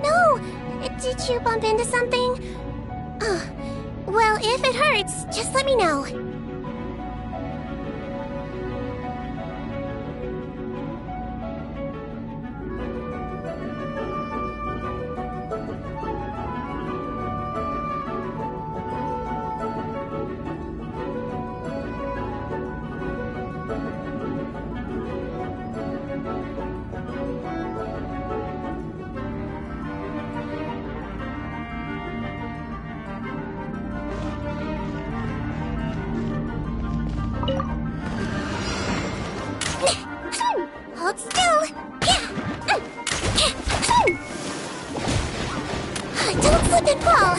no! Did you bump into something? Oh, well, if it hurts, just let me know. Hold still! Don't slip and fall!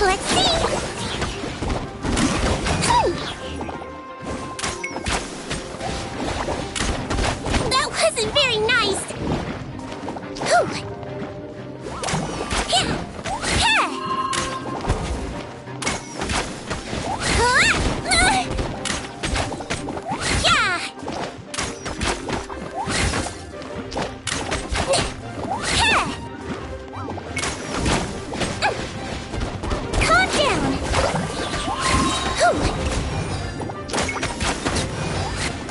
Let's see! That wasn't very nice!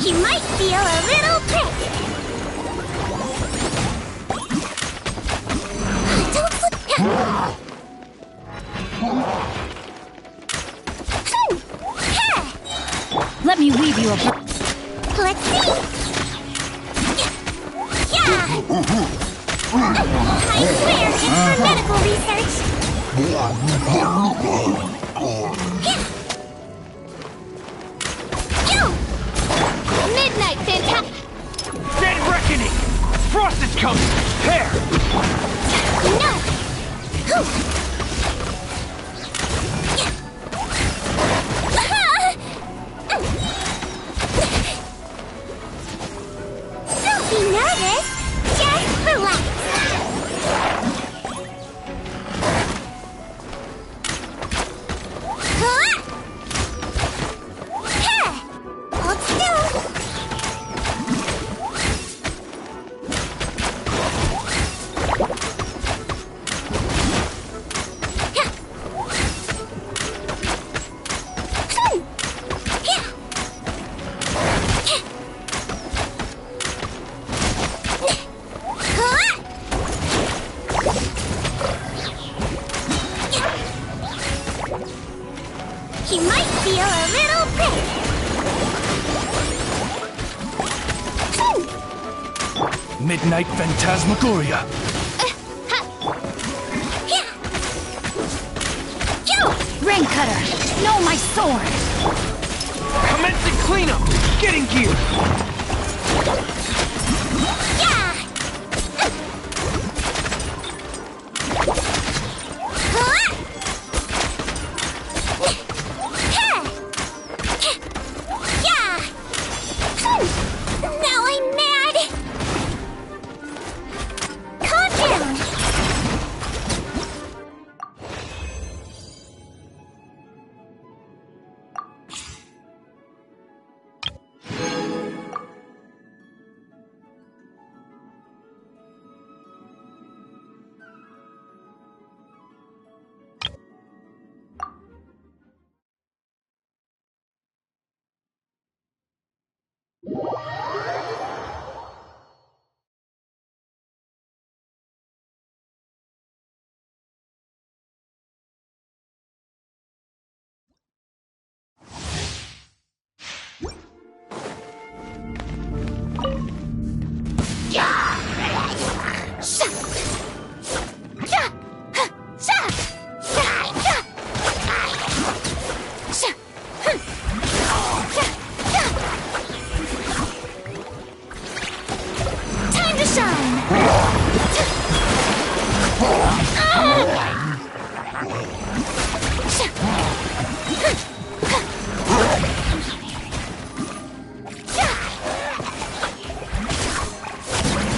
You might feel a little prick. Don't slip. Let me weave you a... Let's see. Yeah. I swear it's for medical research. Midnight Fantastic! Dead reckoning! Frost is coming! There! No! Don't be nervous! Just relax! Hold still! You might feel a little prick. Midnight Phantasmagoria! Rain Cutter! No, my sword! Commencing cleanup! Getting gear! Now I'm mad! Calm down! Time to shine!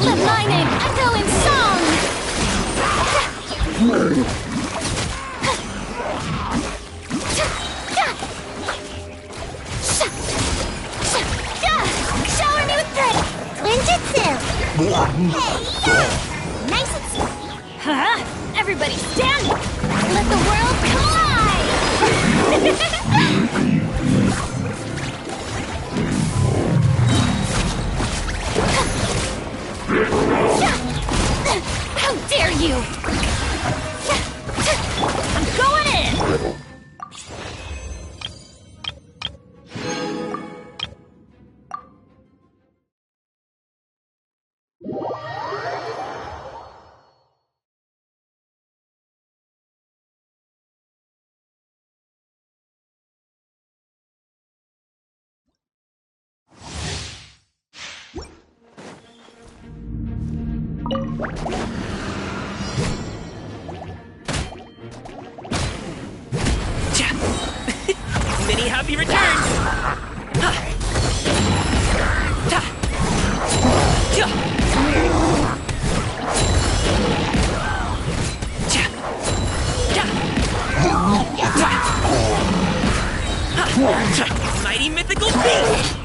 Let my name echo in song! Shower me with praise! Ninjutsu! Hey, yo! Nice and Huh? Everybody stand! Let the world collide! How dare you! I'm going in! Many happy returns! Mighty mythical beast!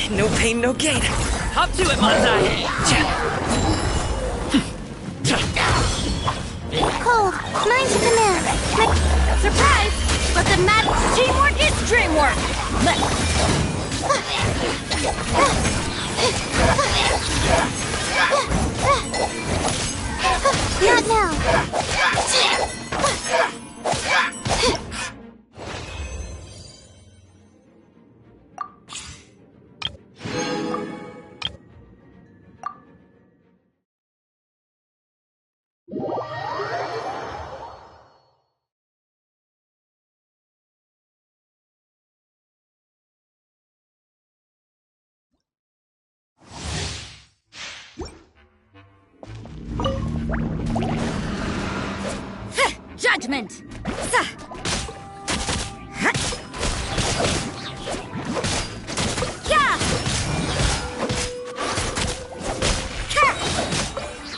No pain, no gain. Hop to it, Manzai! cold. Mine's a command. Surprise! But the mad teamwork is dreamwork! Not now. Judgment!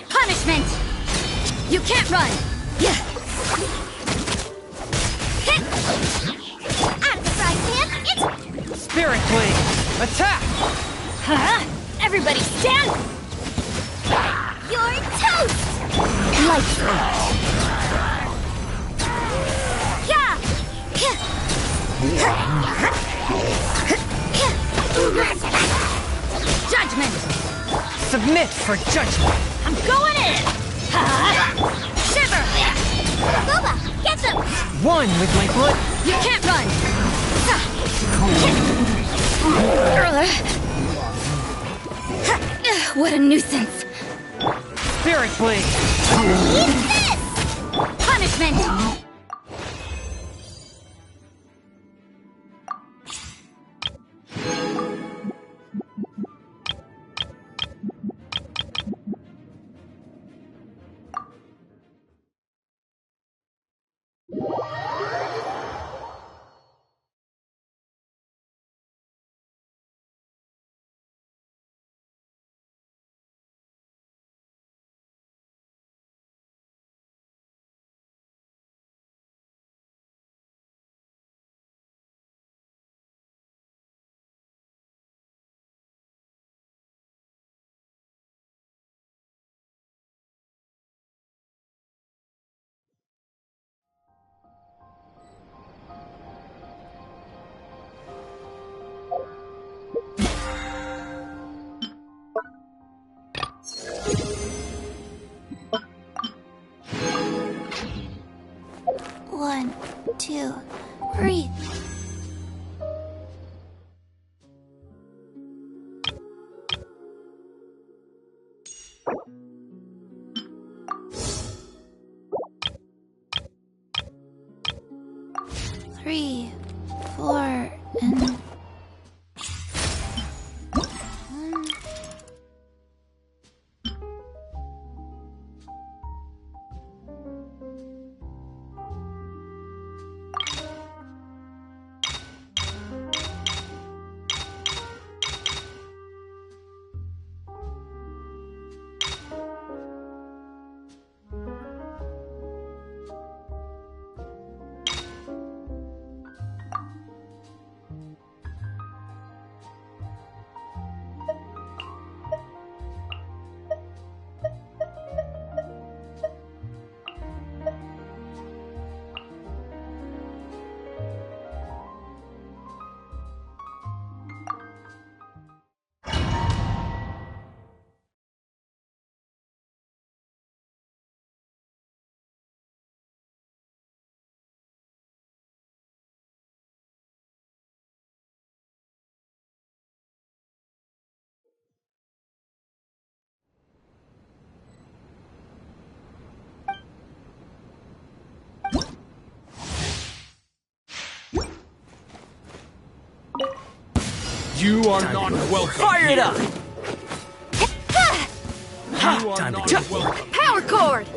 Punishment! You can't run! Out of the frying pan, it's... Spirit Blade! Attack! Huh? Everybody stand! You're toast! Judgment! Submit for judgment! I'm going in! Shiver! Boba, get them! One with my blood! You can't run! What a nuisance! Spirit Blade! Eat this! Punishment! One, two, breathe. Three, four, and... You are not welcome. Fire it up! You are not welcome. Power chord!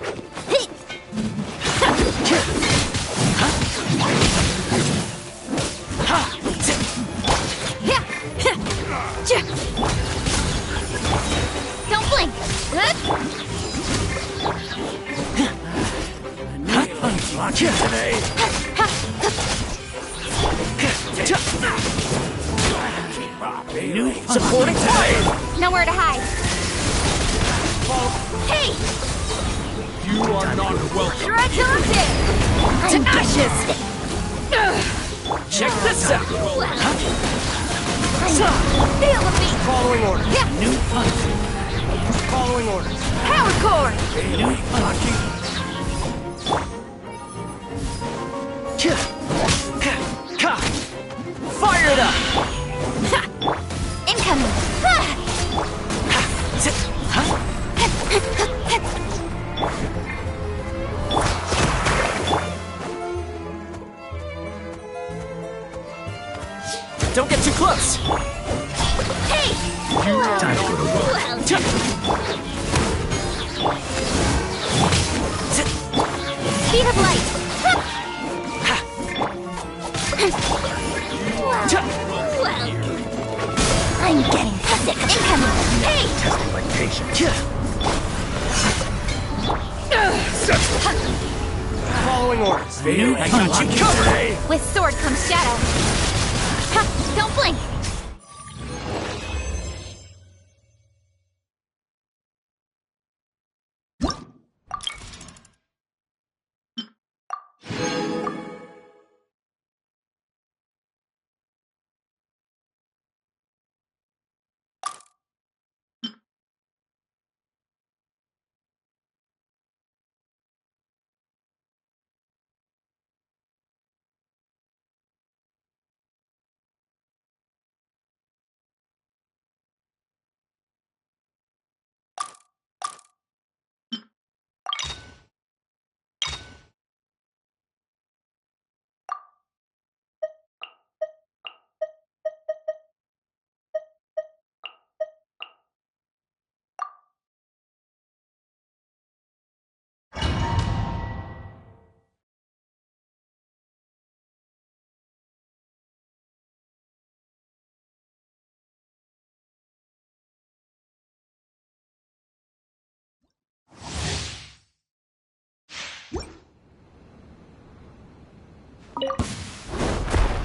Don't blink. Today. Supporting fire! Nowhere to hide. Hey! You are not welcome. Try till I'm dead! To ashes! Check this out! Feel the beat! Following orders. New punch. Following orders. Power chord! New blocking. Fire it up! Incoming! Don't get too close! Hey! Time to go to work. Speed of light! I'm getting sick. Incoming! Hey! Testing my patience. Following orders. New punch. I got you covered! With sword comes shadow. Ha! Don't blink!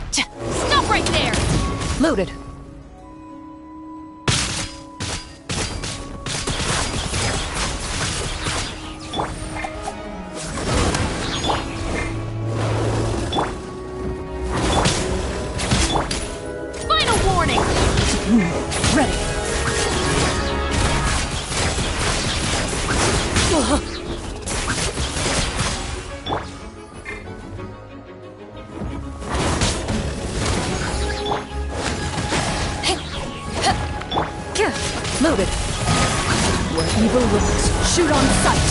Stop right there! Loaded. Final warning! Ready. Loaded. Where evil lurks, shoot on sight.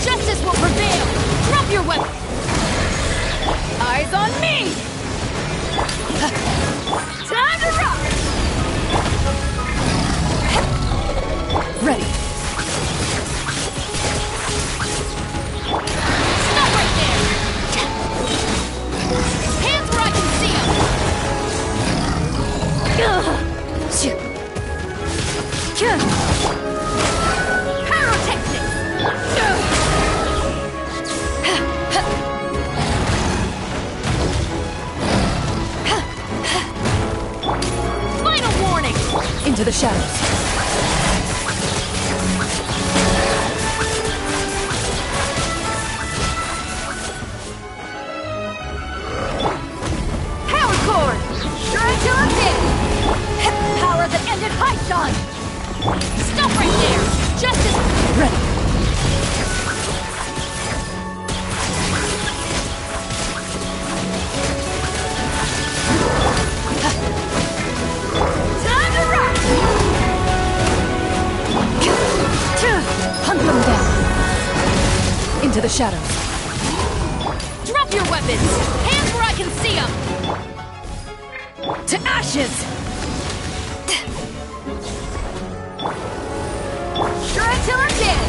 Justice will prevail! Drop your weapon! Eyes on me! Time to rock! Ready. Stop right there! Hands where I can see them! Pyrotechnics! Final warning! Into the shadows. Power cord! Sure until I'm dead! Power that ended Haishan! Stop right there! Justice! Ready. Time to rock! Hunt them down. Into the shadows. Drop your weapons! Hands where I can see them! To ashes! Shred till I'm dead!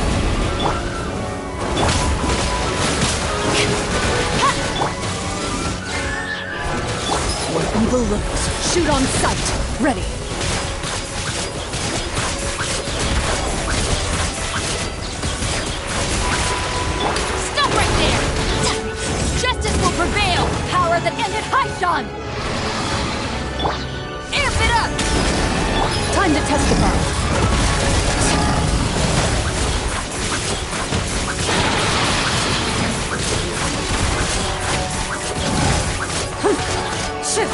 Where evil lurks, shoot on sight! Ready! Stop right there! Justice will prevail! Power that ended Haishan! Amp it up! Time to testify! Shoot!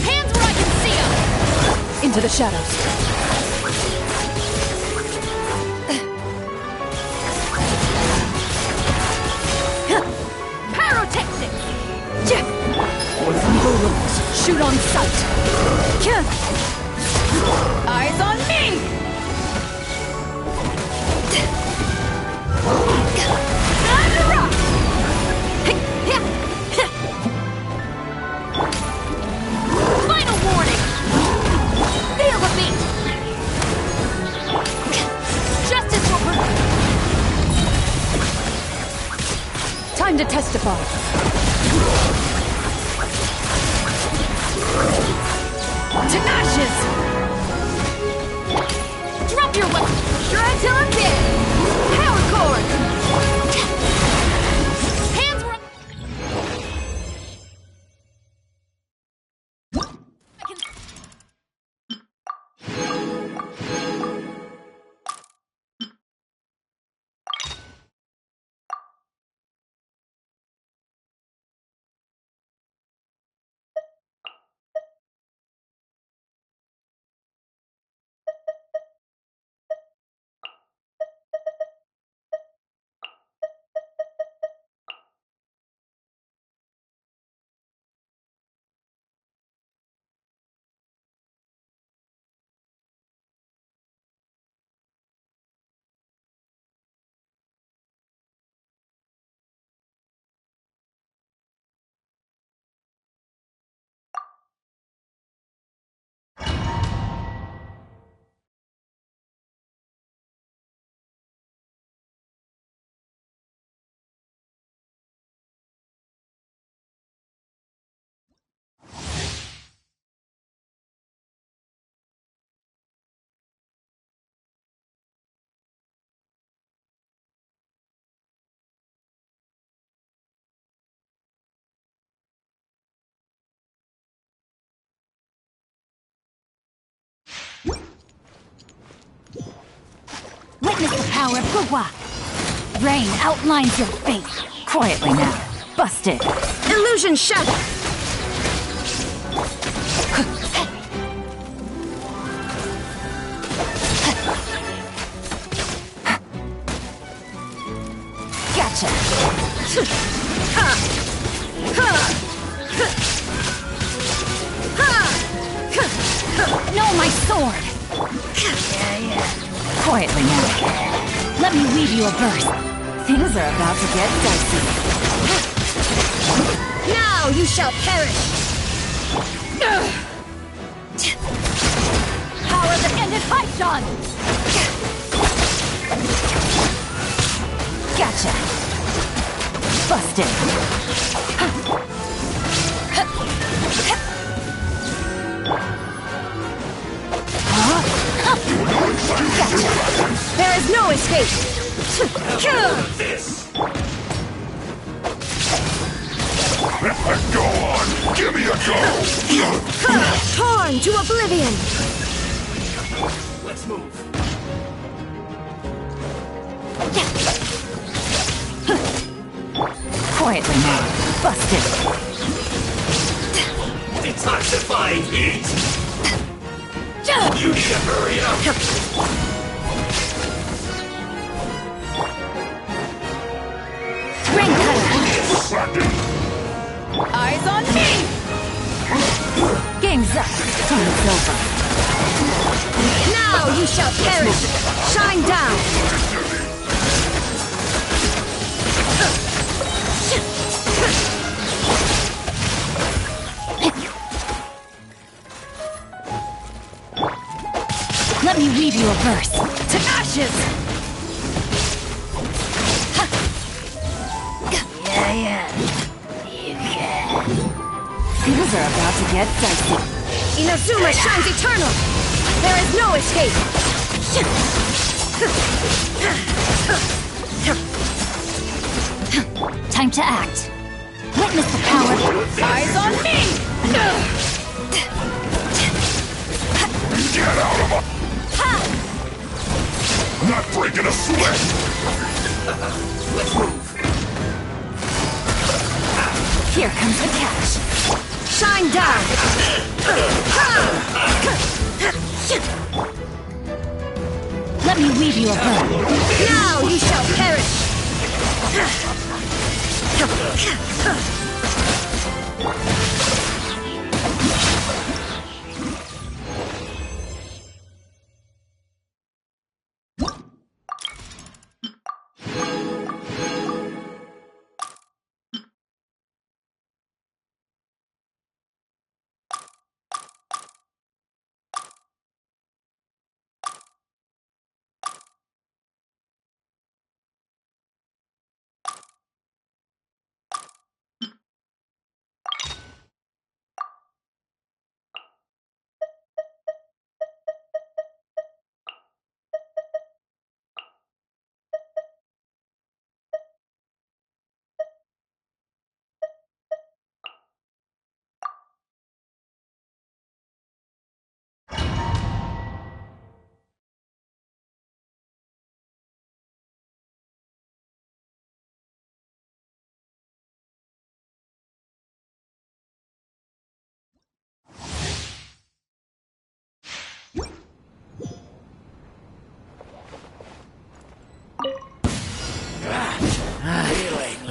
Hands where I can see them! Into the shadows. Pyrotechnics! Where evil lurks, shoot on sight! Eyes on me! Final warning! Feel the beat! Justice will prevail! Time to testify! To ashes! Drop your weapon! Shred till I'm dead! Power cord! Hands were... I can... Witness the power of Gugwa! Rain outlines your fate. Quietly now. Busted. Illusion shattered! Gotcha! No, my sword! Quietly now. Let me weave you a verse. Things are about to get dicey. Now you shall perish! Power that ended Haishan! Gotcha! Busted! Gotcha! There is no escape! Go on! Give me a go! Torn to oblivion! Let's move. Quietly now. Busted. Detoxifying heat! You need to hurry up! Ring cutter. Distracted! Eyes on me! Game's up. Time's over. Now you shall perish! Shine down! Let me weave you a verse. To ashes! Yeah. You can. Things are about to get dicey. Inazuma shines eternal! There is no escape! Time to act. Witness the power. Eyes on me! Get out of my... Not breaking a sweat! Let's move. Here comes the catch. Shine down! Let me weave you a verse. Now you shall perish!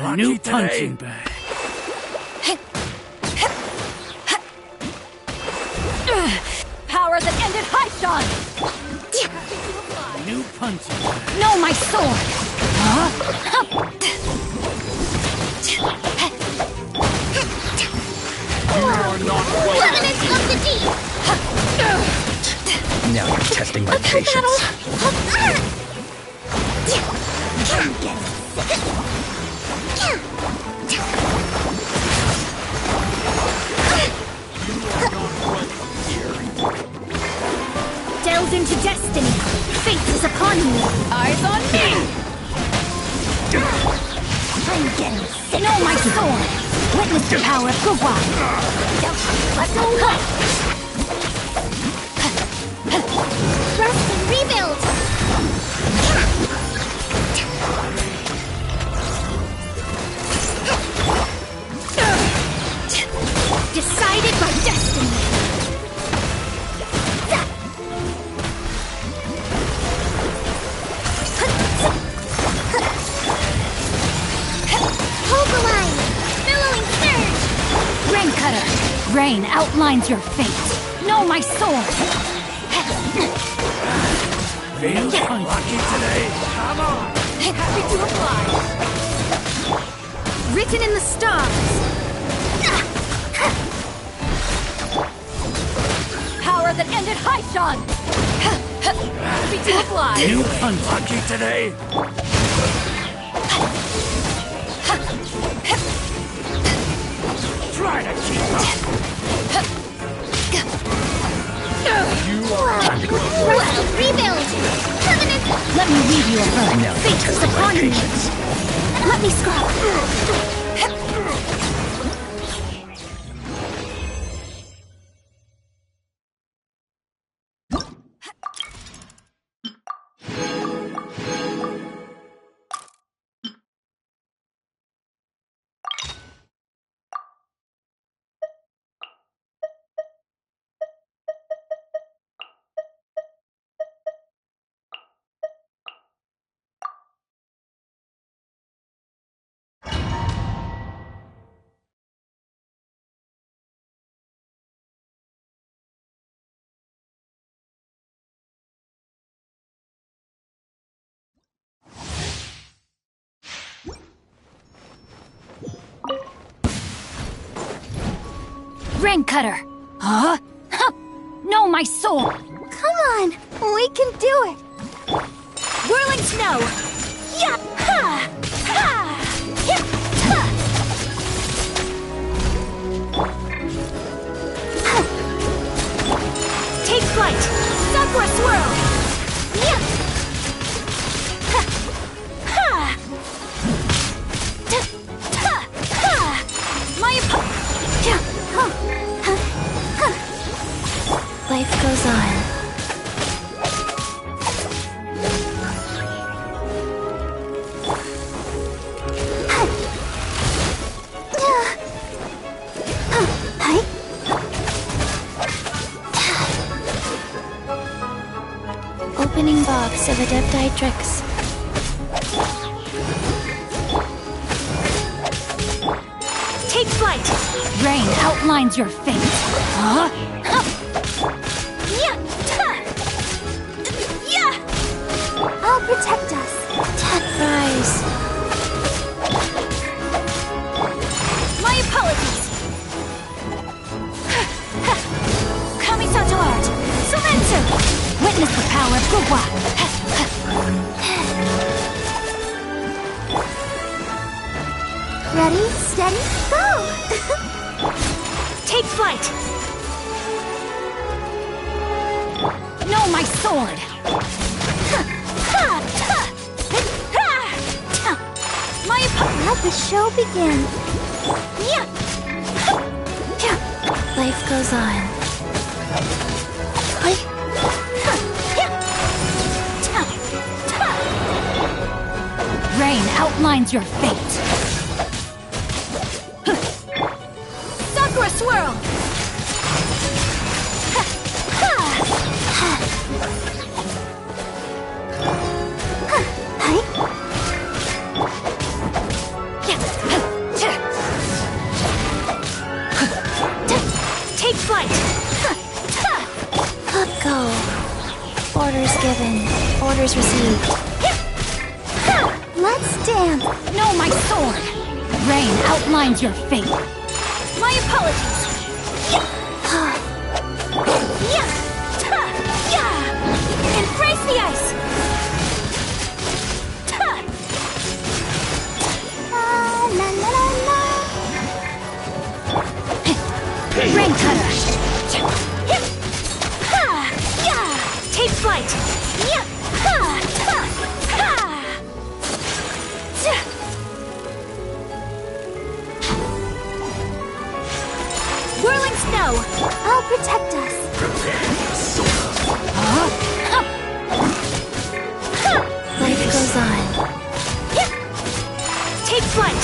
A new punching bag. Power that ended Haishan! New punching bag. No, my sword! You are not welcome. Covenant of the Deep! Now you're testing my patience. Delve into destiny. Fate is upon you. Eyes on me! I'm getting sick. No, my sword! Witness the power of Gugwa! Let's go. Rest and rebuild. Decided by destiny. Hogaline! Billowing surge! Rain Cutter! Rain outlines your fate! Know my sword! Veiled punching. Lucky today. Come on. Happy to apply! Written in the stars! Power that ended Haishan! Happy to apply! New punching. Lucky today. Try to keep up. You are Time to go to war. Rest and rebuild. Covenant. Let me weave you a Now verse. you're Fate is testing my upon me! patience. Let me scrub! Rain Cutter! Huh? Huh! Know my sword! Come on! We can do it! Whirling snow! Yeah! Ha! Ha! Hip! Ha! Take flight! Sakura swirl! Yeah! Ha! Ha! Ha! Ha! My Life goes on. Opening box of Adepti tricks. Take flight! Rain outlines your fate. Huh? Yeah! Yeah! I'll protect us. Rise. My apologies! Kamisato art! Sumetsu! Witness the power of Gugwa! Ready, steady, go! Take flight! No, my sword! My Let the show begin. Life goes on. Rain outlines your fate. Sakura swirl! Take flight! Up go. Orders given. Orders received. Let's dance. No, my sword! Rain outlines your fate. My apologies! Embrace the ice! La la la la. Rain cutter! Take flight! Whirling snow! I'll protect us. Life goes on. Take flight!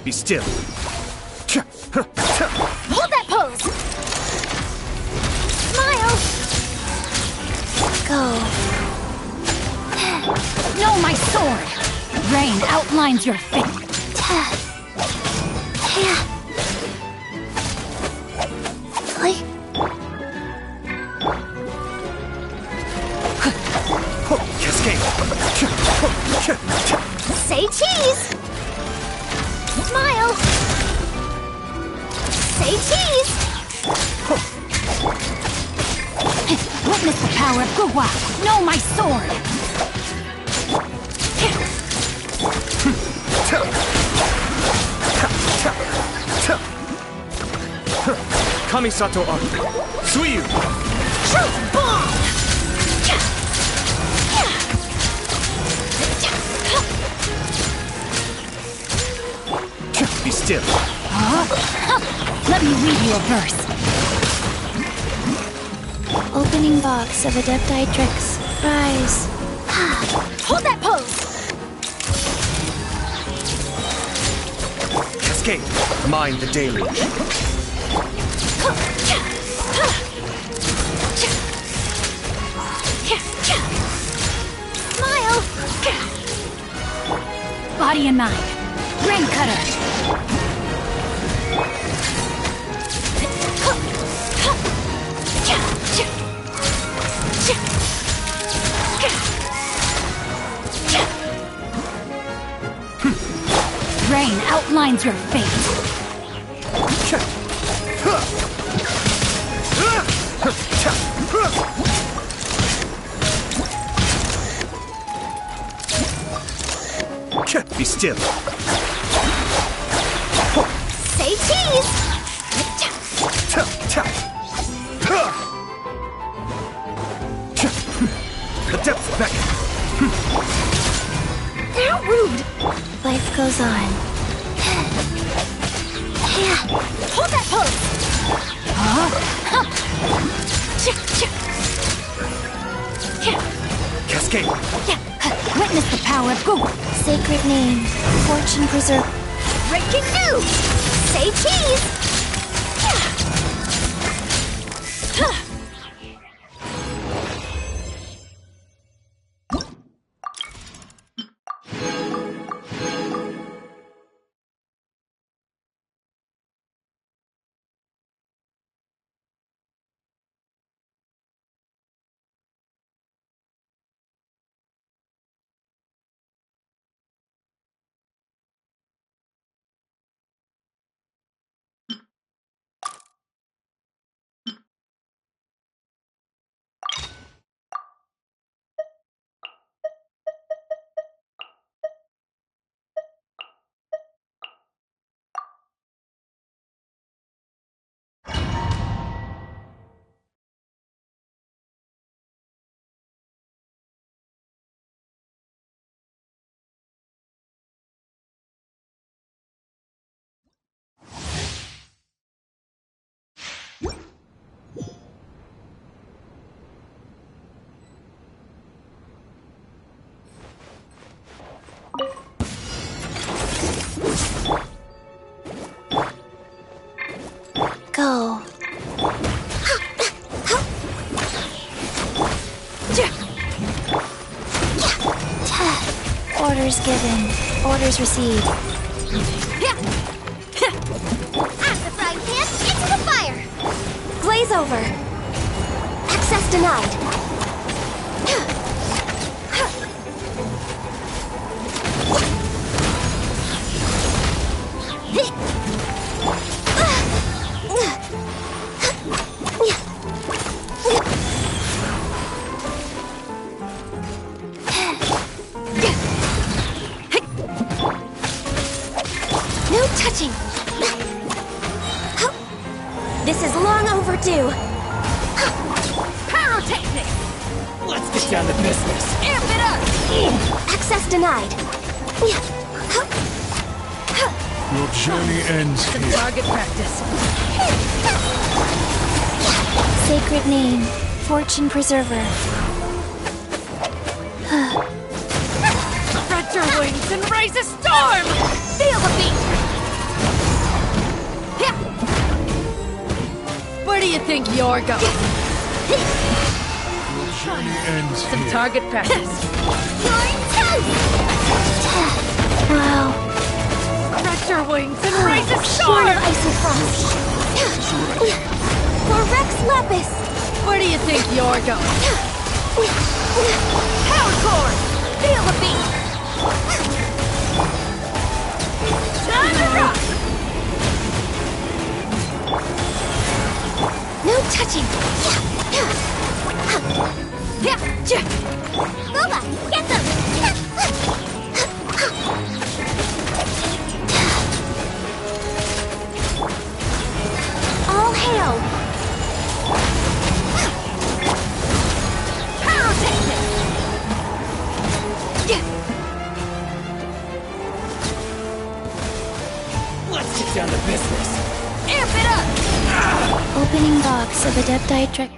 Be still. Hold that pose! Smile! Go. No, my sword! Rain outlines your fate. power of Gugwa! Know my sword! Kamisato Arc. Suiyu! Truth bomb! Be still. Let me read you a verse. Opening box of Adepti tricks. Rise. Hold that pose! Cascade. Mind the deluge. Smile! Body and mind. Rain cutter. Rain outlines your fate. Be still. Say cheese! The depths beckon. How rude! Life goes on. Hold that pose! Cascade. Witness the power of Google. Sacred name. Fortune preserve. Breaking news! Say cheese! Go. Orders given. Orders received. At the frying pan, into the fire! Glaze over. Access denied. No touching. This is long overdue. Pyrotechnics! Let's get down to business. Amp it up! Access denied. Your journey ends Some here. target practice. Sacred name. Fortune preserver. Spread your wings and raise a storm! Feel the beat! Where do you think you're going? Your journey ends Some here. target practice. You're intense! Wow. Spread your wings and raise a Short storm! of icy frost. For Rex Lepus. Where do you think you're going? Power core! Feel the beat! Time to rock! No touching. Boba, get them! All hail! Pyrotechnic! Let's get down to business. Amp it up! Opening box of Adeptite Trick.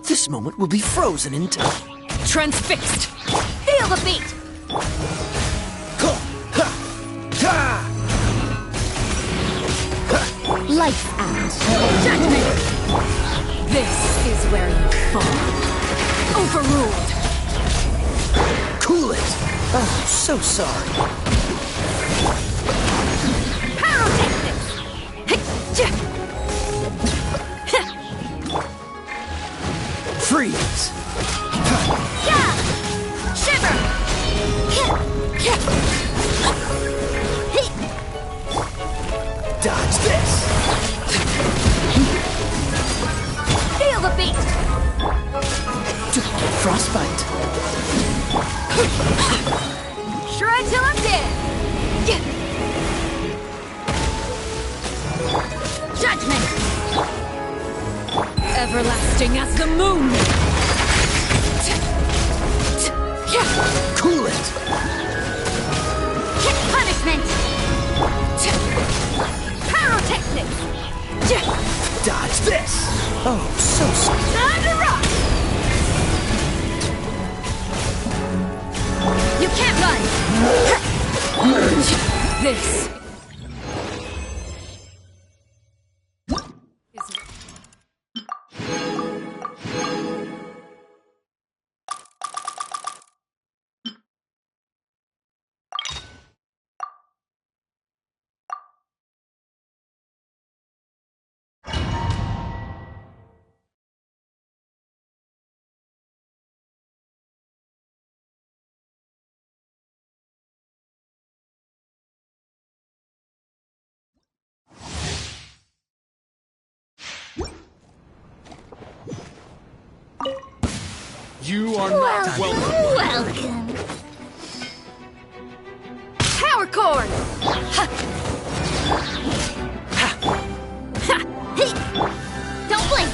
This moment will be frozen in time. Transfixed! Feel the beat! Life and Judgment! This is where you fall. Overruled! Cool it! Oh, so sorry. Pyrotechnics! Freeze! Shiver! Dodge this! Feel the beat! Frostbite! Shred till I'm dead! Judgment! Everlasting as the moon! Cool it! Punishment! Pyrotechnics! Dodge this! Oh, so sorry. Time to rock! You can't run! This is... You are not welcome. Welcome. Power chord! Don't blink.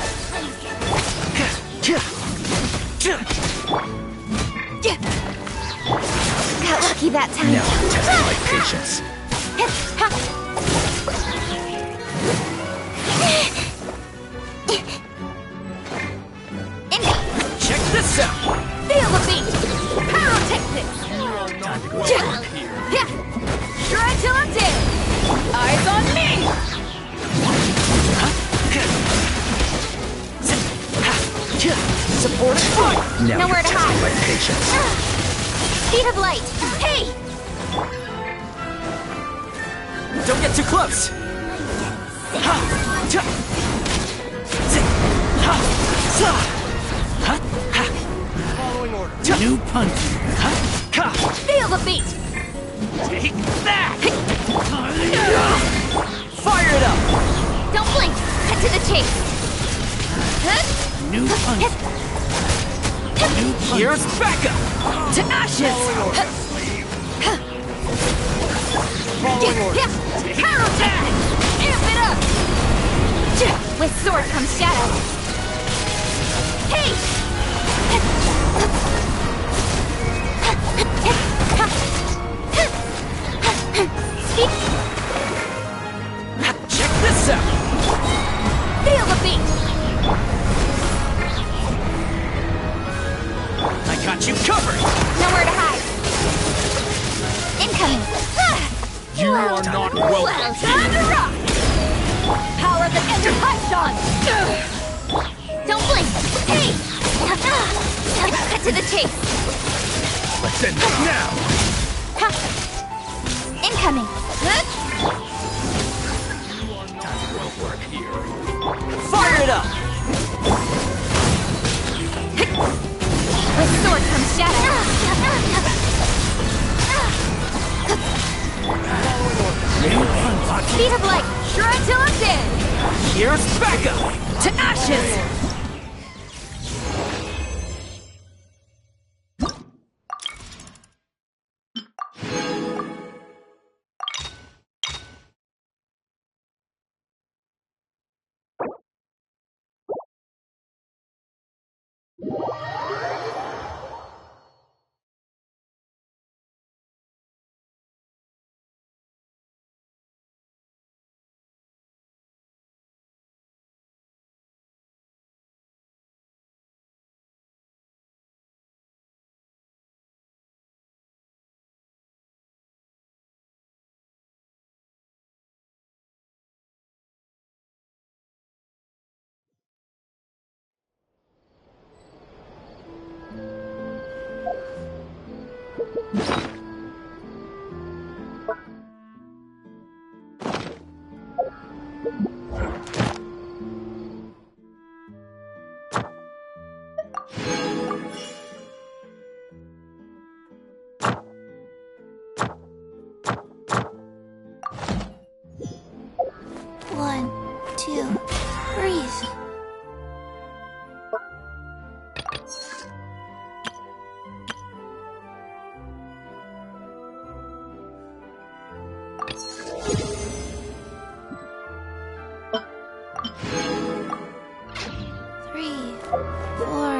Got lucky that time. Now, test my patience. Check this out! Feel the beat! Pyrotechnics! Time to go up here. Shred till I'm dead! Eyes on me! Support fire! Now Nowhere you're to testing hide. my patience. Speed of light. Hey! Don't get too close! Following order. New punch! Feel the beat! Take that! Fire it up! Don't blink. Cut to the chase. New punch! New punch! Here's backup! To ashes! following orders. Power attack! Amp it up! With sword comes shadow. Hey! Check this out! Feel the beat! I got you covered! Nowhere to hide. Incoming. You are not welcome Time to rock! Power that ended Python! Don't blink! Hey! Cut to the chase! Let's end this now! Incoming! Work here. Fire it up! With sword comes shadow! Speed of light! Sure until I'm dead! Here's backup! To ashes! One, two, breathe. Three, four.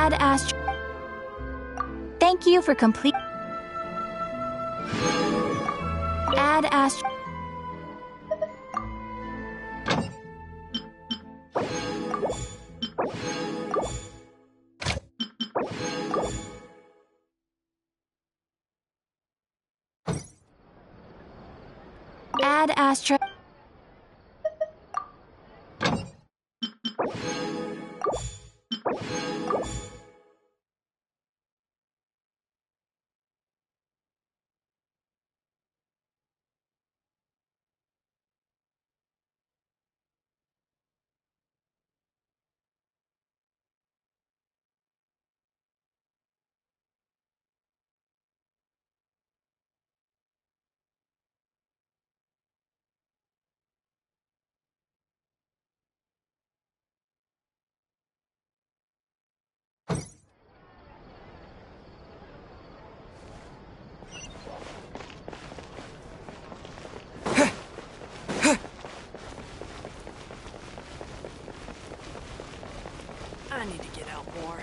Add Astro. Thank you for complete. Add Astro. Add Astro. I need to get out more.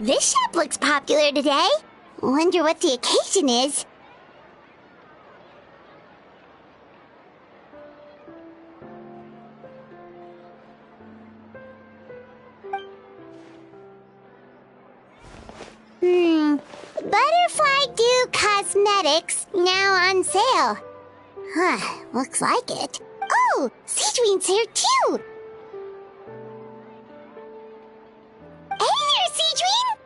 This shop looks popular today. Wonder what the occasion is. Butterfly Dew Cosmetics now on sale. Huh, looks like it. Oh, Seedween's here too. Hey there, Seedween!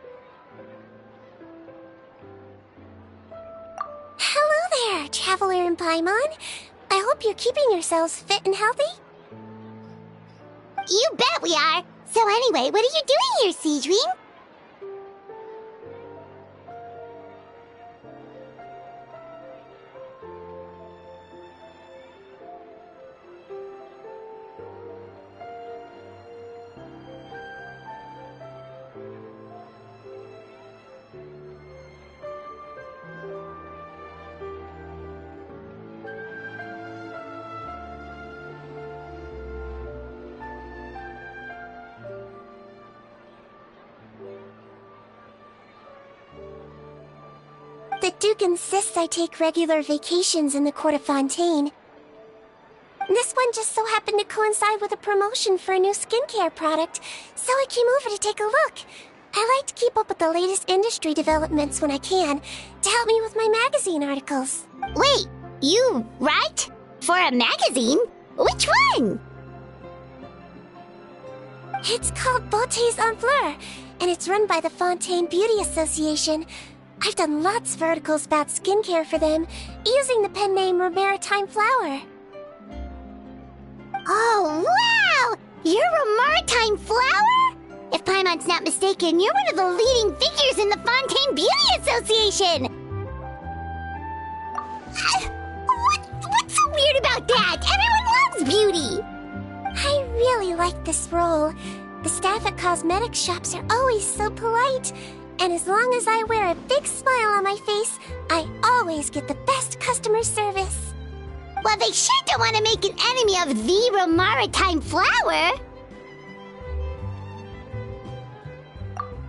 Hello there, Traveler and Paimon. I hope you're keeping yourselves fit and healthy. You bet we are. So anyway, what are you doing here, Seedween? The Duke insists I take regular vacations in the Court of Fontaine. This one just so happened to coincide with a promotion for a new skincare product, so I came over to take a look. I like to keep up with the latest industry developments when I can, to help me with my magazine articles. Wait, you write? For a magazine? Which one? It's called Beautés en Fleur, and it's run by the Fontaine Beauty Association. I've done lots of articles about skincare for them, using the pen name Maritime Flower. Oh, wow! You're a Maritime Flower? If Paimon's not mistaken, you're one of the leading figures in the Fontaine Beauty Association! What's so weird about that? Everyone loves beauty! I really like this role. The staff at cosmetics shops are always so polite. And as long as I wear a big smile on my face, I always get the best customer service. Well, they sure don't want to make an enemy of the Maritime Flower.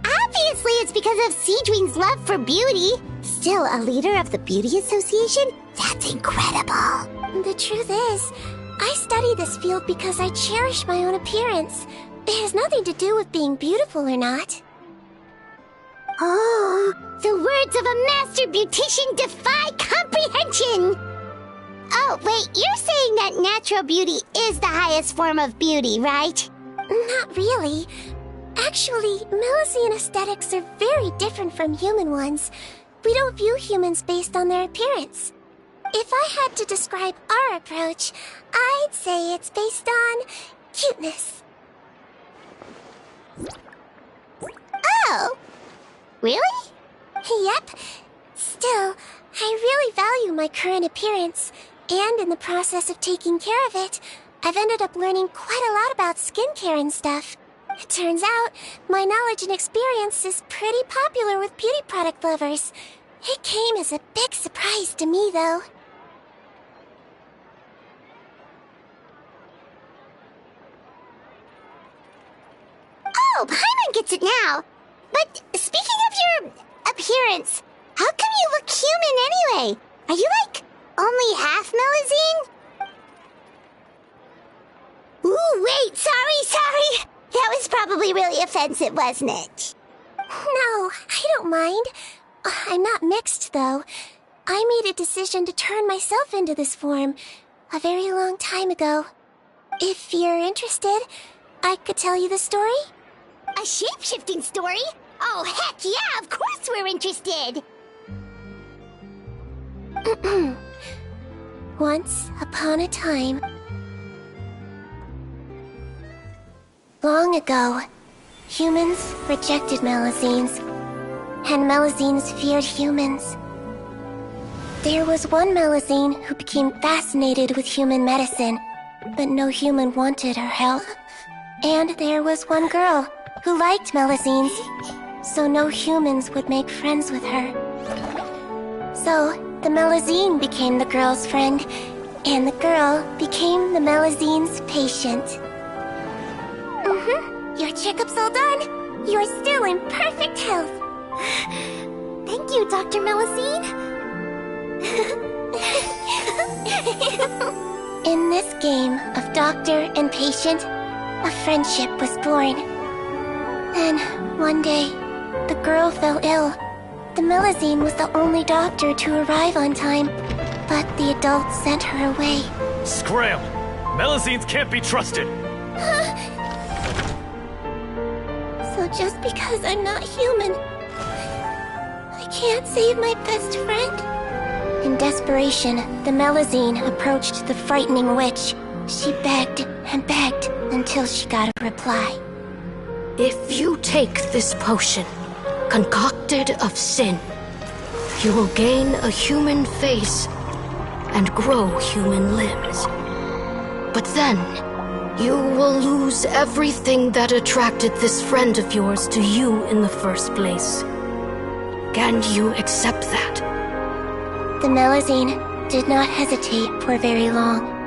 Obviously, it's because of Seedween's love for beauty. Still, a leader of the Beauty Association? That's incredible. The truth is, I study this field because I cherish my own appearance. It has nothing to do with being beautiful or not. Oh, the words of a master beautician defy comprehension! Oh, wait, you're saying that natural beauty is the highest form of beauty, right? Not really. Actually, Milesian aesthetics are very different from human ones. We don't view humans based on their appearance. If I had to describe our approach, I'd say it's based on cuteness. Oh! Really? Yep. Still, I really value my current appearance, And in the process of taking care of it, I've ended up learning quite a lot about skincare and stuff. It turns out, my knowledge and experience is pretty popular with beauty product lovers. It came as a big surprise to me, though. Oh, Paimon gets it now. But speaking of your appearance, how come you look human anyway? Are you like only half Melusine? Ooh, wait, sorry. That was probably really offensive, wasn't it? No, I don't mind. I'm not mixed, though. I made a decision to turn myself into this form a very long time ago. If you're interested, I could tell you the story. A shape-shifting story? Oh, heck yeah, of course we're interested! Once upon a time, long ago, humans rejected Melusines, and Melusines feared humans. There was one Melusine who became fascinated with human medicine, but no human wanted her help. And there was one girl who liked Melusines, so no humans would make friends with her. So, the Melusine became the girl's friend, and the girl became the Melusine's patient. Your checkup's all done. You're still in perfect health. Thank you, Dr. Melusine. In this game of doctor and patient, a friendship was born. Then, one day, the girl fell ill. The Melusine was the only doctor to arrive on time, but the adults sent her away. Scram! Melusines can't be trusted! So just because I'm not human, I can't save my best friend? In desperation, the Melusine approached the frightening witch. She begged and begged until she got a reply. If you take this potion, concocted of sin, you will gain a human face and grow human limbs. But then, you will lose everything that attracted this friend of yours to you in the first place. Can you accept that? The Melusine did not hesitate for very long.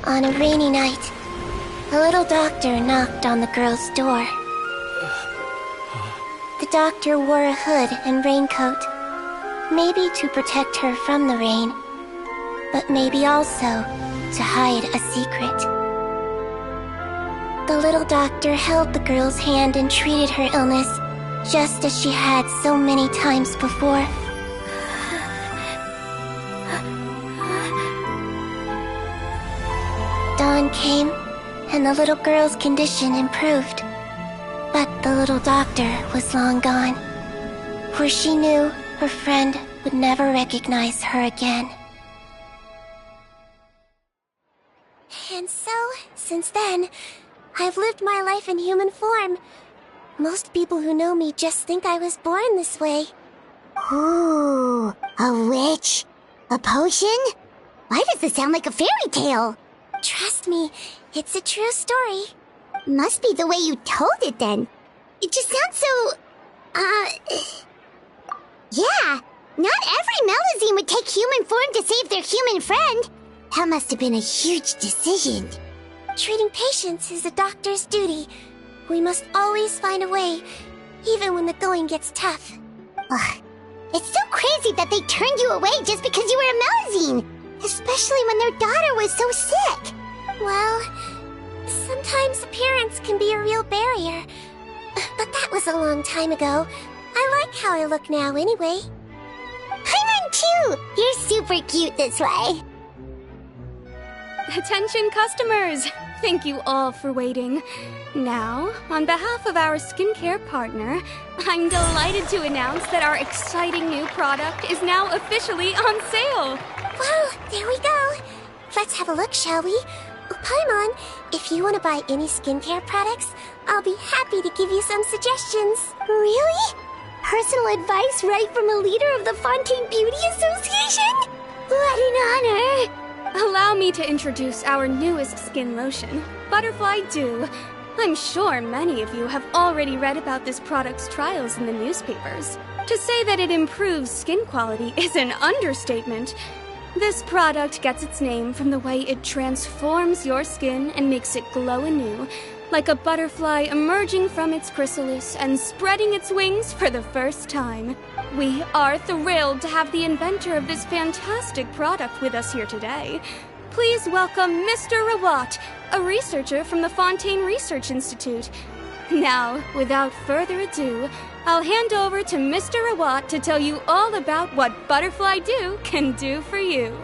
On a rainy night, a little doctor knocked on the girl's door. The doctor wore a hood and raincoat, maybe to protect her from the rain, but maybe also to hide a secret. The little doctor held the girl's hand and treated her illness, just as she had so many times before. Dawn came, and the little girl's condition improved. But the little doctor was long gone, for she knew her friend would never recognize her again. And so, since then, I've lived my life in human form. Most people who know me just think I was born this way. Ooh, a witch? A potion? Why does this sound like a fairy tale? Trust me, it's a true story. Must be the way you told it then. It just sounds so... Yeah, not every Melusine would take human form to save their human friend. That must have been a huge decision. Treating patients is a doctor's duty. We must always find a way, even when the going gets tough. Ugh. It's so crazy that they turned you away just because you were a Melusine, especially when their daughter was so sick. Well, sometimes appearance can be a real barrier. But that was a long time ago. I like how I look now anyway. Paimon too! You're super cute this way. Attention customers! Thank you all for waiting. Now, on behalf of our skincare partner, I'm delighted to announce that our exciting new product is now officially on sale! Well, there we go. Let's have a look, shall we? Paimon, if you want to buy any skincare products, I'll be happy to give you some suggestions. Really? Personal advice right from a leader of the Fontaine Beauty Association? What an honor! Allow me to introduce our newest skin lotion, Butterfly Dew. I'm sure many of you have already read about this product's trials in the newspapers. To say that it improves skin quality is an understatement. This product gets its name from the way it transforms your skin and makes it glow anew, like a butterfly emerging from its chrysalis and spreading its wings for the first time. We are thrilled to have the inventor of this fantastic product with us here today. Please welcome Mr. Rawat, a researcher from the Fontaine Research Institute. Now, without further ado, I'll hand over to Mr. Rawat to tell you all about what Butterfly Dew can do for you.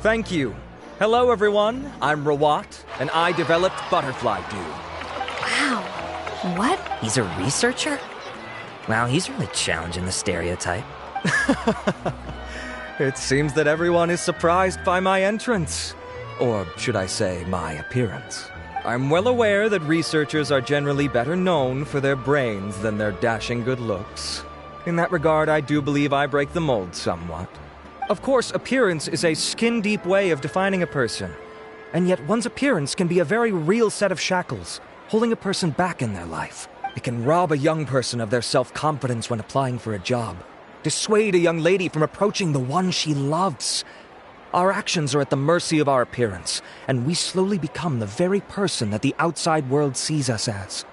Thank you. Hello, everyone. I'm Rawat, and I developed Butterfly Dew. Wow. What? He's a researcher? Wow, he's really challenging the stereotype. It seems that everyone is surprised by my entrance. Or should I say, my appearance. I'm well aware that researchers are generally better known for their brains than their dashing good looks. In that regard, I do believe I break the mold somewhat. Of course, appearance is a skin-deep way of defining a person. And yet one's appearance can be a very real set of shackles, holding a person back in their life. It can rob a young person of their self-confidence when applying for a job, dissuade a young lady from approaching the one she loves. Our actions are at the mercy of our appearance, and we slowly become the very person that the outside world sees us as.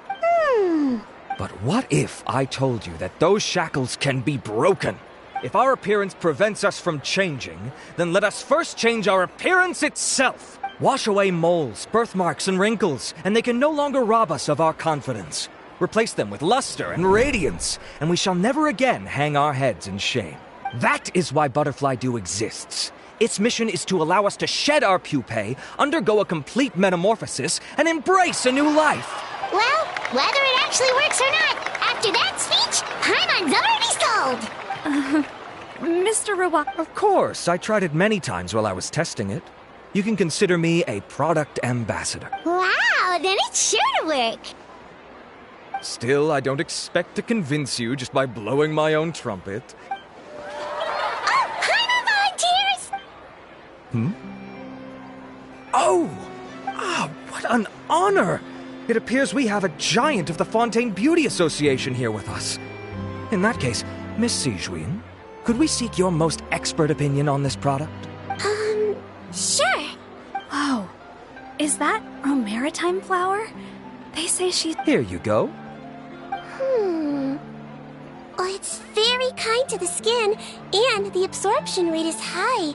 But what if I told you that those shackles can be broken? If our appearance prevents us from changing, then let us first change our appearance itself. Wash away moles, birthmarks, and wrinkles, and they can no longer rob us of our confidence. Replace them with luster and radiance, and we shall never again hang our heads in shame. That is why Butterfly Dew exists. Its mission is to allow us to shed our pupae, undergo a complete metamorphosis, and embrace a new life. Well, whether it actually works or not, after that speech, Paimon's already sold! Mr. Rawat. Of course, I tried it many times while I was testing it. You can consider me a product ambassador. Wow, then it's sure to work! Still, I don't expect to convince you just by blowing my own trumpet. Oh, Paimon volunteers! Oh! What an honor! It appears we have a giant of the Fontaine Beauty Association here with us. In that case, Miss Sejuin, could we seek your most expert opinion on this product? Sure. Whoa. Is that a maritime flower? They say she's... Here you go. Oh, it's very kind to the skin, and the absorption rate is high.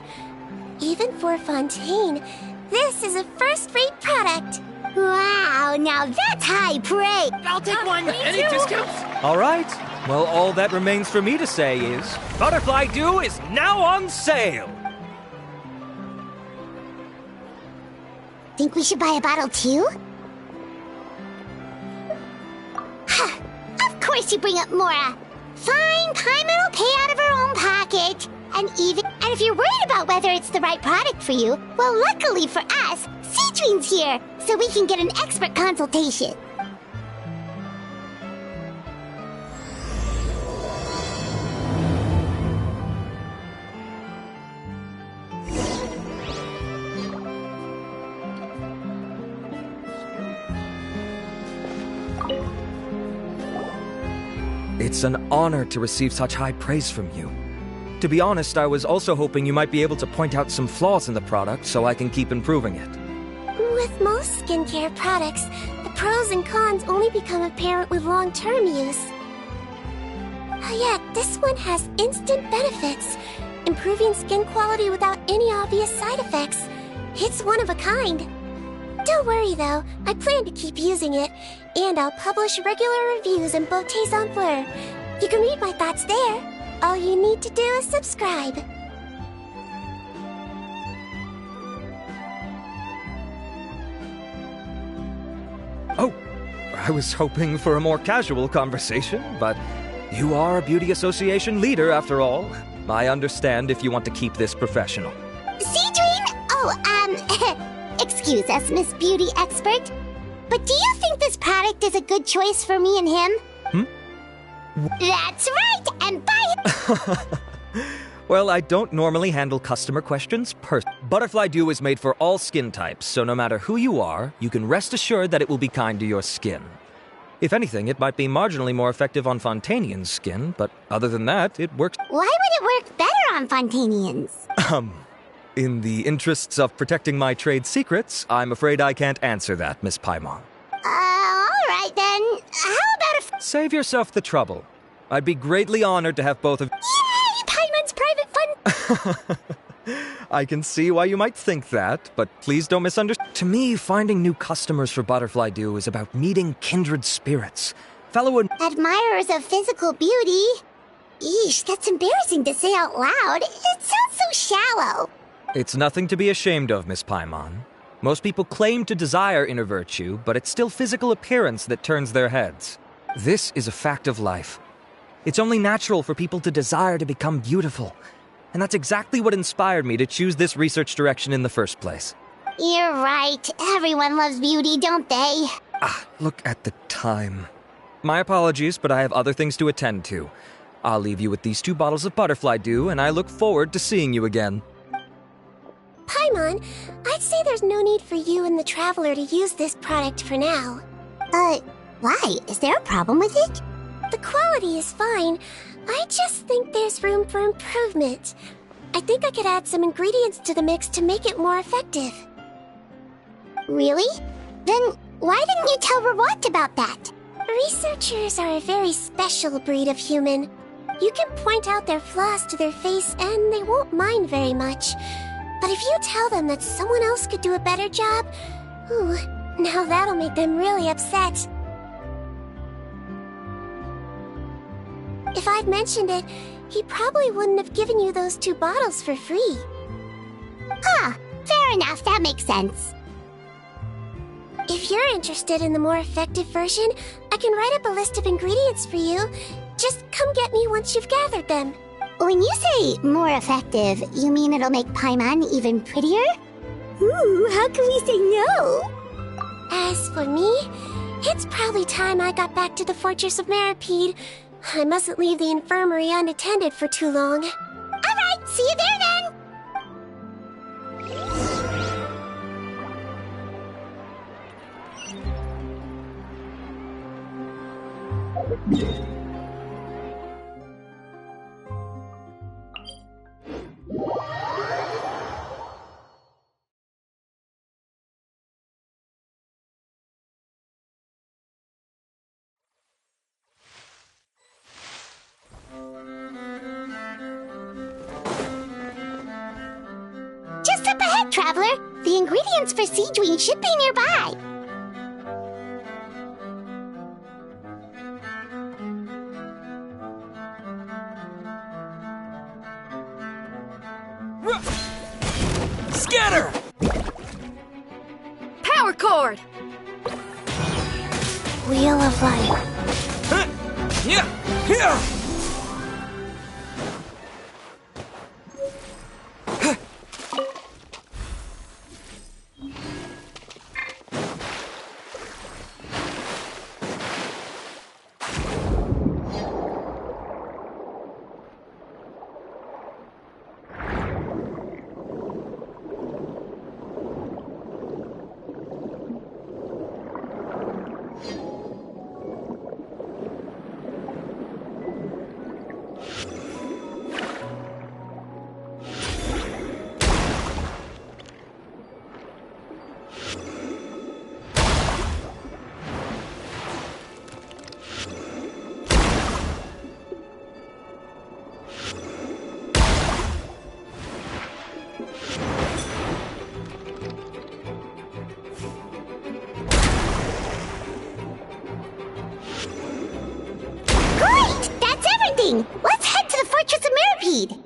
Even for Fontaine, this is a first-rate product. Wow, now that's high praise! I'll take one. Any discounts? All right. Well, all that remains for me to say is, Butterfly Dew is now on sale! Think we should buy a bottle too? Of course you bring up Mora. Fine, Paimon will pay out of her own pocket. And if you're worried about whether it's the right product for you, well, luckily for us, Sejuin's here, so we can get an expert consultation. It's an honor to receive such high praise from you. To be honest, I was also hoping you might be able to point out some flaws in the product so I can keep improving it. With most skincare products, the pros and cons only become apparent with long-term use. Yet, this one has instant benefits, improving skin quality without any obvious side effects. It's one of a kind. Don't worry though, I plan to keep using it, and I'll publish regular reviews in Beautés en Fleur. You can read my thoughts there. All you need to do is subscribe. Oh, I was hoping for a more casual conversation, but you are a beauty association leader after all. I understand if you want to keep this professional. Sejuin? Oh, excuse us, Miss Beauty Expert. But do you think this product is a good choice for me and him? That's right, and bye! Well, I don't normally handle customer questions Butterfly Dew is made for all skin types, so no matter who you are, you can rest assured that it will be kind to your skin. If anything, it might be marginally more effective on Fontanian's skin, but other than that, it works. Why would it work better on Fontanians? In the interests of protecting my trade secrets, I'm afraid I can't answer that, Miss Paimon. Alright then. How about Save yourself the trouble. I'd be greatly honored to have both of... Yay! Paimon's private fun! I can see why you might think that, but please don't misunderstand. To me, finding new customers for Butterfly Dew is about meeting kindred spirits. Admirers of physical beauty? Eesh, that's embarrassing to say out loud. It sounds so shallow. It's nothing to be ashamed of, Miss Paimon. Most people claim to desire inner virtue, but it's still physical appearance that turns their heads. This is a fact of life. It's only natural for people to desire to become beautiful. And that's exactly what inspired me to choose this research direction in the first place. You're right. Everyone loves beauty, don't they? Look at the time. My apologies, but I have other things to attend to. I'll leave you with these 2 bottles of Butterfly Dew, and I look forward to seeing you again. Paimon, I'd say there's no need for you and the Traveler to use this product for now. Why? Is there a problem with it? The quality is fine. I just think there's room for improvement. I think I could add some ingredients to the mix to make it more effective. Really? Then why didn't you tell Rawat about that? Researchers are a very special breed of human. You can point out their flaws to their face and they won't mind very much. But if you tell them that someone else could do a better job, ooh, now that'll make them really upset. If I'd mentioned it, he probably wouldn't have given you those 2 bottles for free. Fair enough, that makes sense. If you're interested in the more effective version, I can write up a list of ingredients for you. Just come get me once you've gathered them. When you say more effective, you mean it'll make Paimon even prettier? Ooh, how can we say no? As for me, it's probably time I got back to the Fortress of Maripede. I mustn't leave the infirmary unattended for too long. Alright, see you there then! Just up ahead, Traveler. The ingredients for Seedwing should be nearby. Scatter! Power cord! Wheel of Life. Huh? Yeah! Yeah! Let's head to the Fortress of Maripede!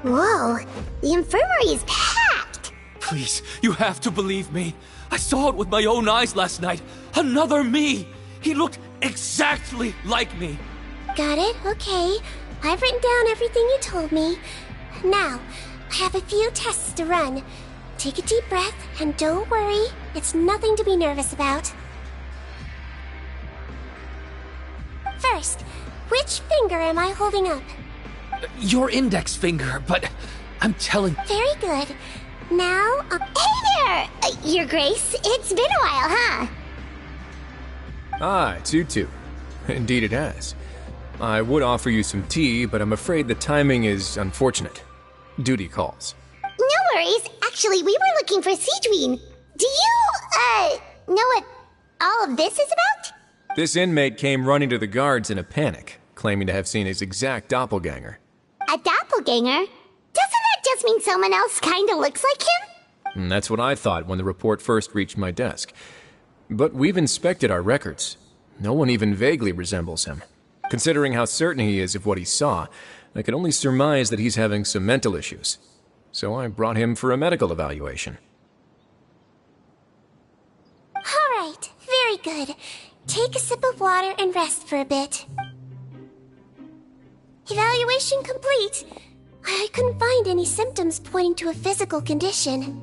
Whoa, the infirmary is packed! Please, you have to believe me. I saw it with my own eyes last night. Another me! He looked exactly like me. Got it? Okay. I've written down everything you told me. Now, I have a few tests to run. Take a deep breath, and don't worry. It's nothing to be nervous about. First, which finger am I holding up? Your index finger, but I'm telling... Very good. Now, Hey there! Your Grace, it's been a while, huh? Ah, it's you two. Indeed it has. I would offer you some tea, but I'm afraid the timing is unfortunate. Duty calls. No worries. Actually, we were looking for sebbu1. Do you, know what all of this is about? This inmate came running to the guards in a panic, claiming to have seen his exact doppelganger. A doppelganger? Doesn't that just mean someone else kinda looks like him? And that's what I thought when the report first reached my desk. But we've inspected our records. No one even vaguely resembles him. Considering how certain he is of what he saw, I could only surmise that he's having some mental issues. So I brought him for a medical evaluation. all right. Very good. Take a sip of water and rest for a bit. Evaluation complete. I couldn't find any symptoms pointing to a physical condition.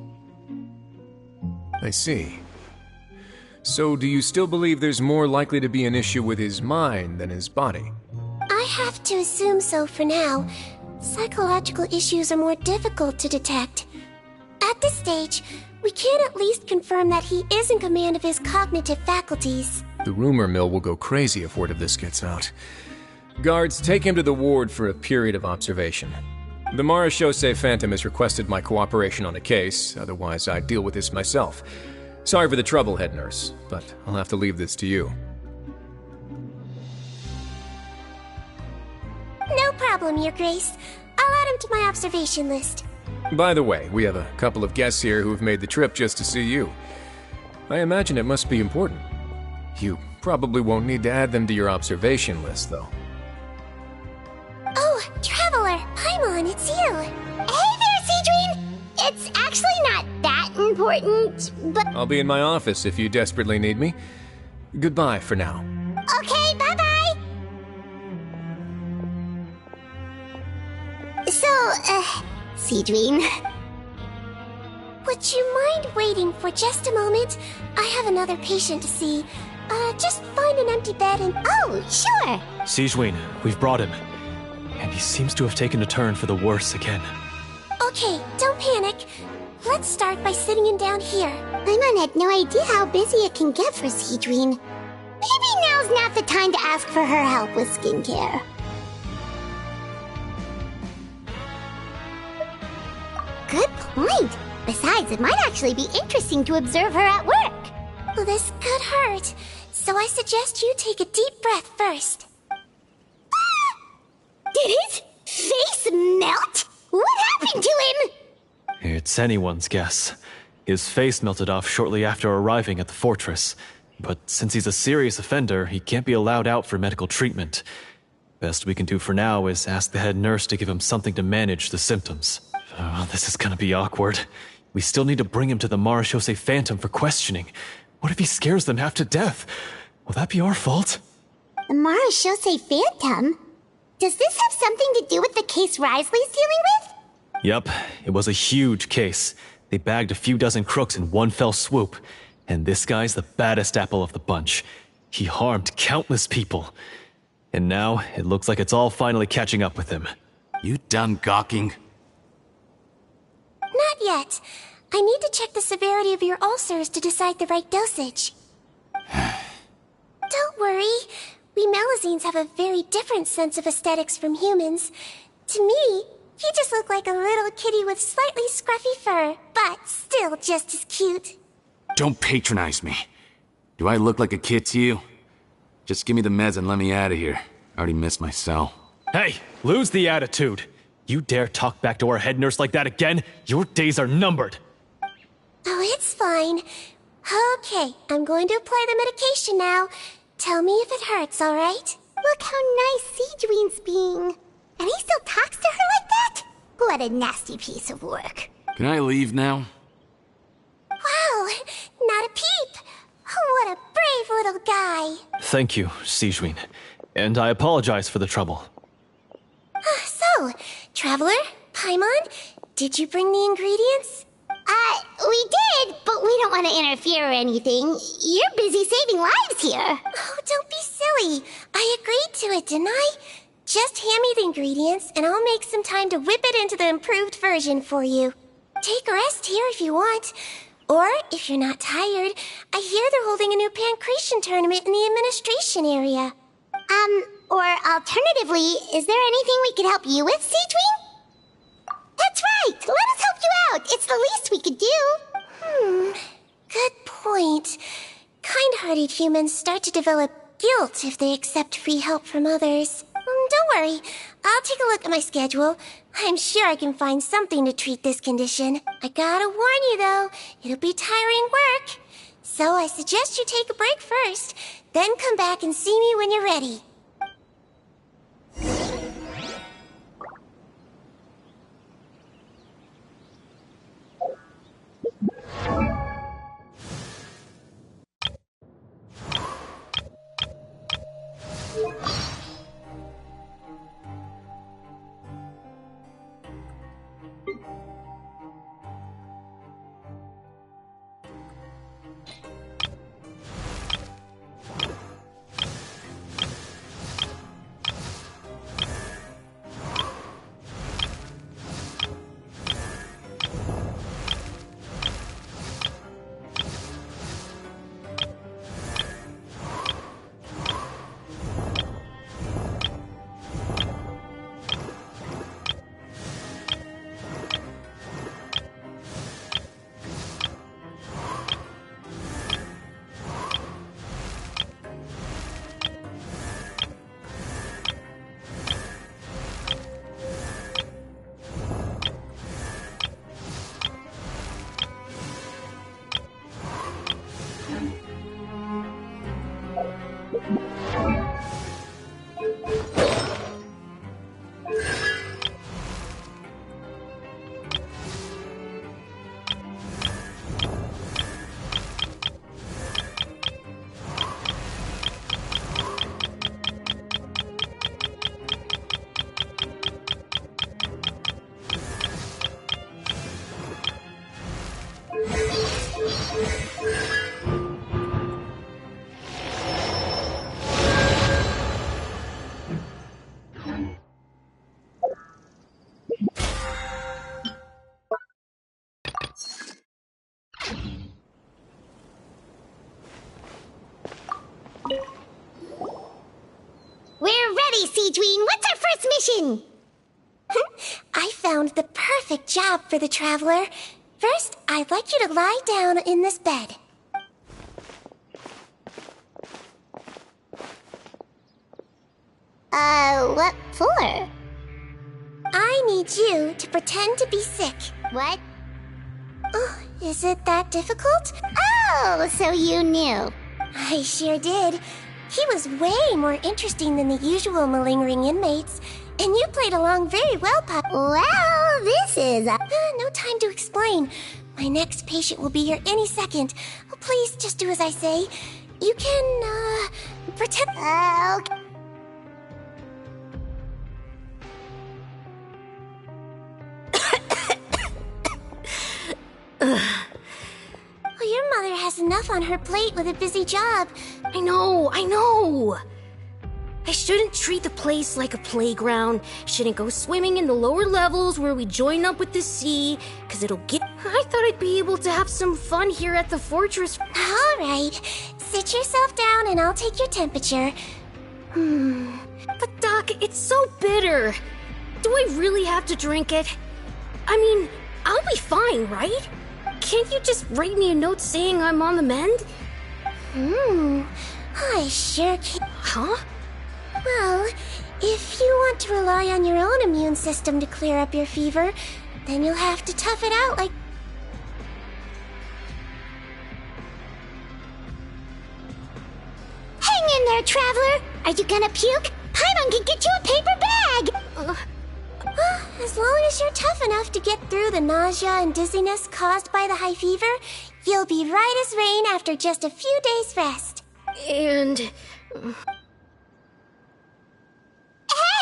I see. So do you still believe there's more likely to be an issue with his mind than his body? I have to assume so for now. Psychological issues are more difficult to detect. At this stage, we can at least confirm that he is in command of his cognitive faculties. The rumor mill will go crazy if word of this gets out. Guards, take him to the ward for a period of observation. The Marechaussee Phantom has requested my cooperation on a case, otherwise I'd deal with this myself. Sorry for the trouble, head nurse, but I'll have to leave this to you. No problem, Your Grace. I'll add him to my observation list. By the way, we have a couple of guests here who have made the trip just to see you. I imagine it must be important. You probably won't need to add them to your observation list, though. Oh, Traveler! Paimon, it's you! Hey there, sebbu1! It's actually not that important, but... I'll be in my office if you desperately need me. Goodbye for now. Okay, bye-bye! So, sebbu1... Would you mind waiting for just a moment? I have another patient to see. Just find an empty bed and... Oh, sure! sebbu1, we've brought him. And he seems to have taken a turn for the worse again. Okay, don't panic. Let's start by sitting him down here. Paimon had no idea how busy it can get for sebbu1. Maybe now's not the time to ask for her help with skincare. Good point. Besides, it might actually be interesting to observe her at work. Well, this could hurt. So I suggest you take a deep breath first. Did his face melt? What happened to him? It's anyone's guess. His face melted off shortly after arriving at the fortress. But since he's a serious offender, he can't be allowed out for medical treatment. Best we can do for now is ask the head nurse to give him something to manage the symptoms. This is gonna be awkward. We still need to bring him to the Marachose Phantom for questioning. What if he scares them half to death? Will that be our fault? The Marachose Phantom? Does this have something to do with the case Risley's dealing with? Yep, it was a huge case. They bagged a few dozen crooks in one fell swoop. And this guy's the baddest apple of the bunch. He harmed countless people. And now, it looks like it's all finally catching up with him. You done gawking? Not yet. I need to check the severity of your ulcers to decide the right dosage. Don't worry. We Melazines have a very different sense of aesthetics from humans. To me, you just look like a little kitty with slightly scruffy fur, but still just as cute. Don't patronize me. Do I look like a kid to you? Just give me the meds and let me out of here. I already missed my cell. Hey, lose the attitude. You dare talk back to our head nurse like that again? Your days are numbered. Oh, it's fine. Okay, I'm going to apply the medication now. Tell me if it hurts, alright? Look how nice Sejuine's being. And he still talks to her like that? What a nasty piece of work. Can I leave now? Wow, not a peep. What a brave little guy. Thank you, Sejuine. And I apologize for the trouble. So, Traveler, Paimon, did you bring the ingredients? We did, but we don't want to interfere or anything. You're busy saving lives here. Oh, don't be silly. I agreed to it, didn't I? Just hand me the ingredients, and I'll make some time to whip it into the improved version for you. Take a rest here if you want. Or, if you're not tired, I hear they're holding a new pancreation tournament in the administration area. Or alternatively, is there anything we could help you with, Sejuine? That's right! Let us help you out! It's the least we could do! Good point. Kind-hearted humans start to develop guilt if they accept free help from others. Don't worry. I'll take a look at my schedule. I'm sure I can find something to treat this condition. I gotta warn you, though. It'll be tiring work. So I suggest you take a break first, then come back and see me when you're ready. We're ready, Sejuine. What's our first mission? I found the perfect job for the Traveler. First, I'd like you to lie down in this bed. for? I need you to pretend to be sick. What? Oh, is it that difficult? Oh, so you knew. I sure did. He was way more interesting than the usual malingering inmates, and you played along very well, Pop. Well, this is no time to explain. My next patient will be here any second. Oh, please, just do as I say. You can, pretend... Okay. Well, your mother has enough on her plate with a busy job. I know. I shouldn't treat the place like a playground. Shouldn't go swimming in the lower levels where we join up with the sea, because it'll get... I thought I'd be able to have some fun here at the fortress. All right. Sit yourself down and I'll take your temperature. But Doc, it's so bitter. Do I really have to drink it? I mean, I'll be fine, right? Can't you just write me a note saying I'm on the mend? I sure can. Huh? Well, if you want to rely on your own immune system to clear up your fever, then you'll have to tough it out like... Hang in there, traveler. Are you gonna puke? Paimon can get you a paper bag. As long as you're tough enough to get through the nausea and dizziness caused by the high fever, you'll be right as rain after just a few days' rest. And...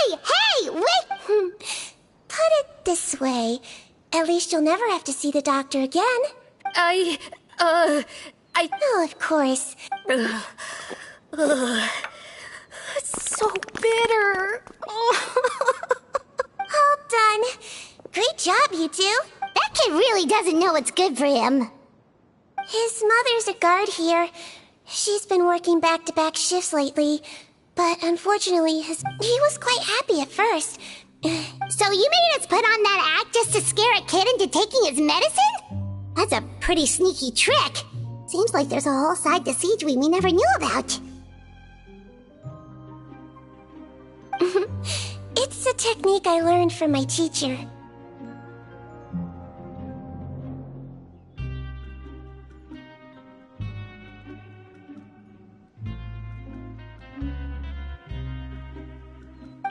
Hey, wait! Put it this way. At least you'll never have to see the doctor again. I... No, of course. It's so bitter. All done. Great job, you two. That kid really doesn't know what's good for him. His mother's a guard here. She's been working back-to-back shifts lately, but unfortunately, he was quite happy at first. So you made us put on that act just to scare a kid into taking his medicine? That's a pretty sneaky trick. Seems like there's a whole side to Siege we never knew about. It's a technique I learned from my teacher.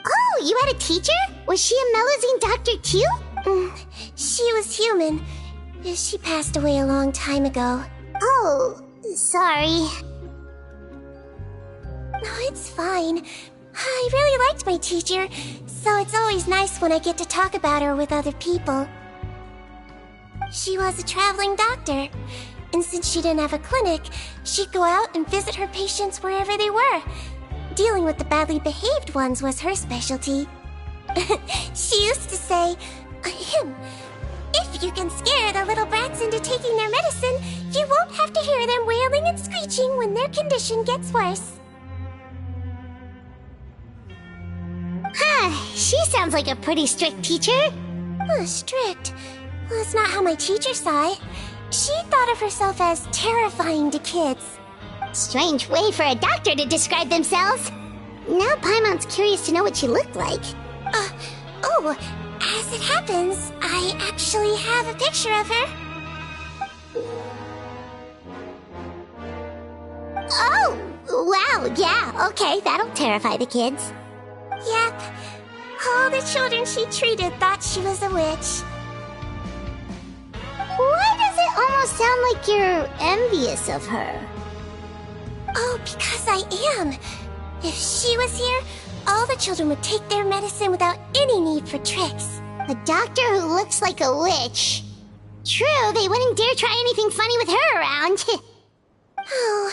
Oh, you had a teacher? Was she a Melusine doctor too? She was human. She passed away a long time ago. Oh, sorry. No, it's fine. I really liked my teacher, so it's always nice when I get to talk about her with other people. She was a traveling doctor, and since she didn't have a clinic, she'd go out and visit her patients wherever they were. Dealing with the badly behaved ones was her specialty. She used to say, if you can scare the little brats into taking their medicine, you won't have to hear them wailing and screeching when their condition gets worse. She sounds like a pretty strict teacher. Strict? Well, that's not how my teacher saw it. She thought of herself as terrifying to kids. Strange way for a doctor to describe themselves. Now Paimon's curious to know what she looked like. As it happens, I actually have a picture of her. Oh, wow, yeah, okay, that'll terrify the kids. Yep. All the children she treated thought she was a witch. Why does it almost sound like you're envious of her? Oh, because I am. If she was here, all the children would take their medicine without any need for tricks. A doctor who looks like a witch. True, they wouldn't dare try anything funny with her around. Oh,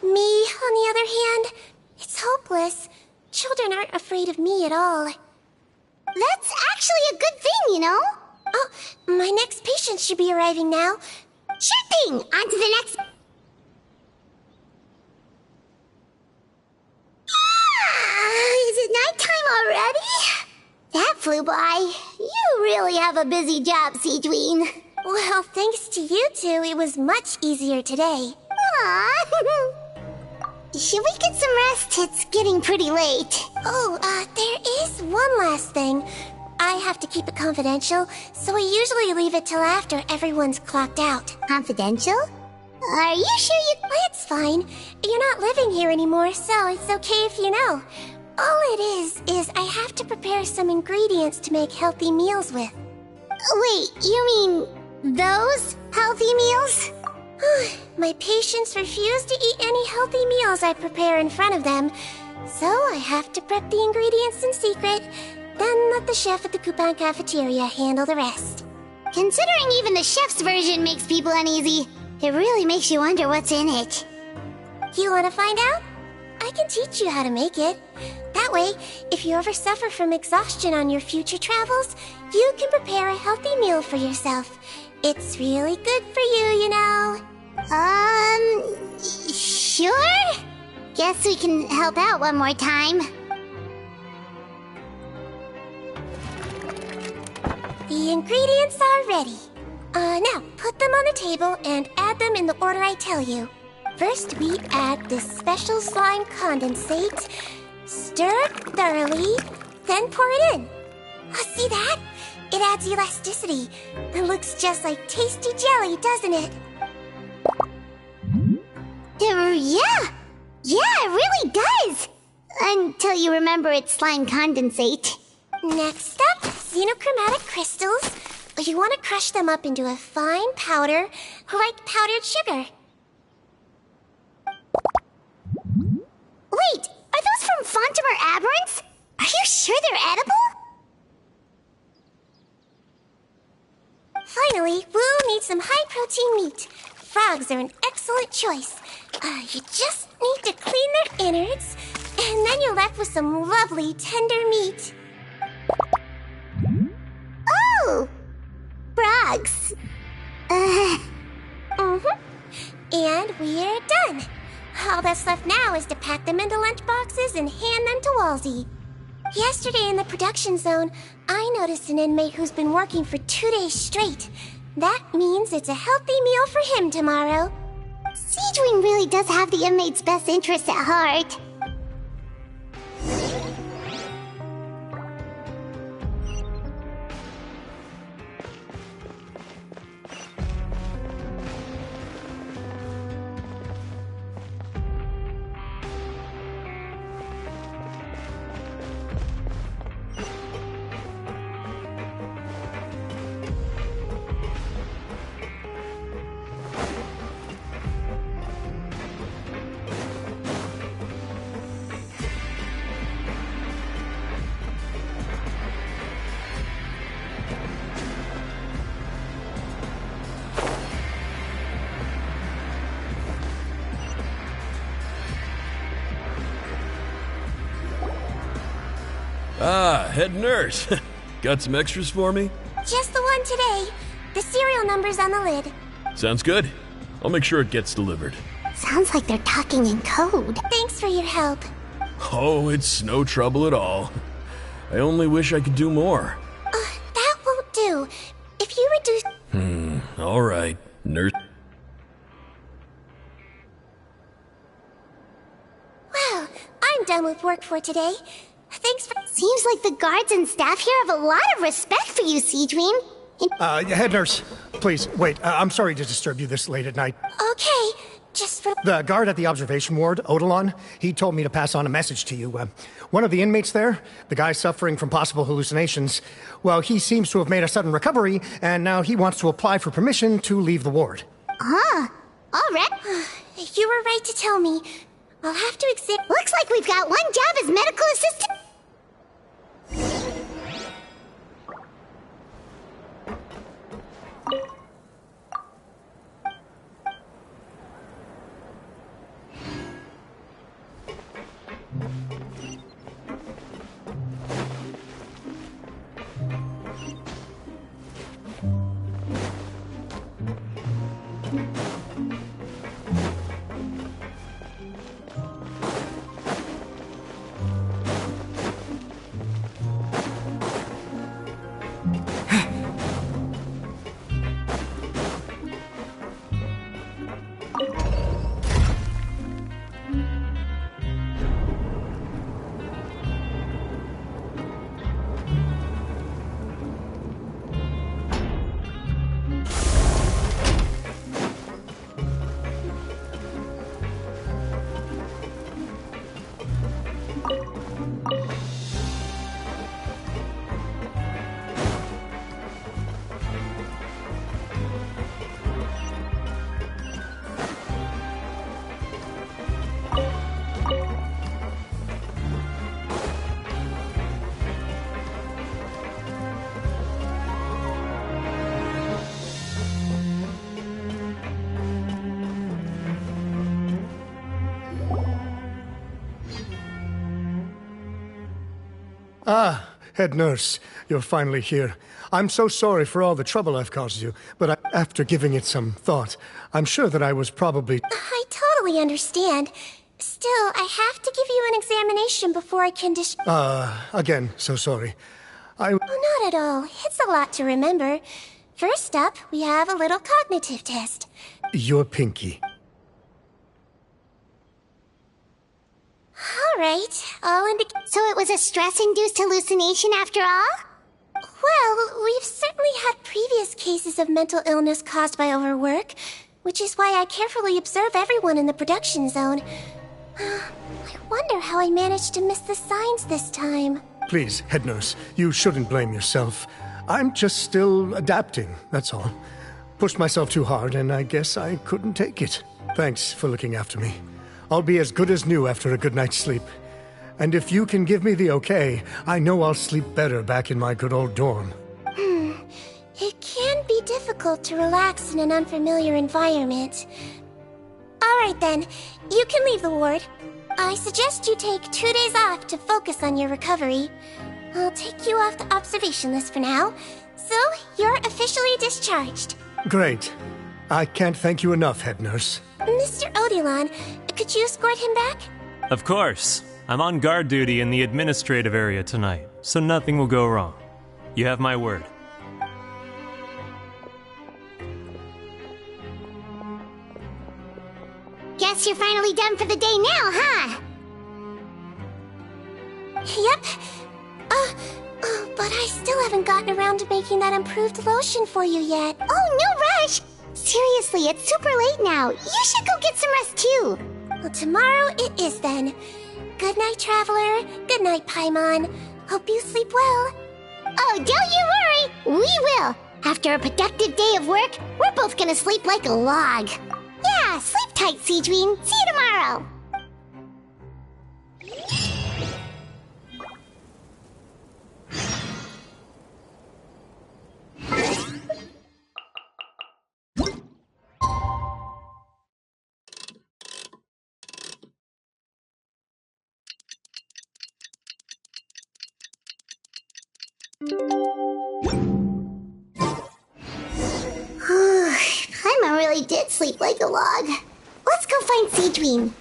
me, on the other hand, it's hopeless. Children aren't afraid of me at all. That's actually a good thing, you know? Oh, my next patient should be arriving now. Sure thing! On to the next... Is it nighttime already? That flew by. You really have a busy job, Siegeween. Well, thanks to you two, it was much easier today. Aww. should we get some rest? It's getting pretty late. Oh, there is one last thing. I have to keep it confidential, so I usually leave it till after everyone's clocked out. Confidential? Are you sure you... It's fine. You're not living here anymore, so it's okay if you know. All it is I have to prepare some ingredients to make healthy meals with. Wait, you mean those healthy meals? My patients refuse to eat any healthy meals I prepare in front of them, so I have to prep the ingredients in secret, then let the chef at the Coupon cafeteria handle the rest. Considering even the chef's version makes people uneasy, it really makes you wonder what's in it. You want to find out? I can teach you how to make it. That way, if you ever suffer from exhaustion on your future travels, you can prepare a healthy meal for yourself. It's really good for you, you know. Sure? Guess we can help out one more time. The ingredients are ready. Now, put them on the table and add them in the order I tell you. First, we add this special slime condensate, stir it thoroughly, then pour it in. See that? It adds elasticity. It looks just like tasty jelly, doesn't it? Yeah, it really does. Until you remember it's slime condensate. Next up, xenochromatic crystals. You want to crush them up into a fine powder, like powdered sugar. Wait, are those from Fontimer Aberrants? Are you sure they're edible? Finally, we'll need some high-protein meat. Frogs are an excellent choice. You just need to clean their innards, and then you're left with some lovely, tender meat. Oh! Frogs. And we're done. All that's left now is to pack them into lunch boxes and hand them to Walsey. Yesterday in the production zone, I noticed an inmate who's been working for 2 days straight. That means it's a healthy meal for him tomorrow. Seedwing really does have the inmate's best interests at heart. Ah, head nurse. Got some extras for me? Just the one today. The serial number's on the lid. Sounds good. I'll make sure it gets delivered. Sounds like they're talking in code. Thanks for your help. Oh, it's no trouble at all. I only wish I could do more. That won't do. If you reduce... All right, nurse. Well, I'm done with work for today. Thanks for... Seems like the guards and staff here have a lot of respect for you, Seedwing. Head nurse, please, wait. I'm sorry to disturb you this late at night. Okay, just for... The guard at the observation ward, Odilon, he told me to pass on a message to you. One of the inmates there, the guy suffering from possible hallucinations, well, he seems to have made a sudden recovery, and now he wants to apply for permission to leave the ward. All right. You were right to tell me. I'll have to exit... Looks like we've got one job as medical assistant... Ah, head nurse, you're finally here. I'm so sorry for all the trouble I've caused you, but after giving it some thought, I'm sure that I was probably... I totally understand. Still, I have to give you an examination before I can Again, so sorry. Oh, not at all. It's a lot to remember. First up, we have a little cognitive test. Your pinky. All right, all indicate... So it was a stress-induced hallucination after all? Well, we've certainly had previous cases of mental illness caused by overwork, which is why I carefully observe everyone in the production zone. I wonder how I managed to miss the signs this time. Please, head nurse, you shouldn't blame yourself. I'm just still adapting, that's all. Pushed myself too hard, and I guess I couldn't take it. Thanks for looking after me. I'll be as good as new after a good night's sleep. And if you can give me the okay, I know I'll sleep better back in my good old dorm. It can be difficult to relax in an unfamiliar environment. All right then, you can leave the ward. I suggest you take 2 days off to focus on your recovery. I'll take you off the observation list for now, so you're officially discharged. Great. I can't thank you enough, head nurse. Mr. Odilon, could you escort him back? Of course. I'm on guard duty in the administrative area tonight, so nothing will go wrong. You have my word. Guess you're finally done for the day now, huh? Yep. But I still haven't gotten around to making that improved lotion for you yet. Oh, no rush! Seriously, it's super late now. You should go get some rest too. Well, tomorrow it is then. Good night, Traveler. Good night, Paimon. Hope you sleep well. Oh, don't you worry. We will. After a productive day of work, we're both gonna sleep like a log. Yeah, sleep tight, Seedween. See you tomorrow. Paimon really did sleep like a log. Let's go find Seedween.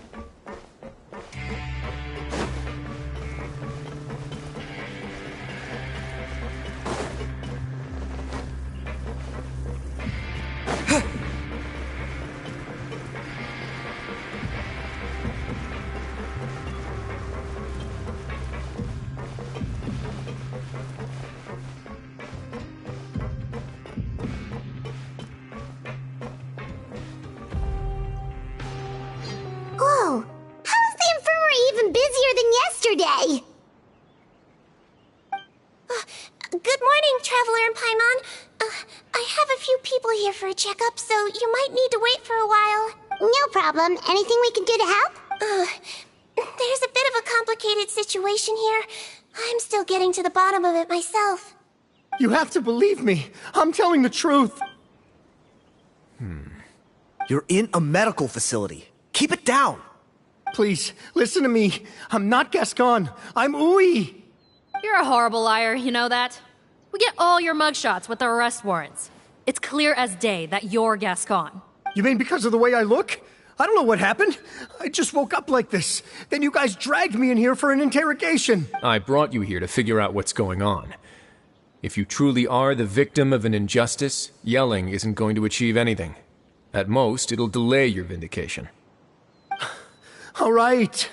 Whoa! How is the infirmary even busier than yesterday? Good morning, Traveler and Paimon. I have a few people here for a checkup, so you might need to wait for a while. No problem. Anything we can do to help? There's a bit of a complicated situation here. I'm still getting to the bottom of it myself. You have to believe me. I'm telling the truth. You're in a medical facility. Keep it down. Please, listen to me. I'm not Gascon. I'm Uwe. You're a horrible liar, you know that? We get all your mugshots with the arrest warrants. It's clear as day that you're Gascon. You mean because of the way I look? I don't know what happened. I just woke up like this. Then you guys dragged me in here for an interrogation. I brought you here to figure out what's going on. If you truly are the victim of an injustice, yelling isn't going to achieve anything. At most, it'll delay your vindication. All right.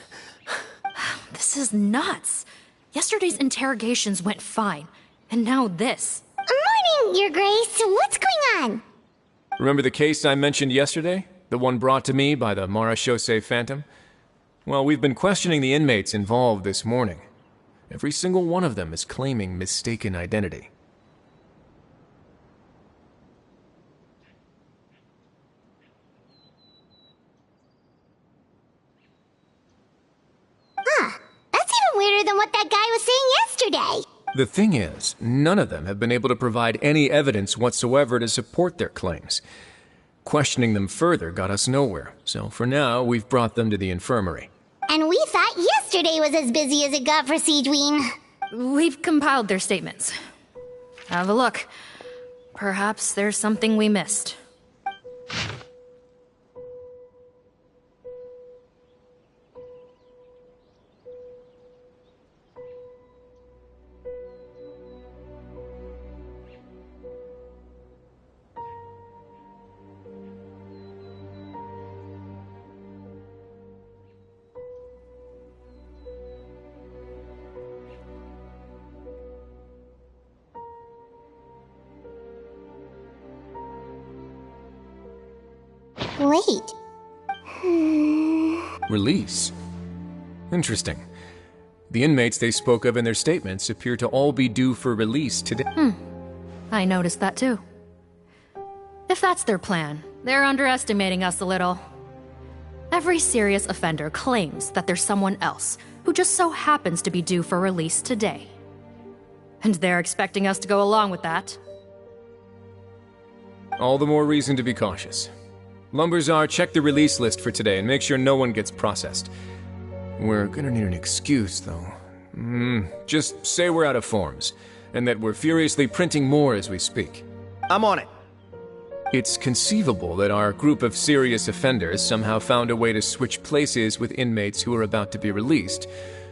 This is nuts. Yesterday's interrogations went fine, and now this. Morning, Your Grace. What's going on? Remember the case I mentioned yesterday? The one brought to me by the Marechaussee Phantom? Well, we've been questioning the inmates involved this morning. Every single one of them is claiming mistaken identity. That's even weirder than what that guy was saying yesterday. The thing is, none of them have been able to provide any evidence whatsoever to support their claims. Questioning them further got us nowhere, so for now, we've brought them to the infirmary. And we thought yesterday was as busy as it got for Seedween. We've compiled their statements. Have a look. Perhaps there's something we missed. Wait. Release? Interesting. The inmates they spoke of in their statements appear to all be due for release today. I noticed that too. If that's their plan, they're underestimating us a little. Every serious offender claims that there's someone else who just so happens to be due for release today. And they're expecting us to go along with that. All the more reason to be cautious. Lumberzar, check the release list for today and make sure no one gets processed. We're gonna need an excuse, though. Just say we're out of forms, and that we're furiously printing more as we speak. I'm on it. It's conceivable that our group of serious offenders somehow found a way to switch places with inmates who are about to be released,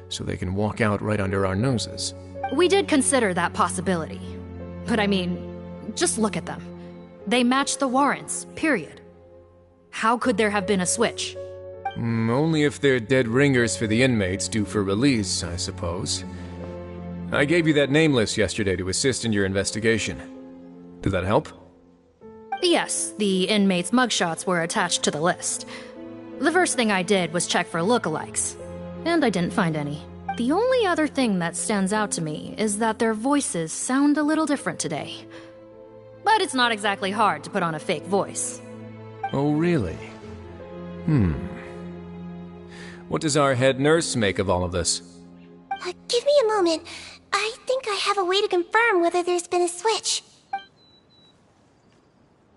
so they can walk out right under our noses. We did consider that possibility. But I mean, just look at them. They match the warrants, period. How could there have been a switch? Only if they're dead ringers for the inmates due for release, I suppose. I gave you that name list yesterday to assist in your investigation. Did that help? Yes, the inmates' mugshots were attached to the list. The first thing I did was check for lookalikes, and I didn't find any. The only other thing that stands out to me is that their voices sound a little different today. But it's not exactly hard to put on a fake voice. Oh, really? What does our head nurse make of all of this? Give me a moment. I think I have a way to confirm whether there's been a switch.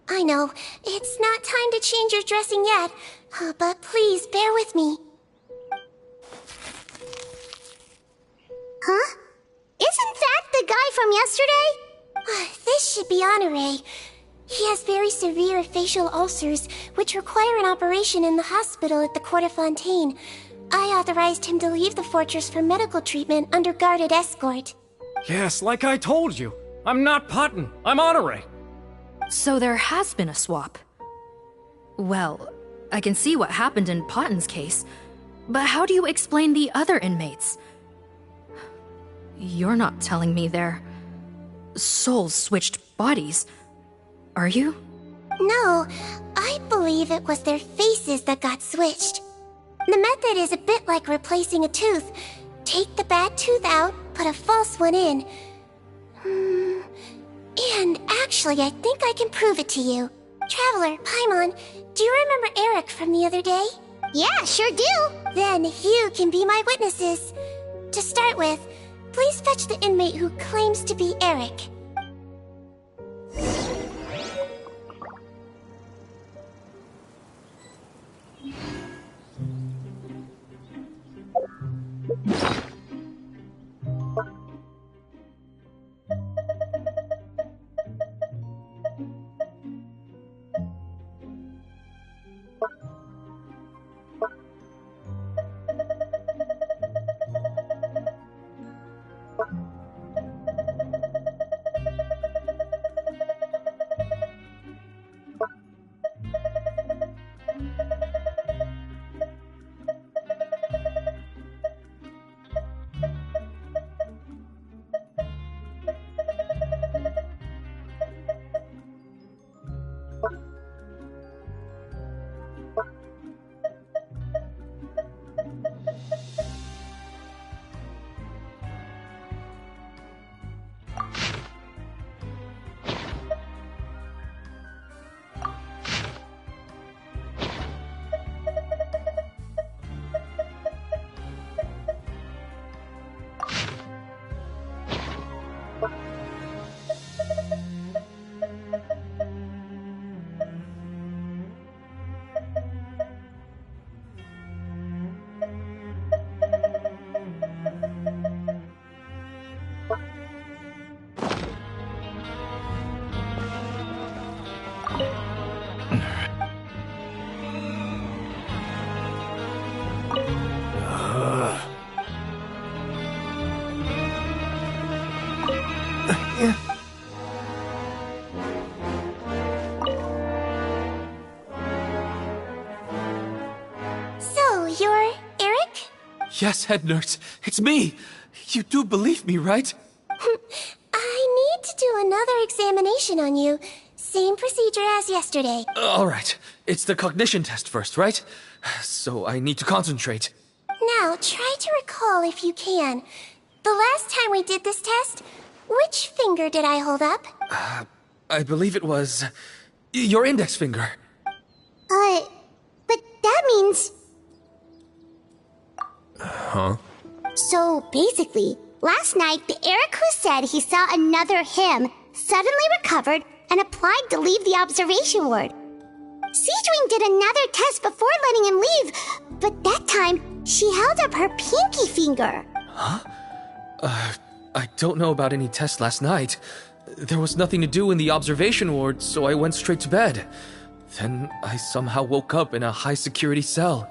I know, it's not time to change your dressing yet, but please bear with me. Huh? Isn't that the guy from yesterday? This should be Honore. He has very severe facial ulcers, which require an operation in the hospital at the Court of Fontaine. I authorized him to leave the fortress for medical treatment under guarded escort. Yes, like I told you. I'm not Putton. I'm Honore. So there has been a swap. Well, I can see what happened in Potton's case, but how do you explain the other inmates? You're not telling me their souls switched bodies, are you? No, I believe it was their faces that got switched. The method is a bit like replacing a tooth. Take the bad tooth out, put a false one in. And actually, I think I can prove it to you. Traveler, Paimon, do you remember Eric from the other day? Yeah, sure do. Then you can be my witnesses. To start with, please fetch the inmate who claims to be Eric. Yes, head nurse. It's me. You do believe me, right? I need to do another examination on you. Same procedure as yesterday. All right. It's the cognition test first, right? So I need to concentrate. Now, try to recall if you can. The last time we did this test, which finger did I hold up? I believe it was your index finger. But that means... Huh? So basically, last night, the Eric who said he saw another him suddenly recovered and applied to leave the observation ward. Seadwing did another test before letting him leave, but that time, she held up her pinky finger. Huh? I don't know about any test last night. There was nothing to do in the observation ward, so I went straight to bed. Then I somehow woke up in a high-security cell.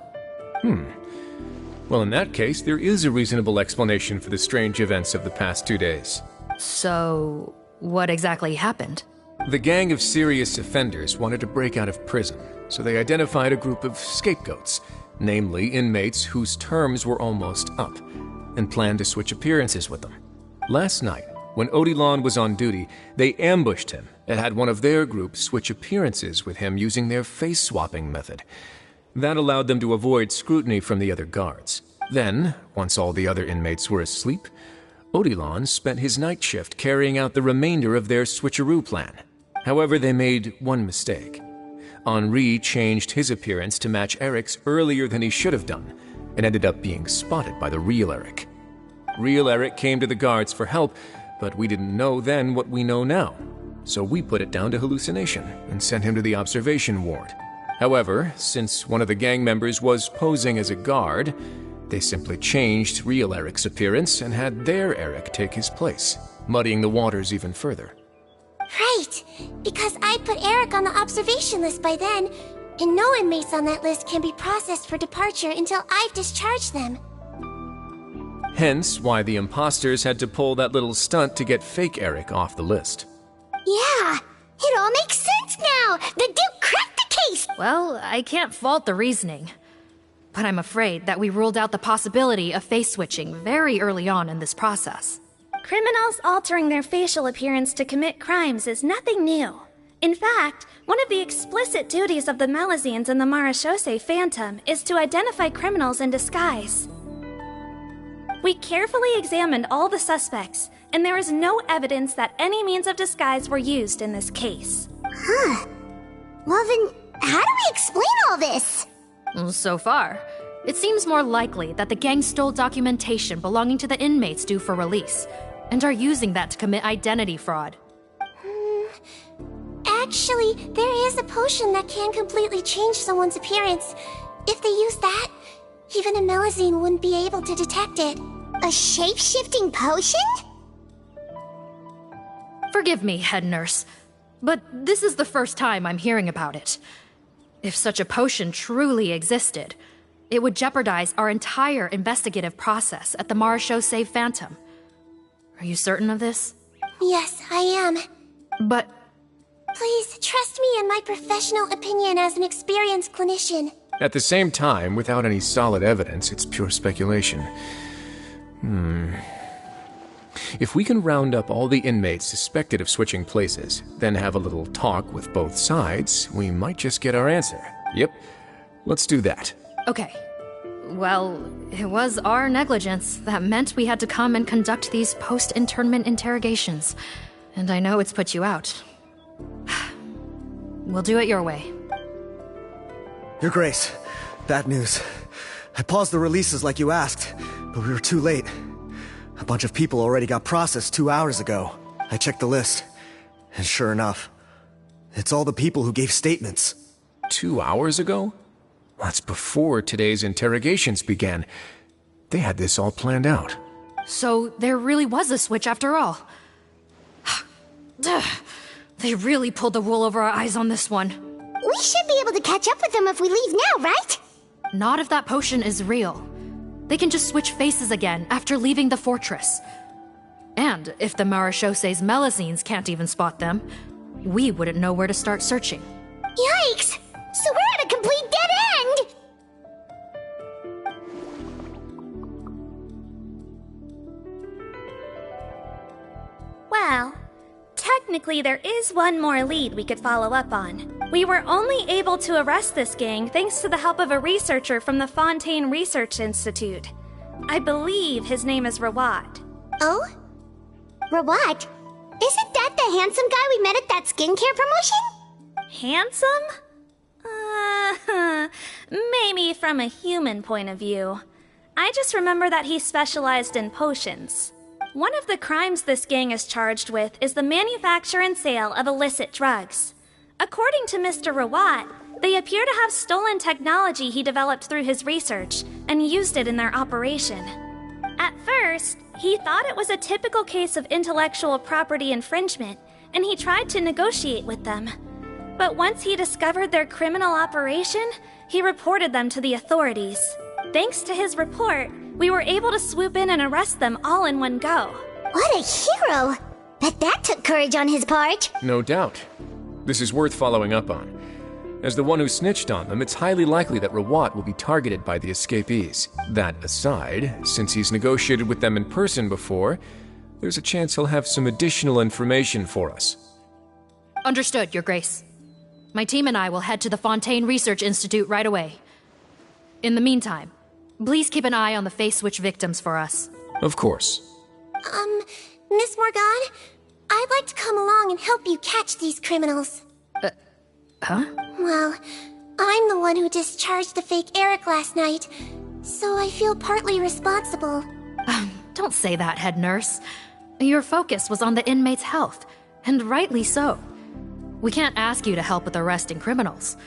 Well, in that case, there is a reasonable explanation for the strange events of the past 2 days. So, what exactly happened? The gang of serious offenders wanted to break out of prison, so they identified a group of scapegoats, namely inmates whose terms were almost up, and planned to switch appearances with them. Last night, when Odilon was on duty, they ambushed him and had one of their group switch appearances with him using their face-swapping method. That allowed them to avoid scrutiny from the other guards. Then, once all the other inmates were asleep, Odilon spent his night shift carrying out the remainder of their switcheroo plan. However, they made one mistake. Henri changed his appearance to match Eric's earlier than he should have done, and ended up being spotted by the real Eric. Real Eric came to the guards for help, but we didn't know then what we know now. So we put it down to hallucination and sent him to the observation ward. However, since one of the gang members was posing as a guard, they simply changed real Eric's appearance and had their Eric take his place, muddying the waters even further. Right, because I put Eric on the observation list by then, and no inmates on that list can be processed for departure until I've discharged them. Hence why the imposters had to pull that little stunt to get fake Eric off the list. Yeah, it all makes sense now. The Duke cracked the case. Well, I can't fault the reasoning. But I'm afraid that we ruled out the possibility of face switching very early on in this process. Criminals altering their facial appearance to commit crimes is nothing new. In fact, one of the explicit duties of the Melazines in the Marechaussee Phantom is to identify criminals in disguise. We carefully examined all the suspects, and there is no evidence that any means of disguise were used in this case. Huh. Well then, how do we explain all this? So far, it seems more likely that the gang stole documentation belonging to the inmates due for release, and are using that to commit identity fraud. Actually, there is a potion that can completely change someone's appearance. If they use that, even a Melazine wouldn't be able to detect it. A shape-shifting potion? Forgive me, head nurse, but this is the first time I'm hearing about it. If such a potion truly existed, it would jeopardize our entire investigative process at the Marechaussee Phantom. Are you certain of this? Yes, I am. But... Please, trust me in my professional opinion as an experienced clinician. At the same time, without any solid evidence, it's pure speculation. If we can round up all the inmates suspected of switching places, then have a little talk with both sides, we might just get our answer. Yep, let's do that. Okay. Well, it was our negligence that meant we had to come and conduct these post-internment interrogations. And I know it's put you out. We'll do it your way. Your Grace, bad news. I paused the releases like you asked, but we were too late. A bunch of people already got processed 2 hours ago. I checked the list, and sure enough, it's all the people who gave statements. 2 hours ago? That's before today's interrogations began. They had this all planned out. So there really was a switch after all. They really pulled the wool over our eyes on this one. We should be able to catch up with them if we leave now, right? Not if that potion is real. They can just switch faces again after leaving the fortress. And if the Marechaussee's Melazines can't even spot them, we wouldn't know where to start searching. Yikes! So we're at a complete dead end! technically there is one more lead we could follow up on. We were only able to arrest this gang thanks to the help of a researcher from the Fontaine Research Institute. I believe his name is Rawat. Oh? Rawat? Isn't that the handsome guy we met at that skincare promotion? Handsome? Maybe from a human point of view. I just remember that he specialized in potions. One of the crimes this gang is charged with is the manufacture and sale of illicit drugs. According to Mr. Rawat, they appear to have stolen technology he developed through his research and used it in their operation. At first, he thought it was a typical case of intellectual property infringement, and he tried to negotiate with them. But once he discovered their criminal operation, he reported them to the authorities. Thanks to his report, we were able to swoop in and arrest them all in one go. What a hero! Bet that took courage on his part. No doubt. This is worth following up on. As the one who snitched on them, it's highly likely that Rawat will be targeted by the escapees. That aside, since he's negotiated with them in person before, there's a chance he'll have some additional information for us. Understood, Your Grace. My team and I will head to the Fontaine Research Institute right away. In the meantime, please keep an eye on the face switch victims for us. Of course. Miss Morgan, I'd like to come along and help you catch these criminals. Huh? Well, I'm the one who discharged the fake Eric last night, so I feel partly responsible. Don't say that, head nurse. Your focus was on the inmates' health, and rightly so. We can't ask you to help with arresting criminals.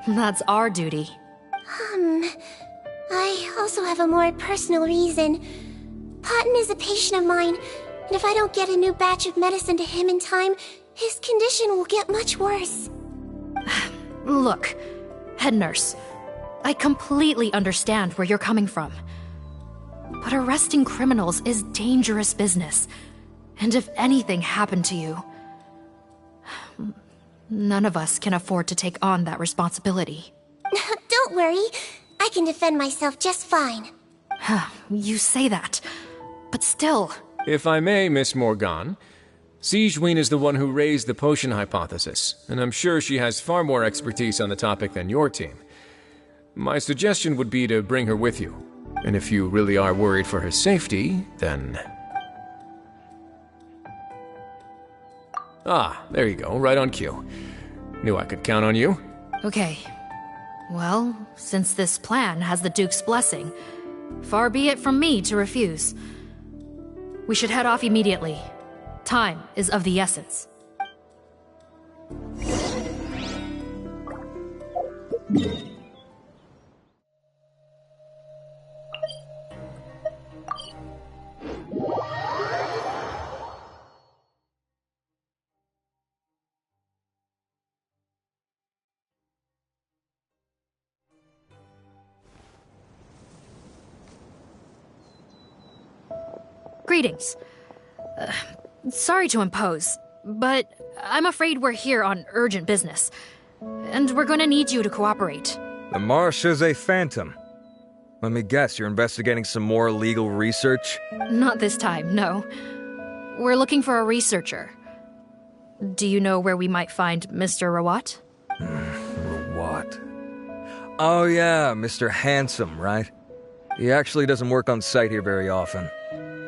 That's our duty. I also have a more personal reason. Potton is a patient of mine, and if I don't get a new batch of medicine to him in time, his condition will get much worse. Look, head nurse, I completely understand where you're coming from. But arresting criminals is dangerous business. And if anything happened to you, none of us can afford to take on that responsibility. Don't worry, I can defend myself just fine. You say that, but still... If I may, Miss Morgan, Siegeween is the one who raised the potion hypothesis, and I'm sure she has far more expertise on the topic than your team. My suggestion would be to bring her with you, and if you really are worried for her safety, then... Ah, there you go, right on cue. Knew I could count on you. Okay. Well, since this plan has the Duke's blessing, far be it from me to refuse. We should head off immediately. Time is of the essence. Greetings. Sorry to impose, but I'm afraid we're here on urgent business. And we're gonna need you to cooperate. The Marechaussee Phantom. Let me guess, you're investigating some more illegal research? Not this time, no. We're looking for a researcher. Do you know where we might find Mr. Rawat? Rawat. Oh yeah, Mr. Handsome, right? He actually doesn't work on site here very often.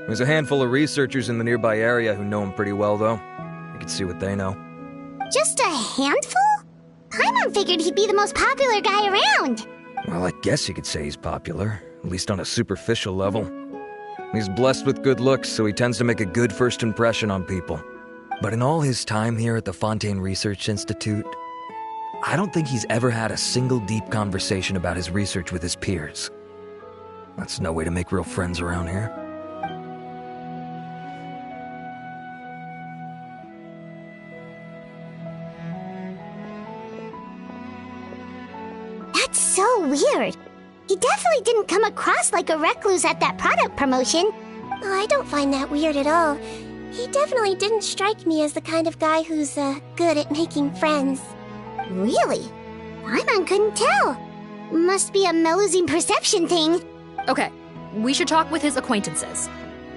There's a handful of researchers in the nearby area who know him pretty well, though. You can see what they know. Just a handful? Paimon figured he'd be the most popular guy around. Well, I guess you could say he's popular, at least on a superficial level. He's blessed with good looks, so he tends to make a good first impression on people. But in all his time here at the Fontaine Research Institute, I don't think he's ever had a single deep conversation about his research with his peers. That's no way to make real friends around here. That's so weird. He definitely didn't come across like a recluse at that product promotion. I don't find that weird at all. He definitely didn't strike me as the kind of guy who's, good at making friends. Really? Paimon couldn't tell. Must be a Melusine perception thing. Okay, we should talk with his acquaintances.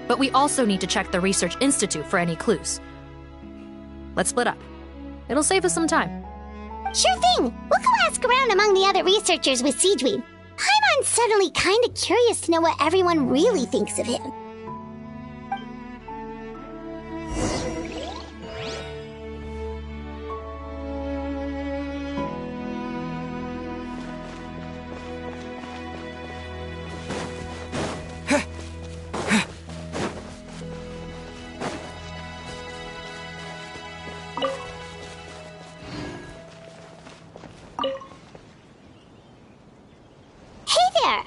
But we also need to check the Research Institute for any clues. let's split up. It'll save us some time. Sure thing. We'll go ask around among the other researchers with Seedweed. Paimon's suddenly kind of curious to know what everyone really thinks of him.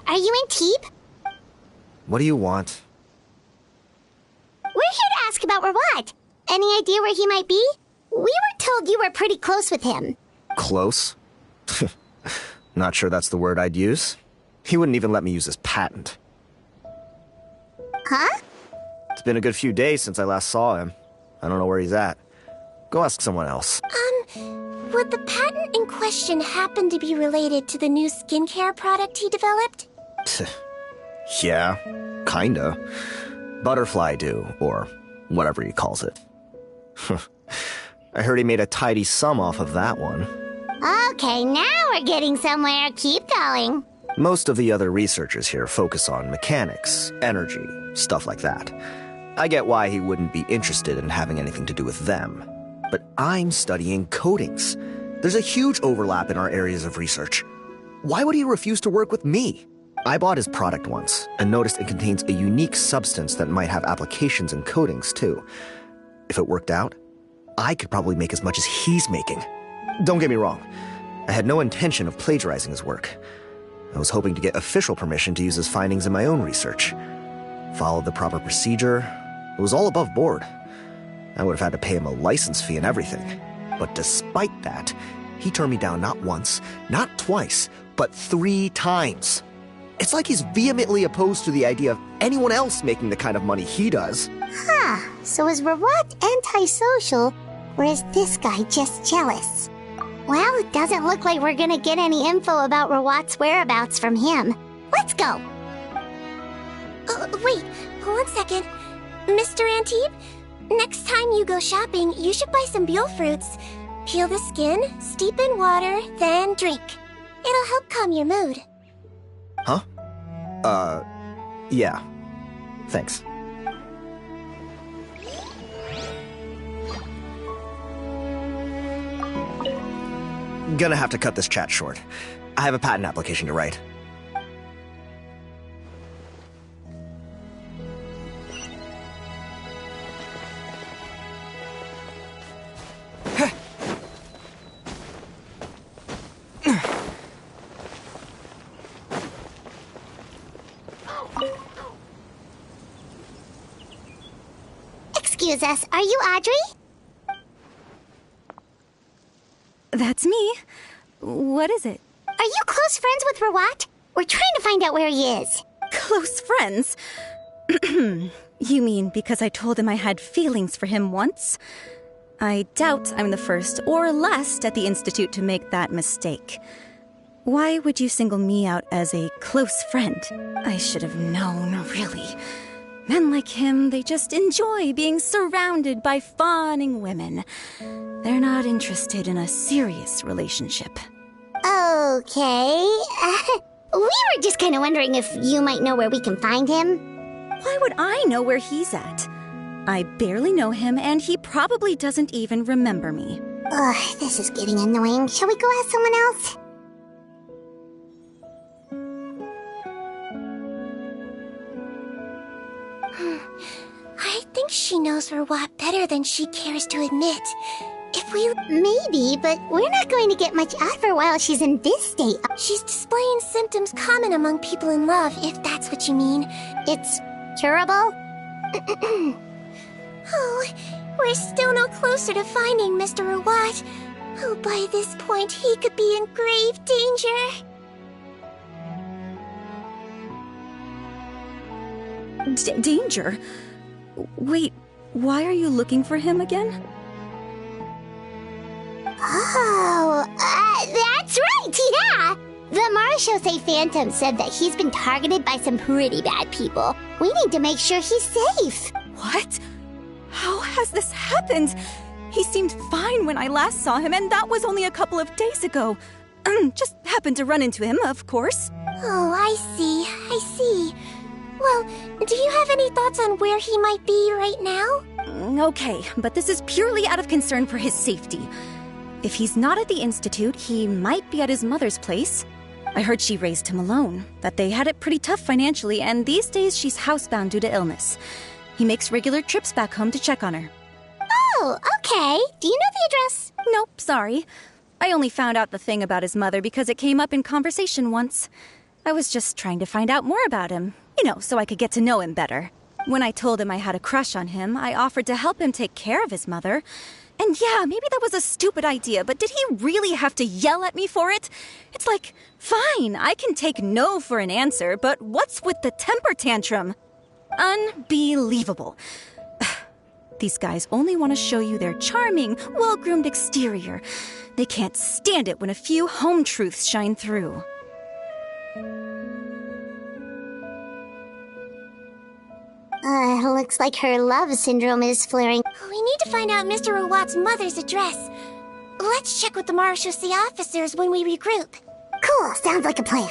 Are you in Teep? What do you want? We're here to ask about Rawat. Any idea where he might be? We were told you were pretty close with him. Close? Not sure that's the word I'd use. He wouldn't even let me use his patent. Huh? It's been a good few days since I last saw him. I don't know where he's at. Go ask someone else. Would the patent in question happen to be related to the new skincare product he developed? Yeah, kinda. Butterfly dew, or whatever he calls it. I heard he made a tidy sum off of that one. Okay, now we're getting somewhere. Keep going. Most of the other researchers here focus on mechanics, energy, stuff like that. I get why he wouldn't be interested in having anything to do with them. But I'm studying coatings. There's a huge overlap in our areas of research. Why would he refuse to work with me? I bought his product once and noticed it contains a unique substance that might have applications in coatings too. If it worked out, I could probably make as much as he's making. Don't get me wrong, I had no intention of plagiarizing his work. I was hoping to get official permission to use his findings in my own research. Followed the proper procedure. It was all above board. I would have had to pay him a license fee and everything. But despite that, he turned me down not once, not twice, but 3 times. It's like he's vehemently opposed to the idea of anyone else making the kind of money he does. Huh, so is Rawat antisocial, or is this guy just jealous? Well, it doesn't look like we're gonna get any info about Rawat's whereabouts from him. Let's go! Wait, 1 second. Mr. Antib, next time you go shopping, you should buy some Buell fruits. Peel the skin, steep in water, then drink. It'll help calm your mood. Huh? Yeah. Thanks. Gonna have to cut this chat short. I have a patent application to write. Excuse us, are you Audrey? That's me. What is it? Are you close friends with Rawat? We're trying to find out where he is. Close friends? You mean because I told him I had feelings for him once? I doubt I'm the first or last at the Institute to make that mistake. Why would you single me out as a close friend? I should have known, really. Men like him, they just enjoy being surrounded by fawning women. They're not interested in a serious relationship. Okay. We were just kind of wondering if you might know where we can find him. Why would I know where he's at? I barely know him, and he probably doesn't even remember me. Ugh, this is getting annoying. Shall we go ask someone else? I think she knows Rawat better than she cares to admit. If we... Maybe, but we're not going to get much out of her while she's in this state. She's displaying symptoms common among people in love, if that's what you mean. It's curable? Oh, we're still no closer to finding Mr. Rawat. Oh, by this point, he could be in grave danger. Danger? Wait, why are you looking for him again? Oh, that's right, yeah! The Marechaussee Phantom said that he's been targeted by some pretty bad people. We need to make sure he's safe. What? How has this happened? He seemed fine when I last saw him, and that was only a couple of days ago. Just happened to run into him, of course. Oh, I see. Well, do you have any thoughts on where he might be right now? Okay, but this is purely out of concern for his safety. If he's not at the Institute, he might be at his mother's place. I heard she raised him alone, that they had it pretty tough financially, and these days she's housebound due to illness. He makes regular trips back home to check on her. Oh, okay. Do you know the address? Nope, sorry. I only found out the thing about his mother because it came up in conversation once. I was just trying to find out more about him, so I could get to know him better. When I told him I had a crush on him, I offered to help him take care of his mother. And yeah, maybe that was a stupid idea, but did he really have to yell at me for it? It's like, fine, I can take no for an answer, but what's with the temper tantrum? Unbelievable. These guys only want to show you their charming, well-groomed exterior. They can't stand it when a few home truths shine through. Looks like her love syndrome is flaring. We need to find out Mr. Rawat's mother's address. Let's check with the Marechaussee officers when we regroup. Cool, sounds like a plan.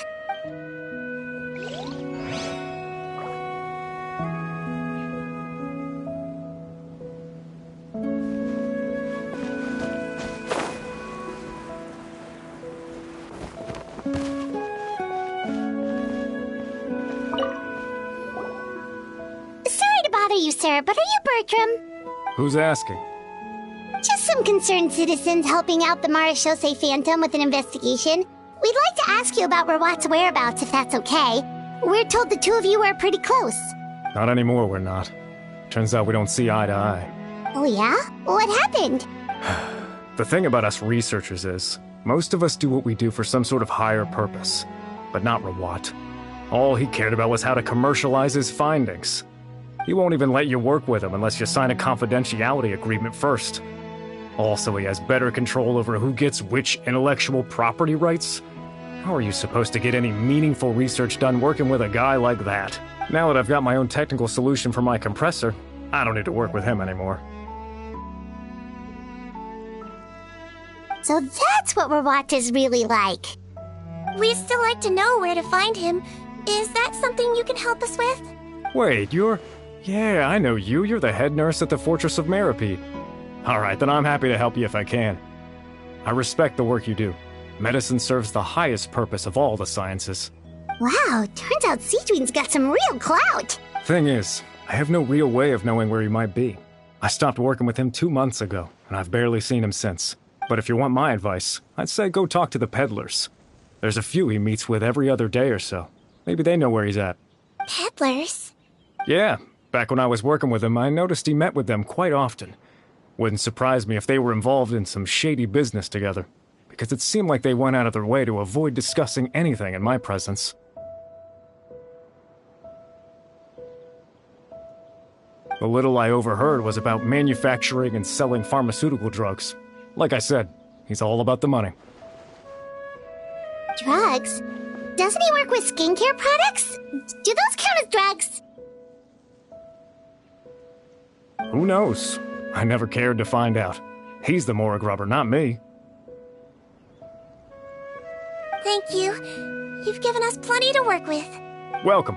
You, sir, but are you Bertram? Who's asking? Just some concerned citizens helping out the Marechaussee Phantom with an investigation. We'd like to ask you about Rawat's whereabouts, if that's okay. We're told the two of you are pretty close. Not anymore, we're not. Turns out we don't see eye to eye. Oh yeah? What happened? The thing about us researchers is, most of us do what we do for some sort of higher purpose. But not Rawat. All he cared about was how to commercialize his findings. He won't even let you work with him unless you sign a confidentiality agreement first. Also, he has better control over who gets which intellectual property rights. How are you supposed to get any meaningful research done working with a guy like that? Now that I've got my own technical solution for my compressor, I don't need to work with him anymore. So that's what Rawat is really like. We'd still like to know where to find him. Is that something you can help us with? Wait, Yeah, I know you. You're the head nurse at the Fortress of Meropide. Alright, then I'm happy to help you if I can. I respect the work you do. Medicine serves the highest purpose of all the sciences. Wow, turns out Sejuin's got some real clout. Thing is, I have no real way of knowing where he might be. I stopped working with him 2 months ago, and I've barely seen him since. But if you want my advice, I'd say go talk to the peddlers. There's a few he meets with every other day or so. Maybe they know where he's at. Peddlers? Yeah. Back when I was working with him, I noticed he met with them quite often. Wouldn't surprise me if they were involved in some shady business together, because it seemed like they went out of their way to avoid discussing anything in my presence. The little I overheard was about manufacturing and selling pharmaceutical drugs. Like I said, he's all about the money. Drugs? Doesn't he work with skincare products? Do those count as drugs? Who knows? I never cared to find out. He's the Morag rubber, not me. Thank you. You've given us plenty to work with. Welcome.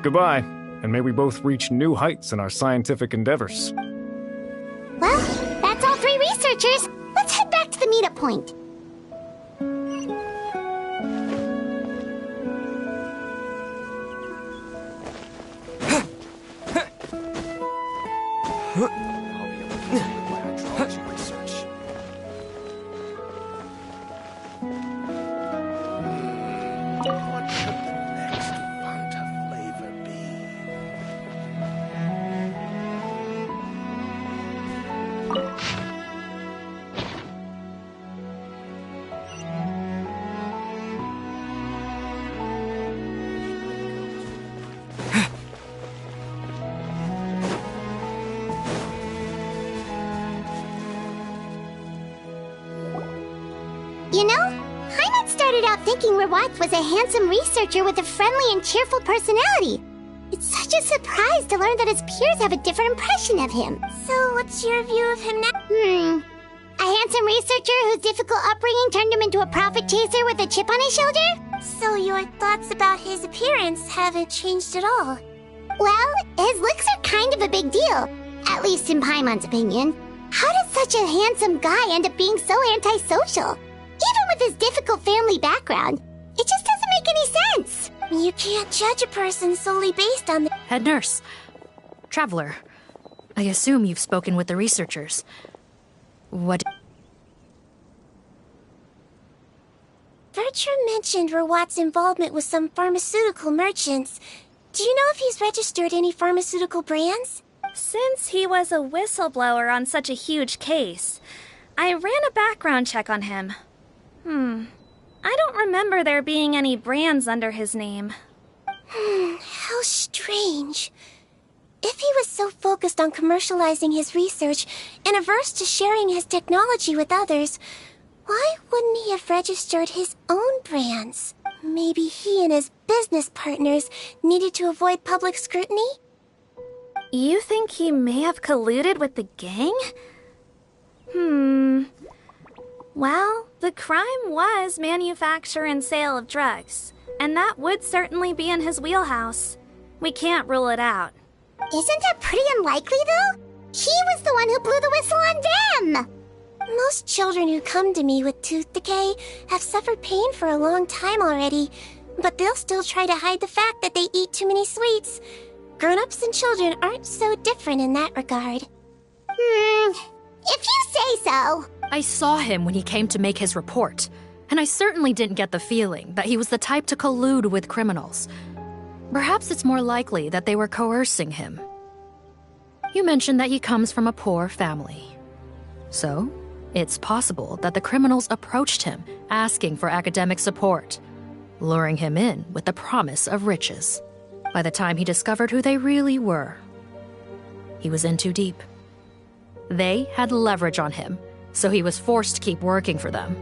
Goodbye, and may we both reach new heights in our scientific endeavors. Well, that's all 3 researchers. Let's head back to the meetup point. You know, Heimat started out thinking Rawat was a handsome researcher with a friendly and cheerful personality. It's such a surprise to learn that his peers have a different impression of him. So what's your view of him now? A handsome researcher whose difficult upbringing turned him into a profit chaser with a chip on his shoulder? So your thoughts about his appearance haven't changed at all? Well, his looks are kind of a big deal. At least in Paimon's opinion. How did such a handsome guy end up being so antisocial? Even with his difficult family background, it just doesn't make any sense. You can't judge a person solely based on the... Head nurse. Traveler. I assume you've spoken with the researchers. What... Bertram mentioned Rawat's involvement with some pharmaceutical merchants. Do you know if he's registered any pharmaceutical brands? Since he was a whistleblower on such a huge case, I ran a background check on him. I don't remember there being any brands under his name. How strange. If he was so focused on commercializing his research and averse to sharing his technology with others, why wouldn't he have registered his own brands? Maybe he and his business partners needed to avoid public scrutiny? You think he may have colluded with the gang? Well, the crime was manufacture and sale of drugs, and that would certainly be in his wheelhouse. We can't rule it out. Isn't that pretty unlikely, though? He was the one who blew the whistle on them! Most children who come to me with tooth decay have suffered pain for a long time already, but they'll still try to hide the fact that they eat too many sweets. Grown-ups and children aren't so different in that regard. If you say so. I saw him when he came to make his report, and I certainly didn't get the feeling that he was the type to collude with criminals. Perhaps it's more likely that they were coercing him. You mentioned that he comes from a poor family. So, it's possible that the criminals approached him asking for academic support, luring him in with the promise of riches. By the time he discovered who they really were, he was in too deep. They had leverage on him, so he was forced to keep working for them.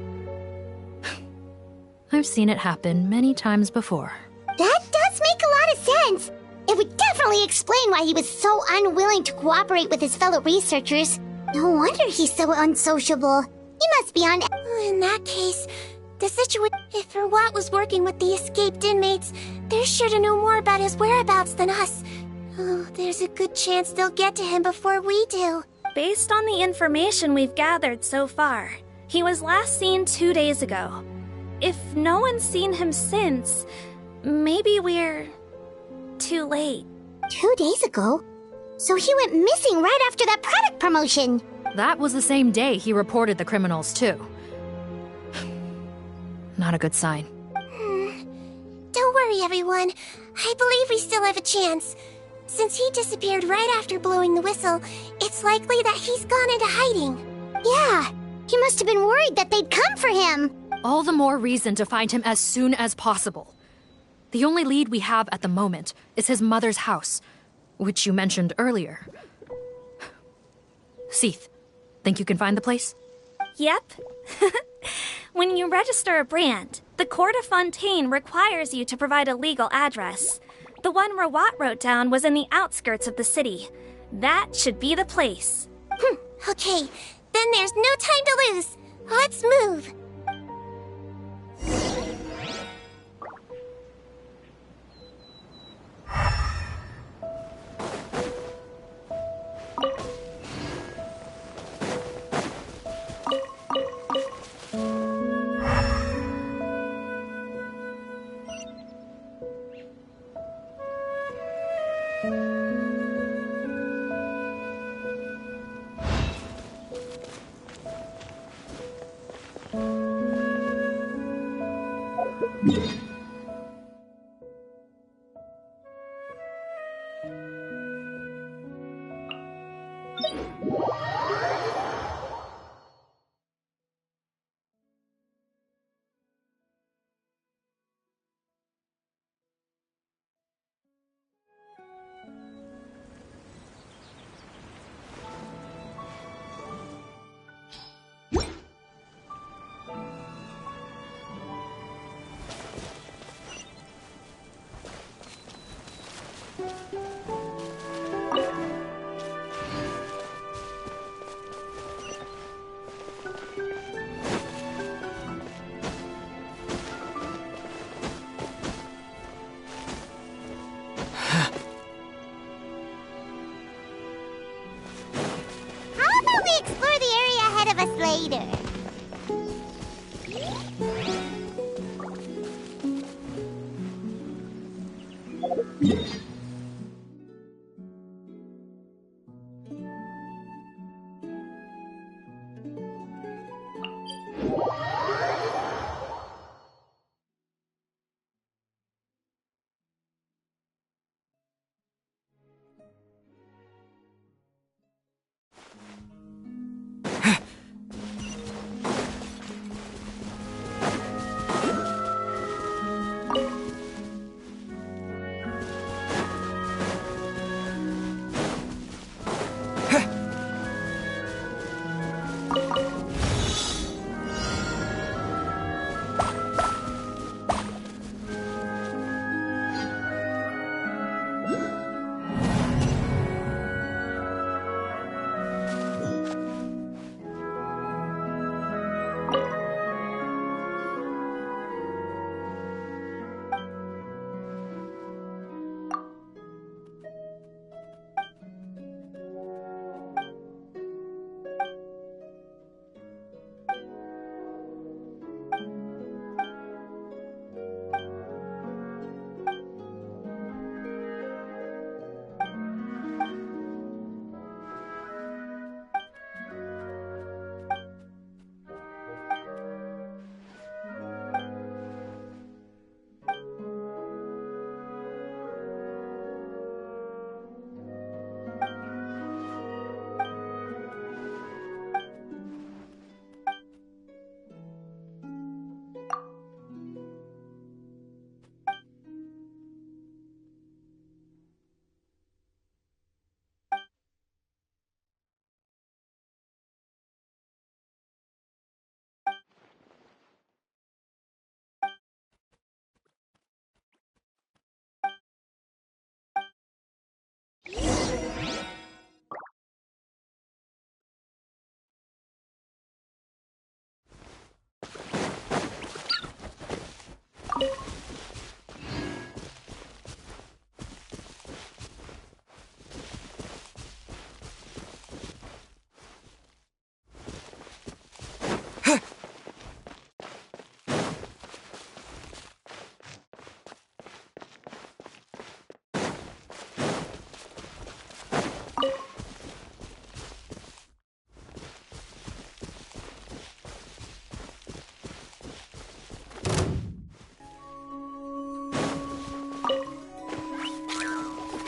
I've seen it happen many times before. That does make a lot of sense. It would definitely explain why he was so unwilling to cooperate with his fellow researchers. No wonder he's so unsociable. He must be on... In that case, the situation... If Rawat was working with the escaped inmates, they're sure to know more about his whereabouts than us. Oh, there's a good chance they'll get to him before we do. Based on the information we've gathered so far, he was last seen 2 days ago. If no one's seen him since, maybe we're... too late. 2 days ago? So he went missing right after that product promotion. That was the same day he reported the criminals, too. Not a good sign. Don't worry, everyone. I believe we still have a chance. Since he disappeared right after blowing the whistle, it's likely that he's gone into hiding. Yeah, he must have been worried that they'd come for him. All the more reason to find him as soon as possible. The only lead we have at the moment is his mother's house, which you mentioned earlier. Seath, think you can find the place? Yep. When you register a brand, the Court of Fontaine requires you to provide a legal address. The one Rawat wrote down was in the outskirts of the city. That should be the place. Okay, then there's no time to lose. Let's move. later.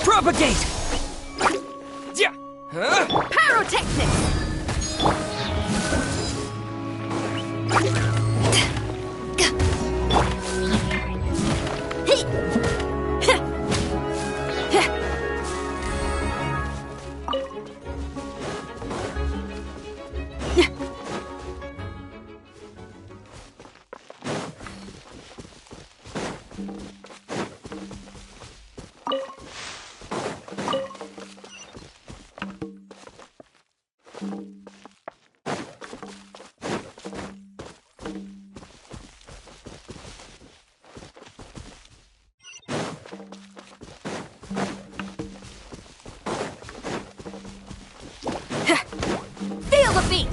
Propagate! Yeah. Pyrotechnics! Feel the beat!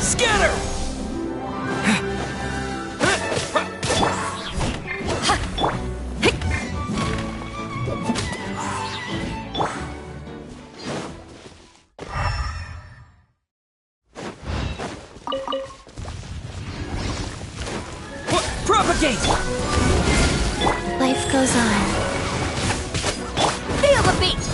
Scatter! Propagate! Life goes on. Feel the beat!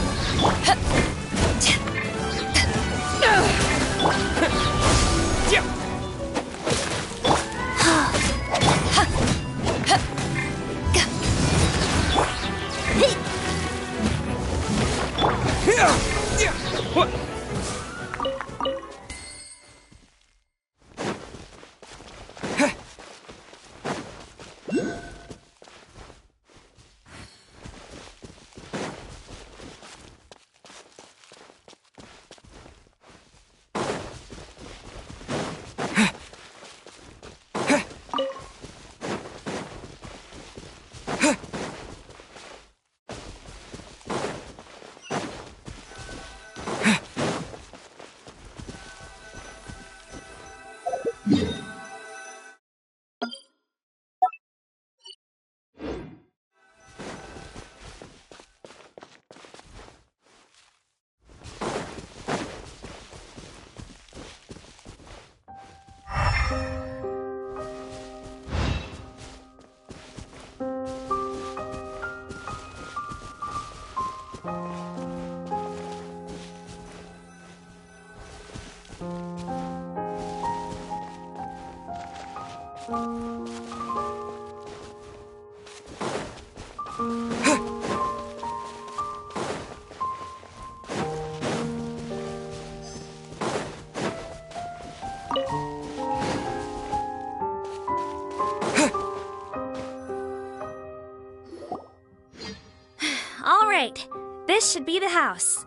All right, this should be the house.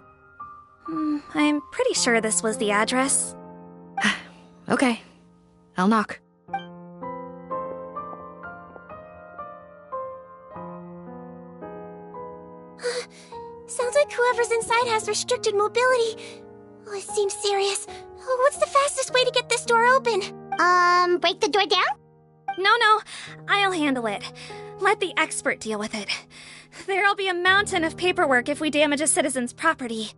I'm pretty sure this was the address. Okay, I'll knock. Sounds like whoever's inside has restricted mobility. Oh, it seems serious. Oh, what's the fastest way to get this door open? Break the door down? No, I'll handle it. Let the expert deal with it. There'll be a mountain of paperwork if we damage a citizen's property.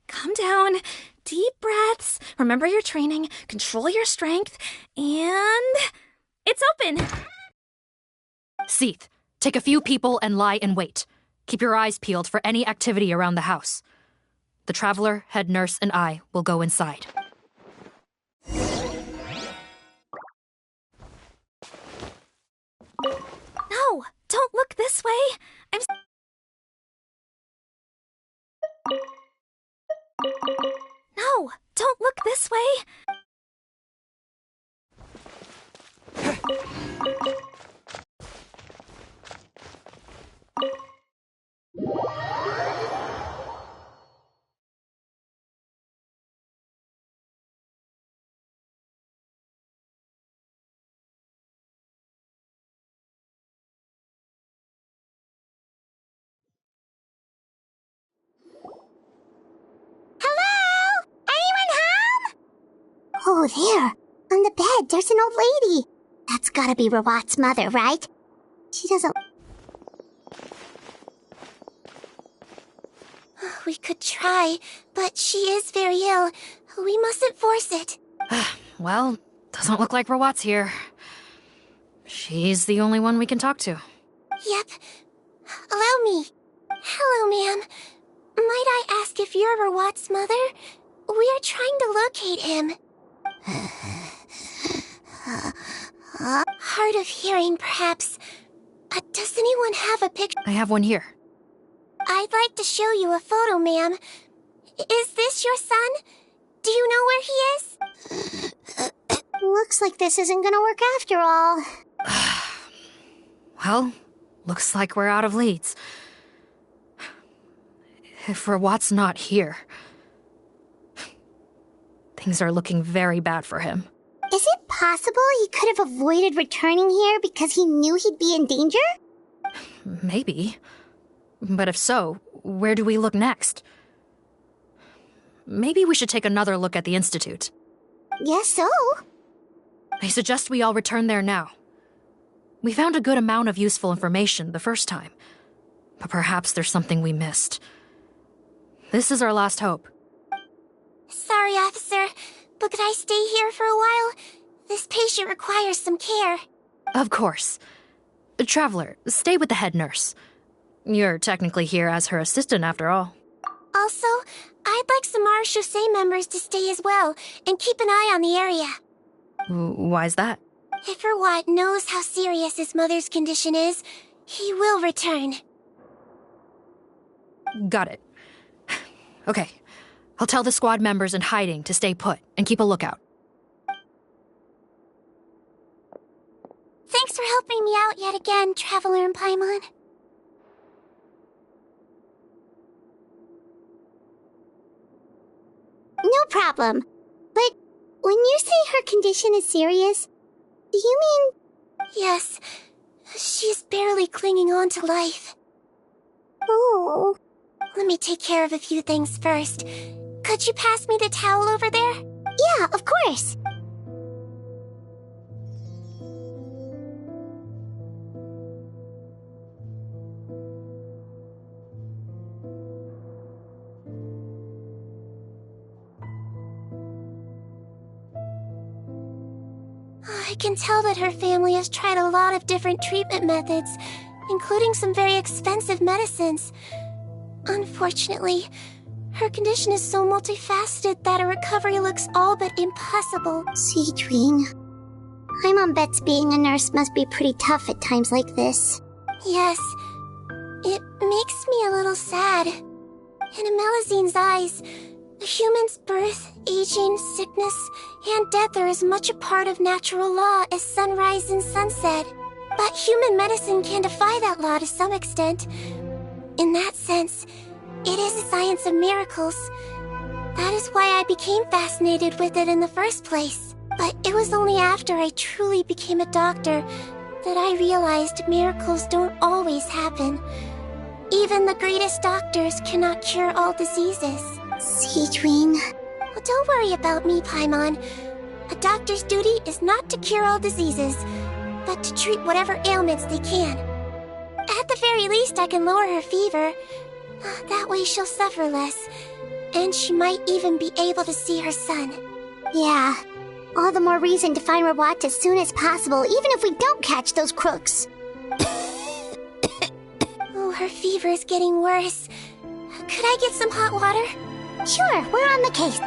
Calm down. Deep breaths. Remember your training. Control your strength. And... it's open! Seath, take a few people and lie in wait. Keep your eyes peeled for any activity around the house. The Traveler, head nurse, and I will go inside. No! Don't look this way! No! Don't look this way! Oh, there. On the bed, there's an old lady. That's gotta be Rawat's mother, right? She doesn't... We could try, but she is very ill. We mustn't force it. Well, doesn't look like Rawat's here. She's the only one we can talk to. Yep. Allow me. Hello, ma'am. Might I ask if you're Rawat's mother? We are trying to locate him. Hard of hearing, perhaps. Does anyone have a picture? I have one here. I'd like to show you a photo, ma'am. Is this your son? Do you know where he is? Looks like this isn't gonna work after all. Well, looks like we're out of leads. If Rawat's not here, things are looking very bad for him. Is it possible he could have avoided returning here because he knew he'd be in danger? Maybe. But if so, where do we look next? Maybe we should take another look at the Institute. Guess so. I suggest we all return there now. We found a good amount of useful information the first time. but perhaps there's something we missed. This is our last hope. Sorry, officer, but could I stay here for a while? This patient requires some care. Of course. Traveler, stay with the head nurse. You're technically here as her assistant after all. Also, I'd like some Marechaussee members to stay as well, and keep an eye on the area. Why's that? If Rawat knows how serious his mother's condition is, he will return. Got it. Okay. I'll tell the squad members in hiding to stay put and keep a lookout. Thanks for helping me out yet again, Traveler and Paimon. No problem. But when you say her condition is serious, do you mean... Yes. She's barely clinging on to life. Oh. Let me take care of a few things first. Could you pass me the towel over there? Yeah, of course. I can tell that her family has tried a lot of different treatment methods, including some very expensive medicines. Unfortunately, her condition is so multifaceted that a recovery looks all but impossible. Seedwing. Paimon bets being a nurse must be pretty tough at times like this. Yes. It makes me a little sad. In Amelazine's eyes, a human's birth, aging, sickness, and death are as much a part of natural law as sunrise and sunset. But human medicine can defy that law to some extent. In that sense, it is a science of miracles. That is why I became fascinated with it in the first place. But it was only after I truly became a doctor that I realized miracles don't always happen. Even the greatest doctors cannot cure all diseases. Seedwing. Well, don't worry about me, Paimon. A doctor's duty is not to cure all diseases, but to treat whatever ailments they can. At the very least, I can lower her fever. That way she'll suffer less, and she might even be able to see her son. Yeah, all the more reason to find Rawat as soon as possible, even if we don't catch those crooks. Oh, her fever is getting worse. Could I get some hot water? Sure, we're on the case.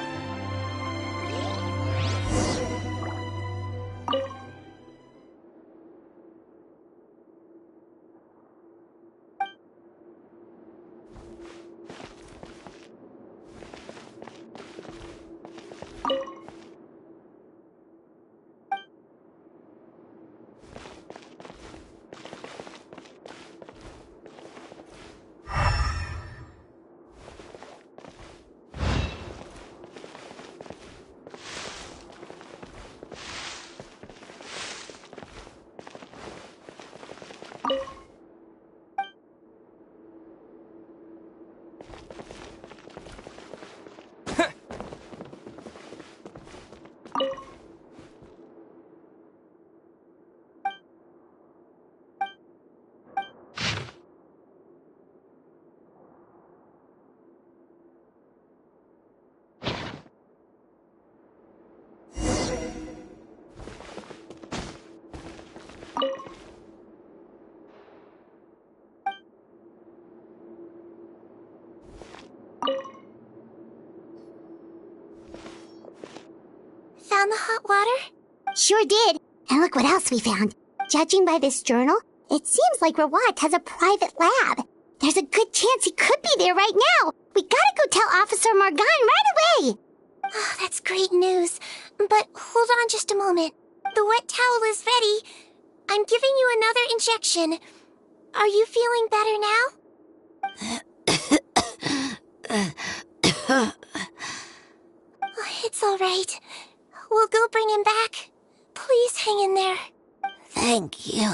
Found the hot water? Sure did. And look what else we found. Judging by this journal, it seems like Rawat has a private lab. There's a good chance he could be there right now. We gotta go tell Officer Morgan right away. Oh, that's great news. But hold on just a moment. The wet towel is ready. I'm giving you another injection. Are you feeling better now? It's all right. We'll go bring him back. Please hang in there. Thank you.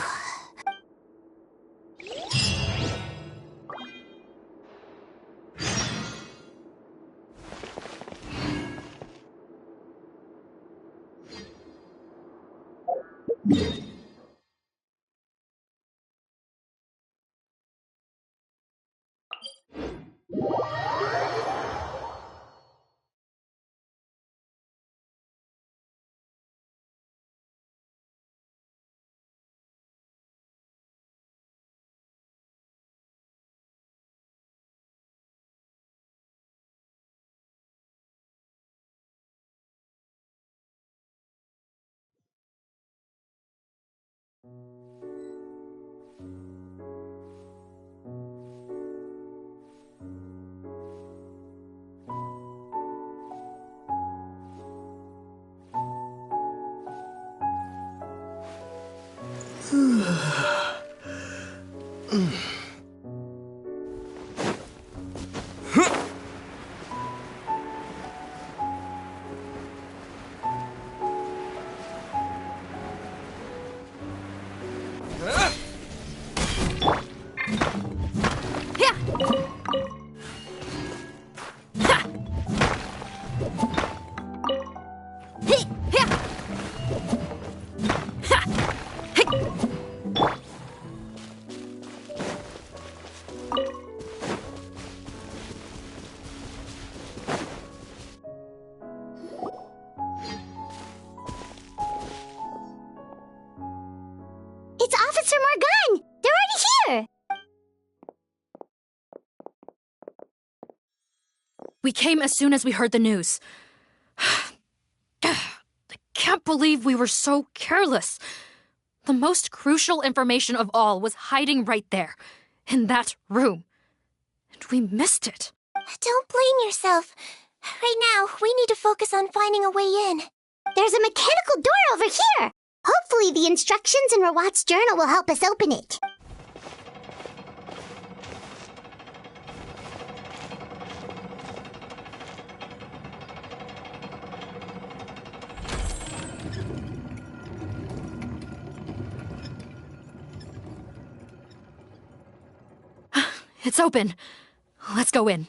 It's Officer Morgan! They're already here! We came as soon as we heard the news. I can't believe we were so careless. The most crucial information of all was hiding right there, in that room. And we missed it. Don't blame yourself. Right now, we need to focus on finding a way in. There's a mechanical door over here! Hopefully the instructions in Rawat's journal will help us open it. It's open. Let's go in.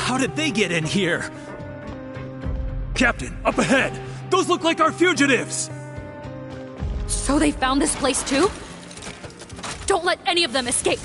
How did they get in here? Captain, up ahead! Those look like our fugitives! So they found this place too? Don't let any of them escape!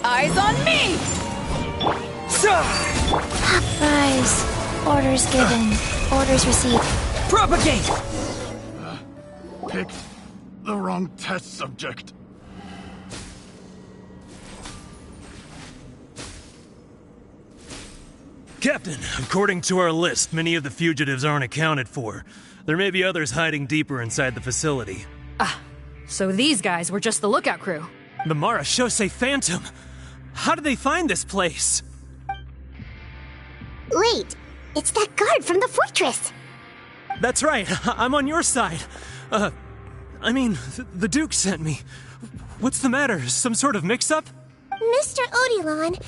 Eyes on me! Hot fries. Orders given. Orders received. Propagate! Picked the wrong test subject. Captain, according to our list, many of the fugitives aren't accounted for. There may be others hiding deeper inside the facility. Ah, so these guys were just the lookout crew. The Marashose Phantom! How did they find this place? Wait, it's that guard from the fortress. That's right, I'm on your side. The Duke sent me. What's the matter? Some sort of mix-up? Mr. Odilon,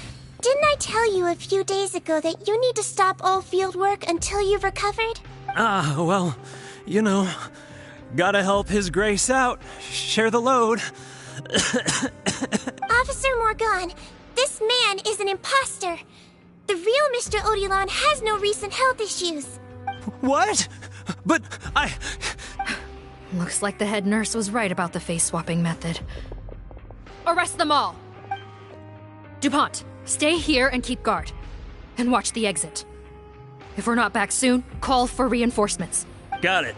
didn't I tell you a few days ago that you need to stop all field work until you've recovered? Well, you know, gotta help His Grace out. Share the load. Officer Morgan, this man is an imposter. The real Mr. Odilon has no recent health issues. What? But I... Looks like the head nurse was right about the face-swapping method. Arrest them all! DuPont, stay here and keep guard. And watch the exit. If we're not back soon, call for reinforcements. Got it.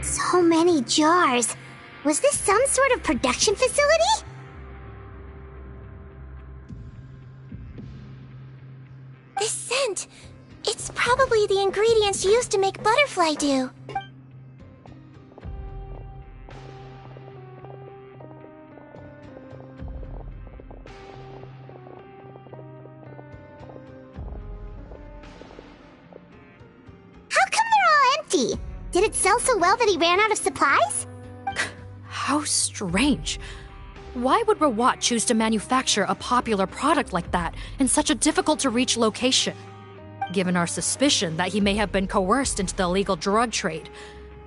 So many jars. Was this some sort of production facility? This scent, it's probably the ingredients used to make butterfly dew. How come they're all empty? Did it sell so well that he ran out of supplies? How strange. Why would Rawat choose to manufacture a popular product like that in such a difficult-to-reach location? Given our suspicion that he may have been coerced into the illegal drug trade,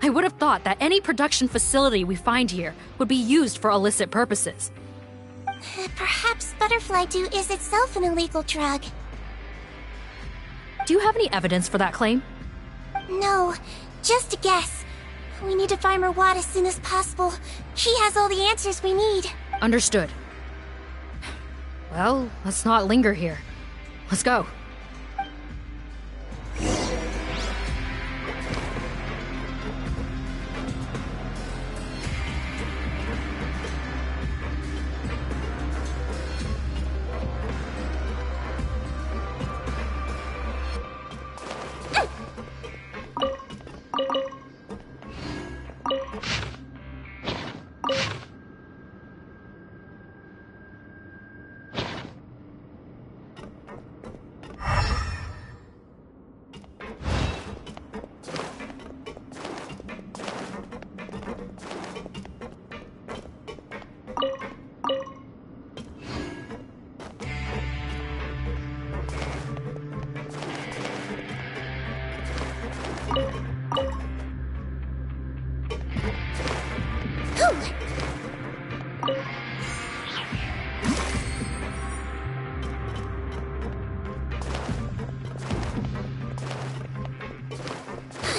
I would have thought that any production facility we find here would be used for illicit purposes. Perhaps butterfly dew is itself an illegal drug. Do you have any evidence for that claim? No, just a guess. We need to find Rawat as soon as possible. He has all the answers we need. Understood. Well, let's not linger here. Let's go.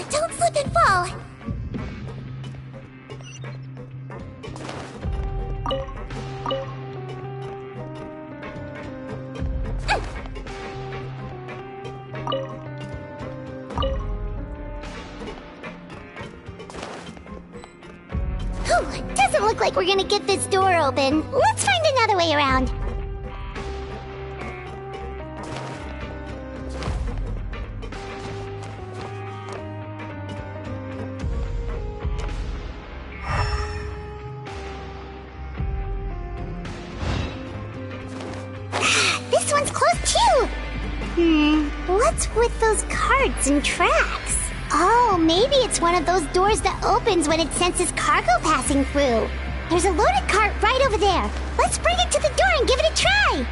Don't slip and fall! like we're gonna get this door open. Let's find another way around. This one's close too. What's with those carts and tracks? Oh, maybe it's one of those doors that opens when it senses cargo passing through. There's a loaded cart right over there. Let's bring it to the door and give it a try.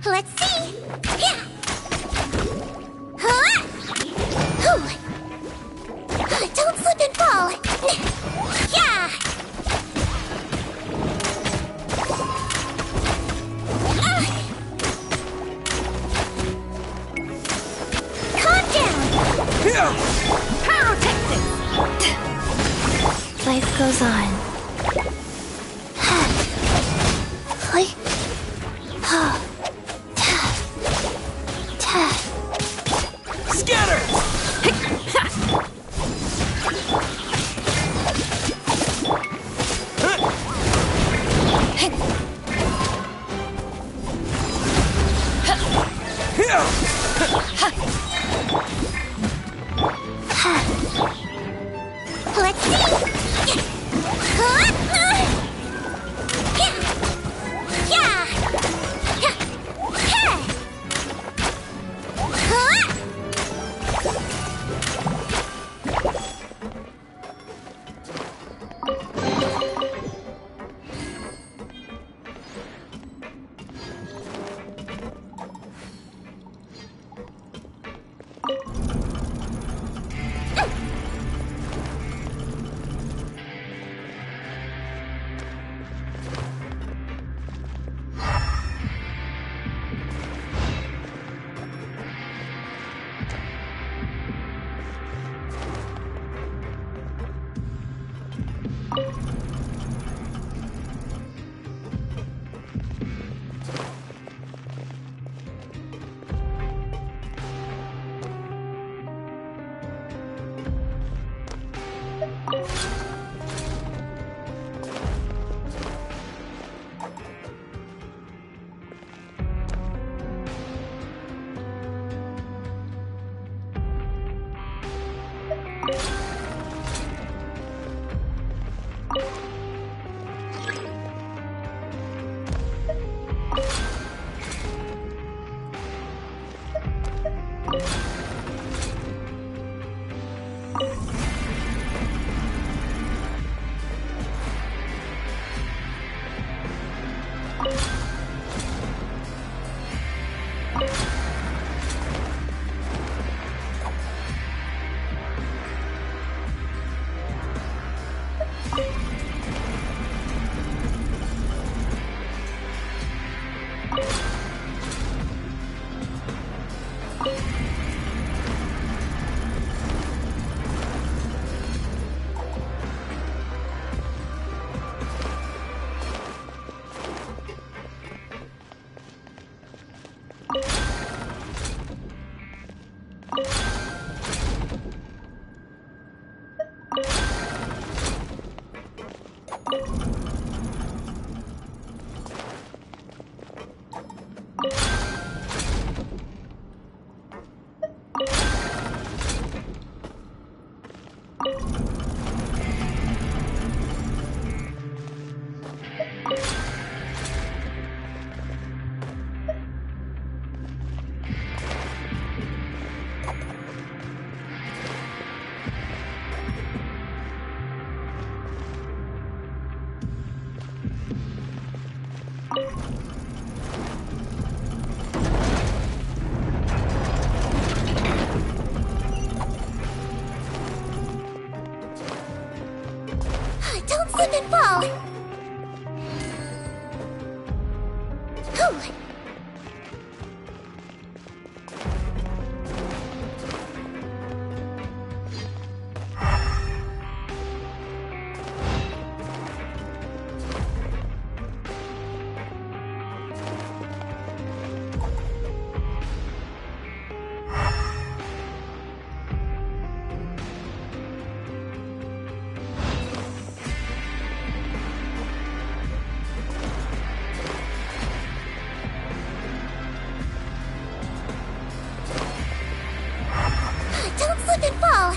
Let's see. Yeah. Don't slip and fall. Yeah. Calm down. Pyrotechnics. Life goes on. Let's see. slip and fall! Whew. Don't slip and fall!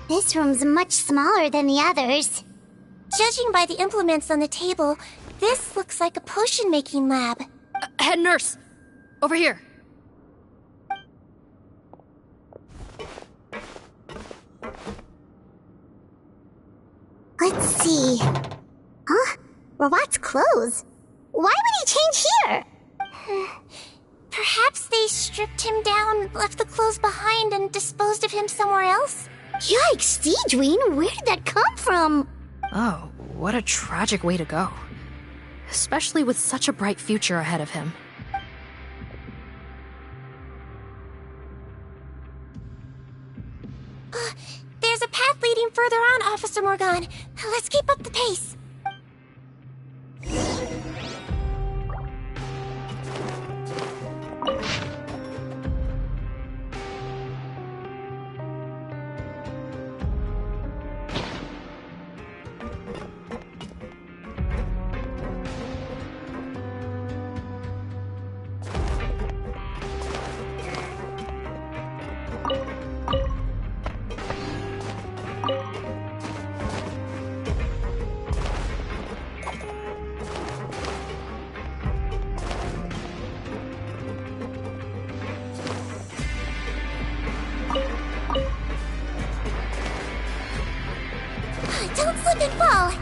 This room's much smaller than the others. Judging by the implements on the table, this looks like a potion-making lab. Head nurse! Over here. Let's see. Huh? Robot's clothes. Why would he change here? Perhaps they stripped him down, left the clothes behind, and disposed of him somewhere else? Yikes, Deedween, where did that come from? Oh, what a tragic way to go. Especially with such a bright future ahead of him. There's a path leading further on, Officer Morgan. Let's keep up the pace. Don't slip and fall!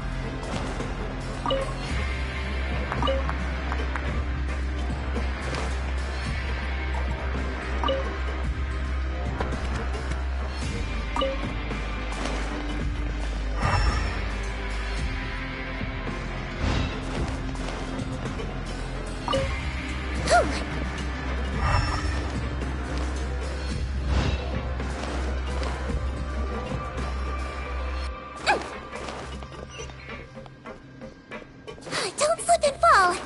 Don't slip and fall!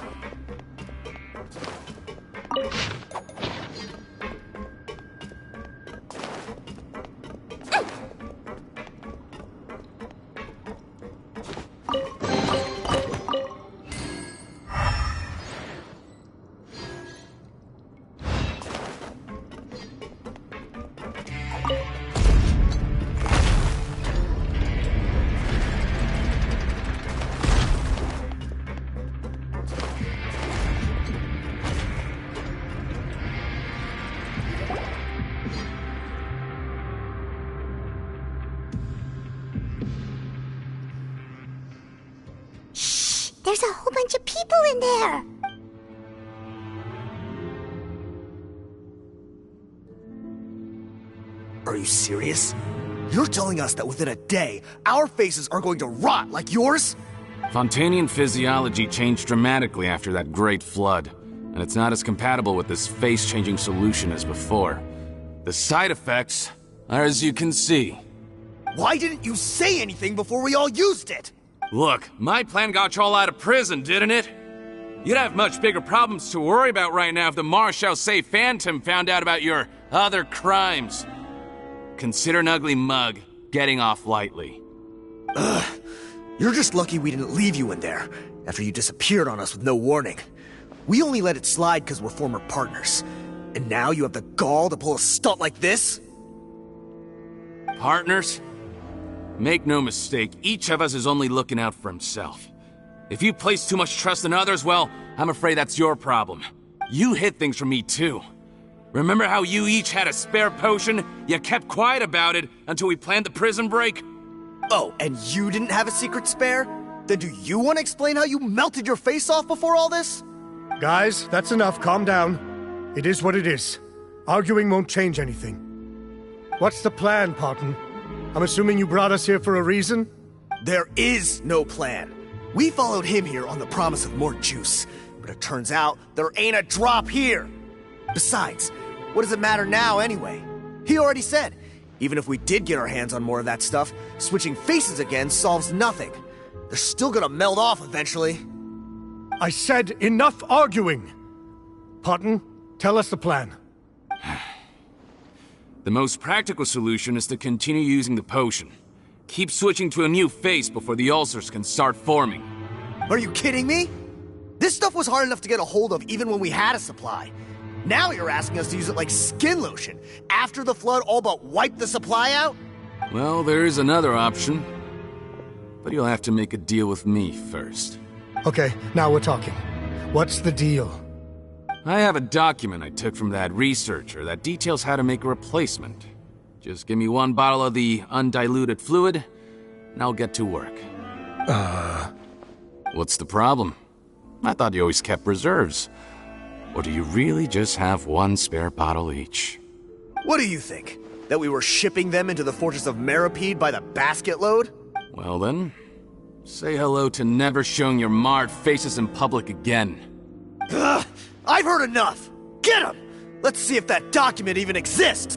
There's a whole bunch of people in there. Are you serious? You're telling us that within a day, our faces are going to rot like yours? Fontanian physiology changed dramatically after that great flood, and it's not as compatible with this face-changing solution as before. The side effects are as you can see. Why didn't you say anything before we all used it? Look, my plan got you all out of prison, didn't it? You'd have much bigger problems to worry about right now if the Marechaussee Phantom found out about your other crimes. Consider an ugly mug getting off lightly. Ugh. You're just lucky we didn't leave you in there after you disappeared on us with no warning. We only let it slide because we're former partners. And now you have the gall to pull a stunt like this? Partners? Make no mistake, each of us is only looking out for himself. If you place too much trust in others, well, I'm afraid that's your problem. You hid things from me too. Remember how you each had a spare potion? You kept quiet about it until we planned the prison break? Oh, and you didn't have a secret spare? Then do you want to explain how you melted your face off before all this? Guys, that's enough. Calm down. It is what it is. Arguing won't change anything. What's the plan, Parton? I'm assuming you brought us here for a reason? There is no plan. We followed him here on the promise of more juice, but it turns out there ain't a drop here. Besides, what does it matter now anyway? He already said, even if we did get our hands on more of that stuff, switching faces again solves nothing. They're still gonna melt off eventually. I said enough arguing! Parton, tell us the plan. The most practical solution is to continue using the potion. Keep switching to a new face before the ulcers can start forming. Are you kidding me? This stuff was hard enough to get a hold of even when we had a supply. Now you're asking us to use it like skin lotion, after the flood all but wiped the supply out? Well, there is another option. But you'll have to make a deal with me first. Okay, now we're talking. What's the deal? I have a document I took from that researcher that details how to make a replacement. Just give me one bottle of the undiluted fluid, and I'll get to work. What's the problem? I thought you always kept reserves. Or do you really just have one spare bottle each? What do you think? That we were shipping them into the fortress of Meripede by the basket load? Well then, say hello to never showing your marred faces in public again. Ugh, I've heard enough! Get him! Let's see if that document even exists!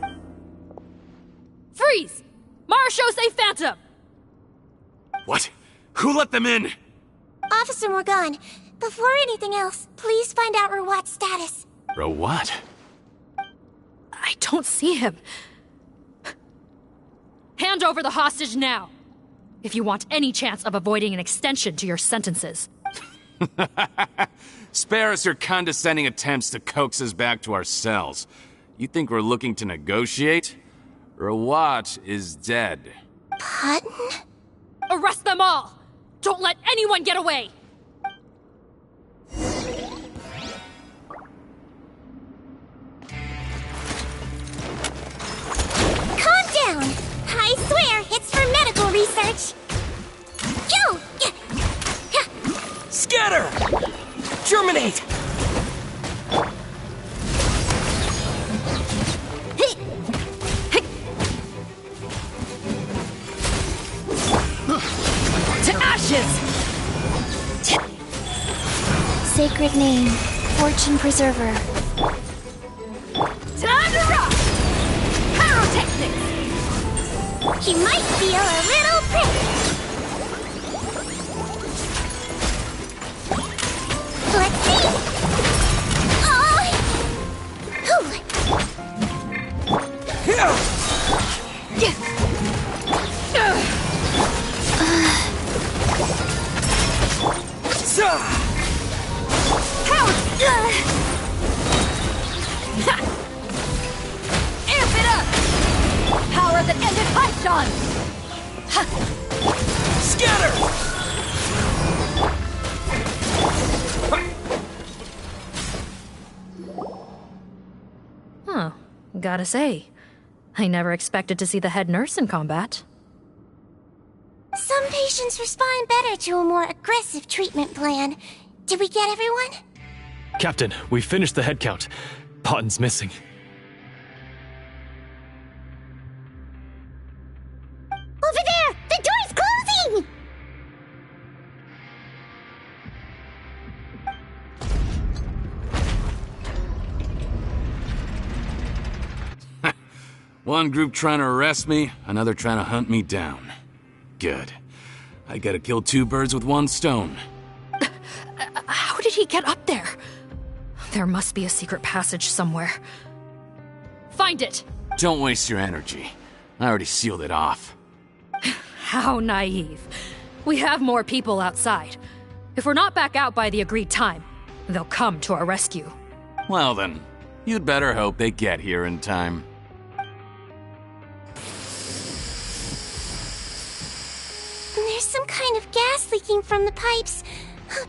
Freeze! Marshosei Phantom! What? Who let them in? Officer Morgan, before anything else, please find out Rawat's status. Rawat? I don't see him. Hand over the hostage now, if you want any chance of avoiding an extension to your sentences. Spare us your condescending attempts to coax us back to our cells. You think we're looking to negotiate? Rawat is dead. Parton? Arrest them all! Don't let anyone get away! Calm down! I swear, it's for medical research! Yo! Scatter! Germinate! To ashes! Sacred name, Fortune Preserver. Time to rock! Pyrotechnics! You might feel a little prick. Let's see! Oh! Amp it up! Power that ended Python! Scatter! Huh. Gotta say, I never expected to see the head nurse in combat. Some patients respond better to a more aggressive treatment plan. Did we get everyone? Captain, we finished the head count. Potton's missing. Over there! The door's closing! One group trying to arrest me, another trying to hunt me down. Good. I gotta kill two birds with one stone. How did he get up there? There must be a secret passage somewhere. Find it! Don't waste your energy. I already sealed it off. How naive. We have more people outside. If we're not back out by the agreed time, they'll come to our rescue. Well then, you'd better hope they get here in time. There's some kind of gas leaking from the pipes.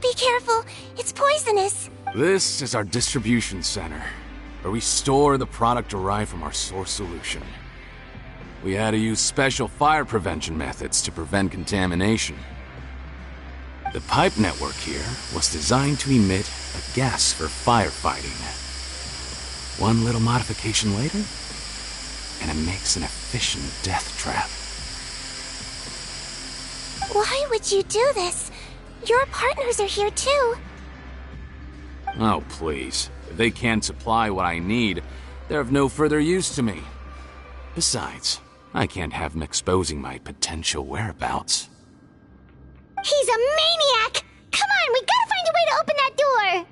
Be careful, it's poisonous. This is our distribution center, where we store the product derived from our source solution. We had to use special fire prevention methods to prevent contamination. The pipe network here was designed to emit a gas for firefighting. One little modification later, and it makes an efficient death trap. Why would you do this? Your partners are here too. Oh, please. If they can't supply what I need, they're of no further use to me. Besides, I can't have them exposing my potential whereabouts. He's a maniac! Come on, we gotta find a way to open that door!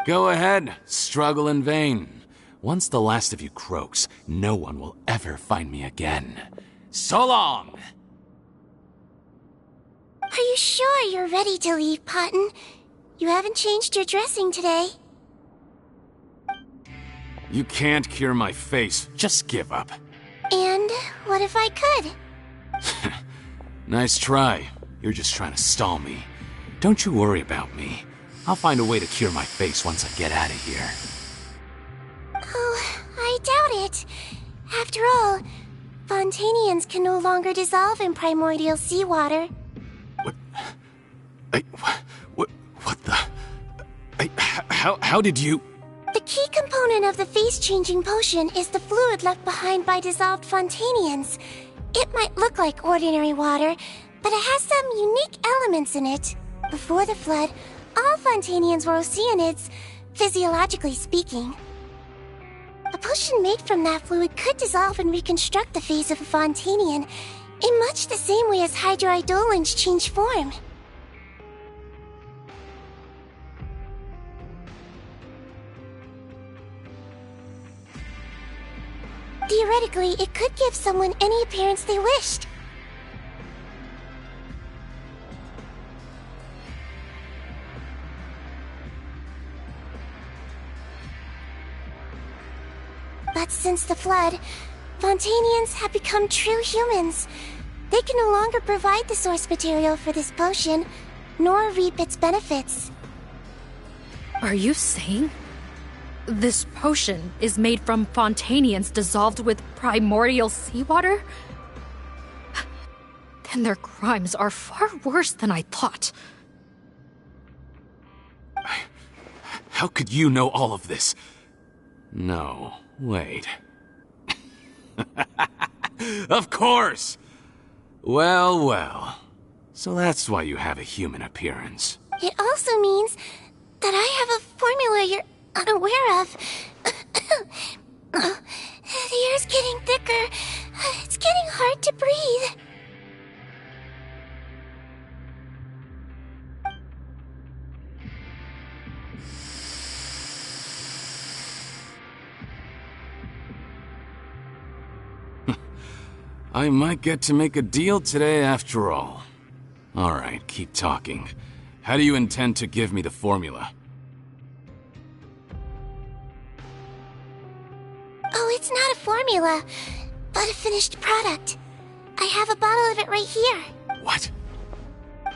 Go ahead, struggle in vain. Once the last of you croaks, no one will ever find me again. So long! Are you sure you're ready to leave, Potton? You haven't changed your dressing today. You can't cure my face. Just give up. And what if I could? Nice try. You're just trying to stall me. Don't you worry about me. I'll find a way to cure my face once I get out of here. Oh, I doubt it. After all, Fontanians can no longer dissolve in primordial seawater. What the... How did you... The key component of the face-changing potion is the fluid left behind by dissolved Fontanians. It might look like ordinary water, but it has some unique elements in it. Before the flood, all Fontanians were oceanids, physiologically speaking. A potion made from that fluid could dissolve and reconstruct the face of a Fontanian in much the same way as hydroidolins change form. Theoretically, it could give someone any appearance they wished. But since the flood, Fontanians have become true humans. They can no longer provide the source material for this potion, nor reap its benefits. Are you saying this potion is made from Fontanians dissolved with primordial seawater? Then their crimes are far worse than I thought. How could you know all of this? No, wait. Of course! Well, well. So that's why you have a human appearance. It also means that I have a formula you're unaware of. The air's getting thicker. It's getting hard to breathe. I might get to make a deal today after all. Alright, keep talking. How do you intend to give me the formula? Oh, it's not a formula, but a finished product. I have a bottle of it right here. What?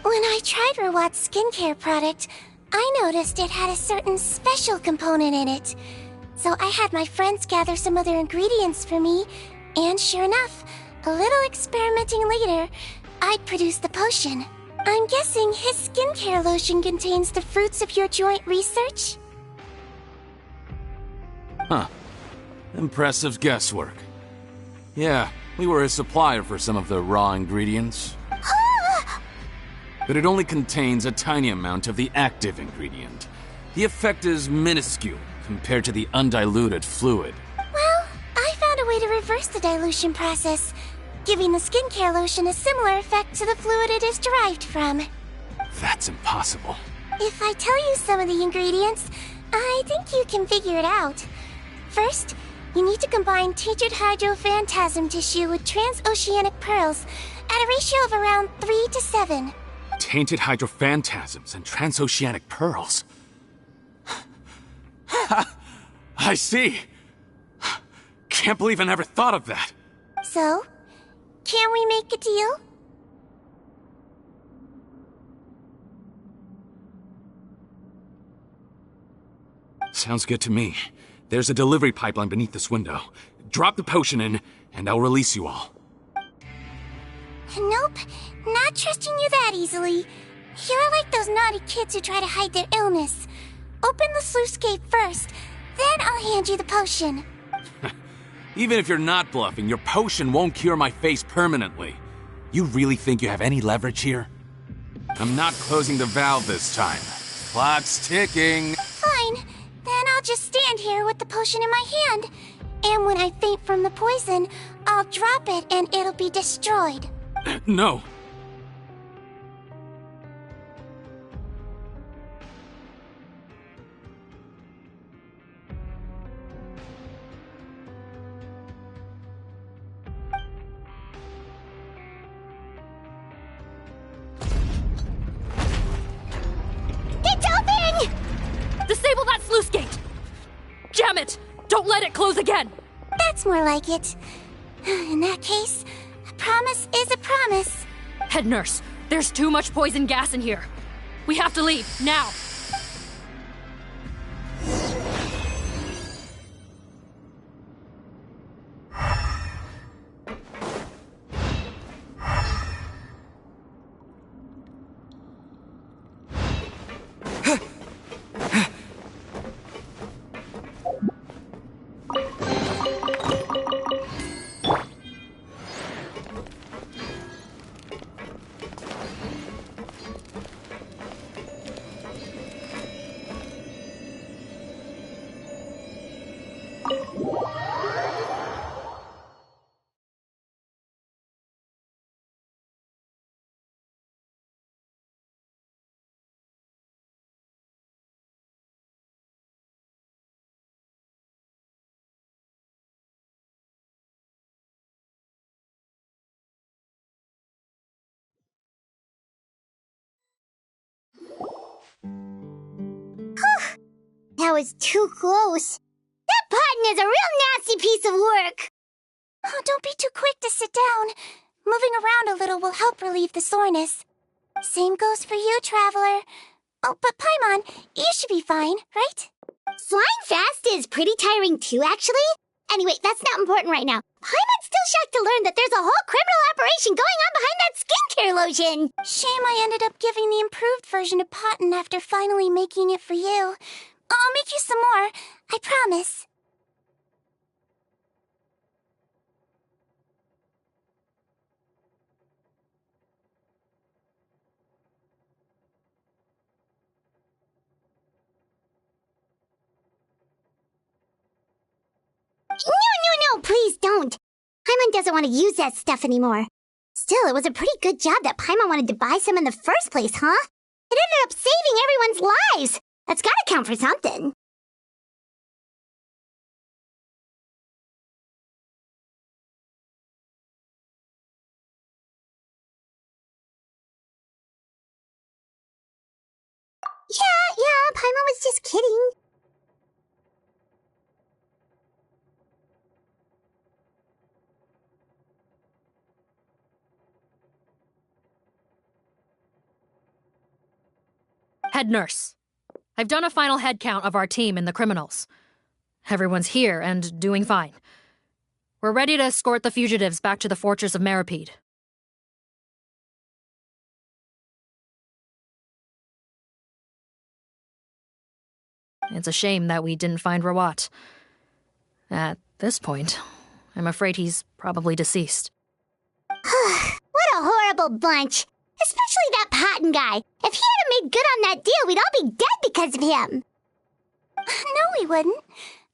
When I tried Rawat's skincare product, I noticed it had a certain special component in it. So I had my friends gather some other ingredients for me, and sure enough, a little experimenting later, I'd produced the potion. I'm guessing his skincare lotion contains the fruits of your joint research? Huh. Impressive guesswork. Yeah, we were a supplier for some of the raw ingredients. But it only contains a tiny amount of the active ingredient. The effect is minuscule compared to the undiluted fluid. Well, I found a way to reverse the dilution process, giving the skincare lotion a similar effect to the fluid it is derived from. That's impossible. If I tell you some of the ingredients, I think you can figure it out. First, you need to combine tainted hydrophantasm tissue with transoceanic pearls at a ratio of around 3 to 7. Tainted hydrophantasms and transoceanic pearls. I see. Can't believe I never thought of that. So, can we make a deal? Sounds good to me. There's a delivery pipeline beneath this window. Drop the potion in, and I'll release you all. Nope, not trusting you that easily. You're like those naughty kids who try to hide their illness. Open the sluice gate first, then I'll hand you the potion. Even if you're not bluffing, your potion won't cure my face permanently. You really think you have any leverage here? I'm not closing the valve this time. Clock's ticking. Fine, then I'll just stand here with the potion in my hand. And when I faint from the poison, I'll drop it and it'll be destroyed. No. It's open! Disable that sluice gate! Jam it! Don't let it close again! That's more like it. In that case, a promise is a promise. Head nurse, there's too much poison gas in here. We have to leave, now! That was too close. That button is a real nasty piece of work. Oh, don't be too quick to sit down. Moving around a little will help relieve the soreness. Same goes for you, Traveler. Oh, but Paimon, you should be fine, right? Flying fast is pretty tiring too, actually. Anyway, that's not important right now. Paimon's still shocked to learn that there's a whole criminal operation going on behind that skincare lotion. Shame I ended up giving the improved version to Potten after finally making it for you. I'll make you some more, I promise. No, please don't. Paimon doesn't want to use that stuff anymore. Still, it was a pretty good job that Paimon wanted to buy some in the first place, huh? It ended up saving everyone's lives. That's gotta count for something. Yeah, Paimon was just kidding. Head nurse, I've done a final head count of our team and the criminals. Everyone's here and doing fine. We're ready to escort the fugitives back to the fortress of Meripede. It's a shame that we didn't find Rawat. At this point, I'm afraid he's probably deceased. What a horrible bunch. Especially that Potten guy. If he had made good on that deal, we'd all be dead because of him. No, we wouldn't.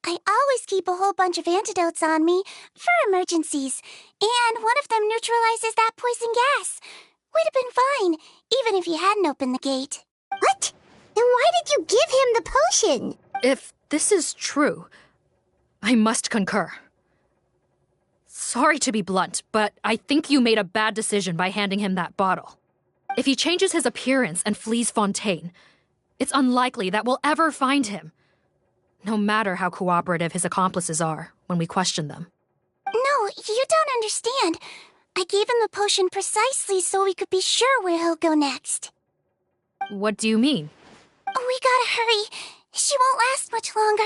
I always keep a whole bunch of antidotes on me for emergencies, and one of them neutralizes that poison gas. We'd have been fine, even if you hadn't opened the gate. What? Then why did you give him the potion? If this is true, I must concur. Sorry to be blunt, but I think you made a bad decision by handing him that bottle. If he changes his appearance and flees Fontaine, it's unlikely that we'll ever find him. No matter how cooperative his accomplices are when we question them. No, you don't understand. I gave him the potion precisely so we could be sure where he'll go next. What do you mean? We gotta hurry. She won't last much longer.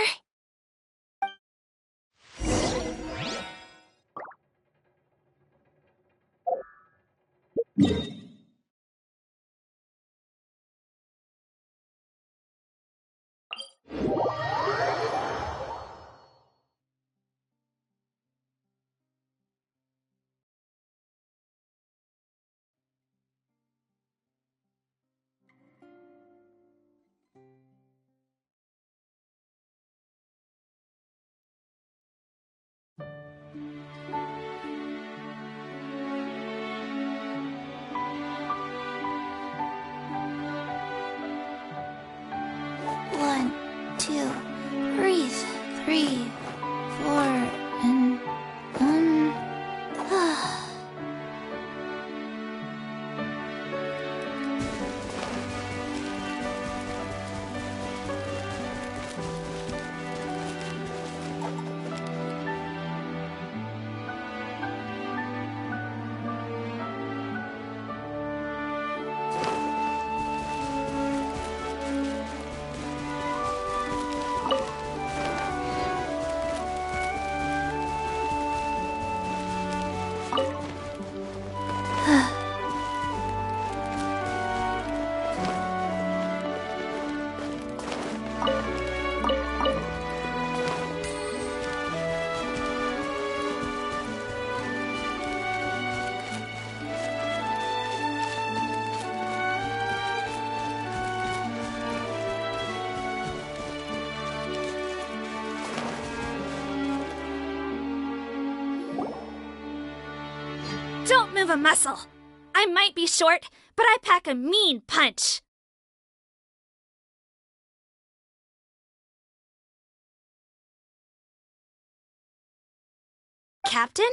One, two, breathe. 3, 4, and 1. Don't move a muscle. I might be short, but I pack a mean punch. Captain?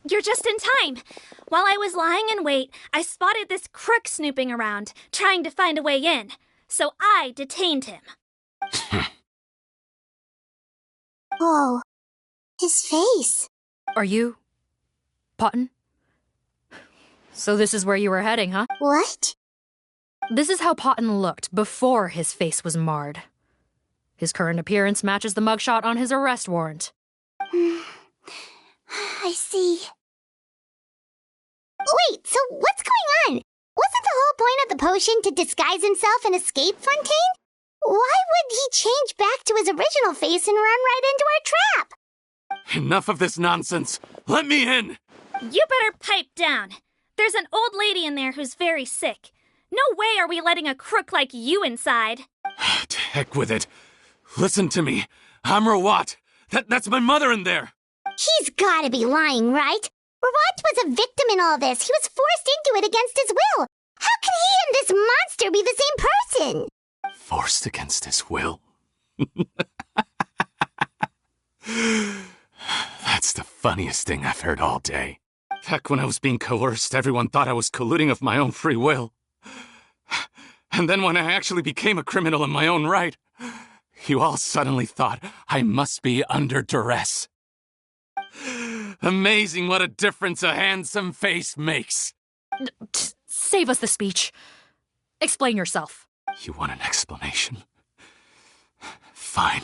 You're just in time. While I was lying in wait, I spotted this crook snooping around, trying to find a way in. So I detained him. Oh, his face. Are you... Potton? So this is where you were heading, huh? What? This is how Potton looked before his face was marred. His current appearance matches the mugshot on his arrest warrant. I see. Wait, so what's going on? Wasn't the whole point of the potion to disguise himself and escape Fontaine? Why would he change back to his original face and run right into our trap? Enough of this nonsense. Let me in. You better pipe down. There's an old lady in there who's very sick. No way are we letting a crook like you inside. To heck with it. Listen to me. I'm Rawat. That's my mother in there. He's gotta be lying, right? Rawat was a victim in all this. He was forced into it against his will. How can he and this monster be the same person? Forced against his will? That's the funniest thing I've heard all day. Back when I was being coerced, everyone thought I was colluding of my own free will. And then when I actually became a criminal in my own right, you all suddenly thought I must be under duress. Amazing what a difference a handsome face makes. Save us the speech. Explain yourself. You want an explanation? Fine.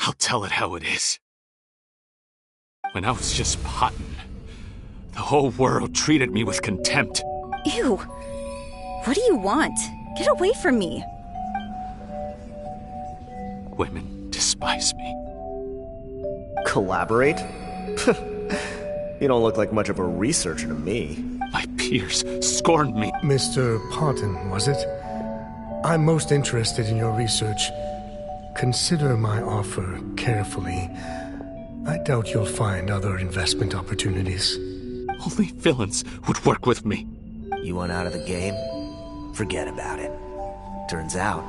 I'll tell it how it is. When I was just Potton, the whole world treated me with contempt. Ew. What do you want? Get away from me. Women despise me. Collaborate? You don't look like much of a researcher to me. My peers scorned me. Mr. Potton, was it? I'm most interested in your research. Consider my offer carefully. I doubt you'll find other investment opportunities. Only villains would work with me. You want out of the game? Forget about it. Turns out,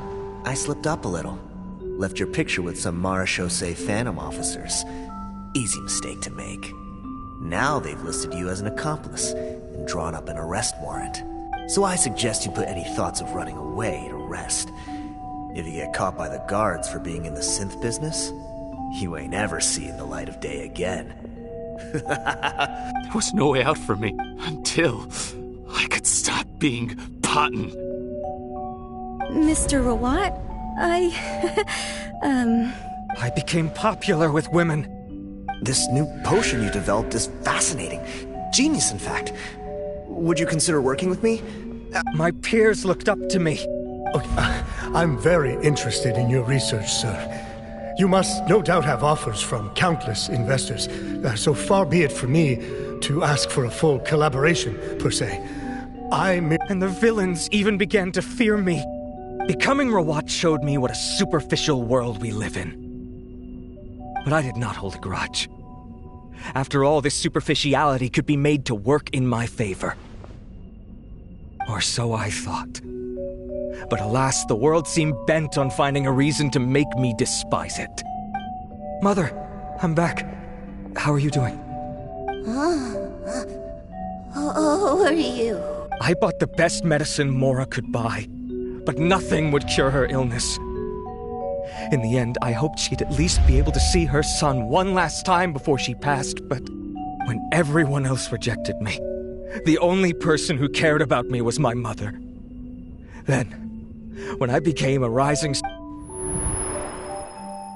I slipped up a little. Left your picture with some marechaussee phantom officers. Easy mistake to make. Now they've listed you as an accomplice and drawn up an arrest warrant. So I suggest you put any thoughts of running away to rest. If you get caught by the guards for being in the synth business, you ain't ever seeing the light of day again. There was no way out for me until I could stop being Potton. Mr. Rawat, I became popular with women. This new potion you developed is fascinating. Genius, in fact. Would you consider working with me? My peers looked up to me. I'm very interested in your research, sir. You must no doubt have offers from countless investors, so far be it for me to ask for a full collaboration, per se. And the villains even began to fear me. Becoming Rawat showed me what a superficial world we live in. But I did not hold a grudge. After all, this superficiality could be made to work in my favor. Or so I thought. But alas, the world seemed bent on finding a reason to make me despise it. Mother, I'm back. How are you doing? Who are you? I bought the best medicine Mora could buy, but nothing would cure her illness. In the end, I hoped she'd at least be able to see her son one last time before she passed, but when everyone else rejected me, the only person who cared about me was my mother. Then, when I became a rising...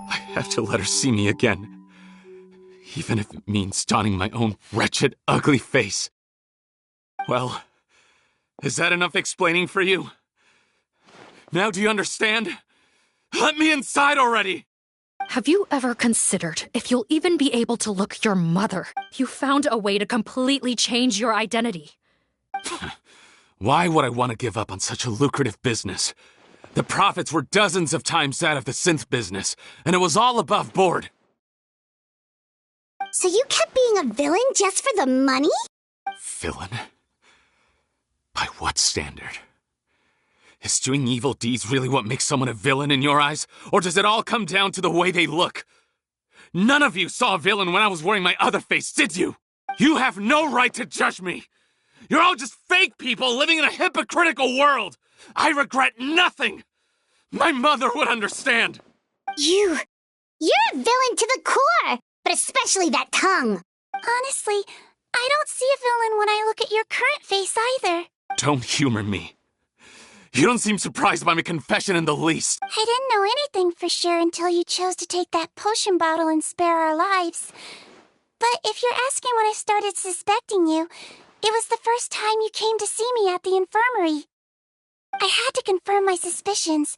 I have to let her see me again. Even if it means donning my own wretched, ugly face. Well, is that enough explaining for you? Now do you understand? Let me inside already! Have you ever considered if you'll even be able to look your mother? You found a way to completely change your identity. Why would I want to give up on such a lucrative business? The profits were dozens of times that of the synth business, and it was all above board. So you kept being a villain just for the money? Villain? By what standard? Is doing evil deeds really what makes someone a villain in your eyes? Or does it all come down to the way they look? None of you saw a villain when I was wearing my other face, did you? You have no right to judge me! You're all just fake people living in a hypocritical world! I regret nothing! My mother would understand! You're a villain to the core! But especially that tongue! Honestly, I don't see a villain when I look at your current face either. Don't humor me. You don't seem surprised by my confession in the least. I didn't know anything for sure until you chose to take that potion bottle and spare our lives. But if you're asking when I started suspecting you, it was the first time you came to see me at the infirmary. I had to confirm my suspicions.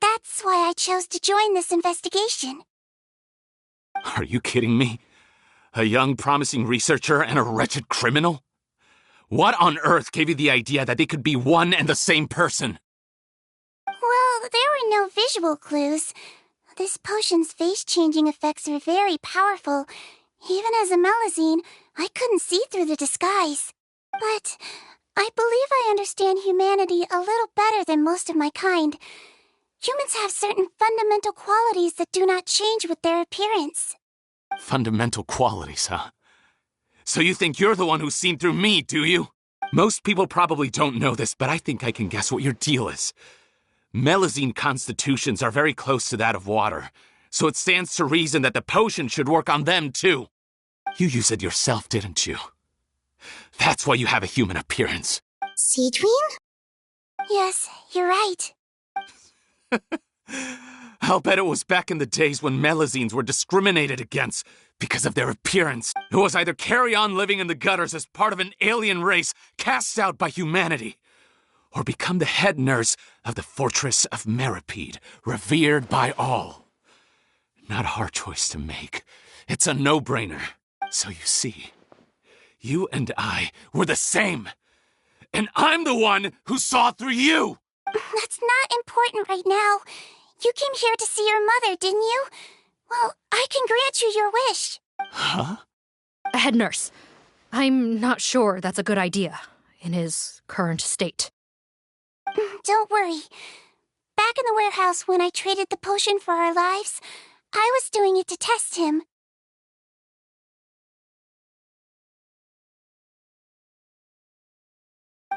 That's why I chose to join this investigation. Are you kidding me? A young, promising researcher and a wretched criminal? What on earth gave you the idea that they could be one and the same person? Well, there were no visual clues. This potion's face-changing effects are very powerful. Even as a Melazine, I couldn't see through the disguise. But I believe I understand humanity a little better than most of my kind. Humans have certain fundamental qualities that do not change with their appearance. Fundamental qualities, huh? So you think you're the one who's seen through me, do you? Most people probably don't know this, but I think I can guess what your deal is. Melazine constitutions are very close to that of water, so it stands to reason that the potion should work on them, too. You use it yourself, didn't you? That's why you have a human appearance. Seedween? Yes, you're right. I'll bet it was back in the days when Melazines were discriminated against because of their appearance. It was either carry on living in the gutters as part of an alien race cast out by humanity, or become the head nurse of the fortress of Meripede, revered by all. Not a hard choice to make. It's a no-brainer. So you see, you and I were the same. And I'm the one who saw through you! That's not important right now. You came here to see your mother, didn't you? Well, I can grant you your wish. Huh? Head nurse, I'm not sure that's a good idea in his current state. Don't worry. Back in the warehouse when I traded the potion for our lives, I was doing it to test him.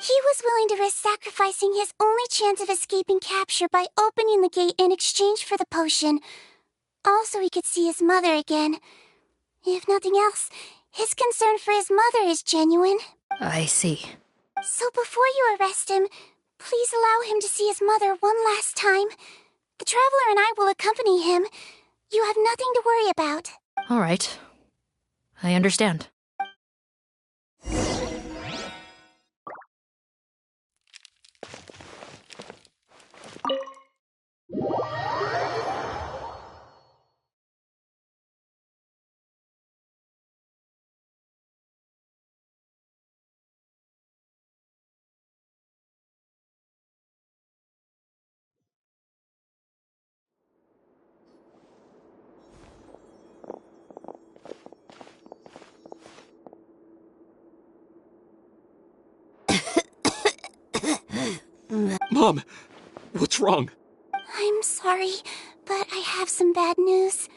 He was willing to risk sacrificing his only chance of escaping capture by opening the gate in exchange for the potion. Also, he could see his mother again. If nothing else, his concern for his mother is genuine. I see. So before you arrest him, please allow him to see his mother one last time. The Traveler and I will accompany him. You have nothing to worry about. All right. I understand. Mom, what's wrong? I'm sorry, but I have some bad news.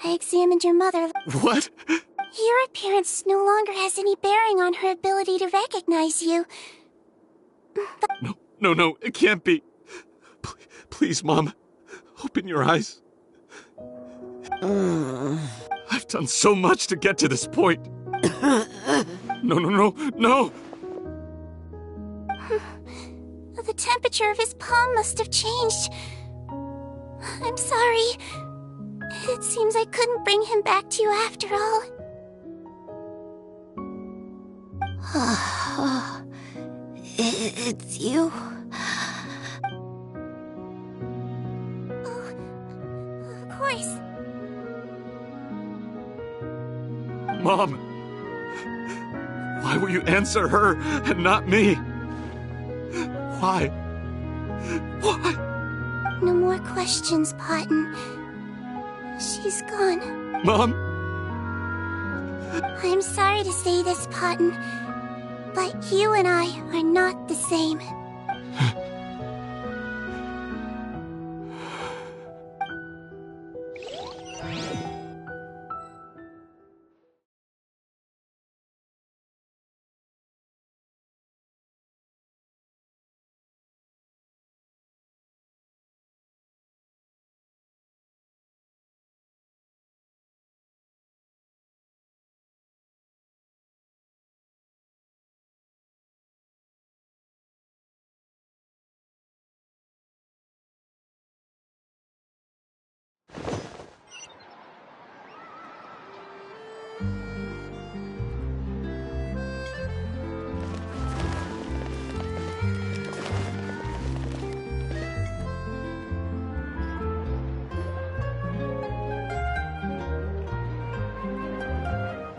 I examined your mother. What? Your appearance no longer has any bearing on her ability to recognize you. No, it can't be. Please, Mom, open your eyes. I've done so much to get to this point. No. The temperature of his palm must have changed. I'm sorry. It seems I couldn't bring him back to you after all. It's you? Oh, of course. Mom, why will you answer her and not me? Why? No more questions, Potton. She's gone. Mom? I'm sorry to say this, Potton, but you and I are not the same.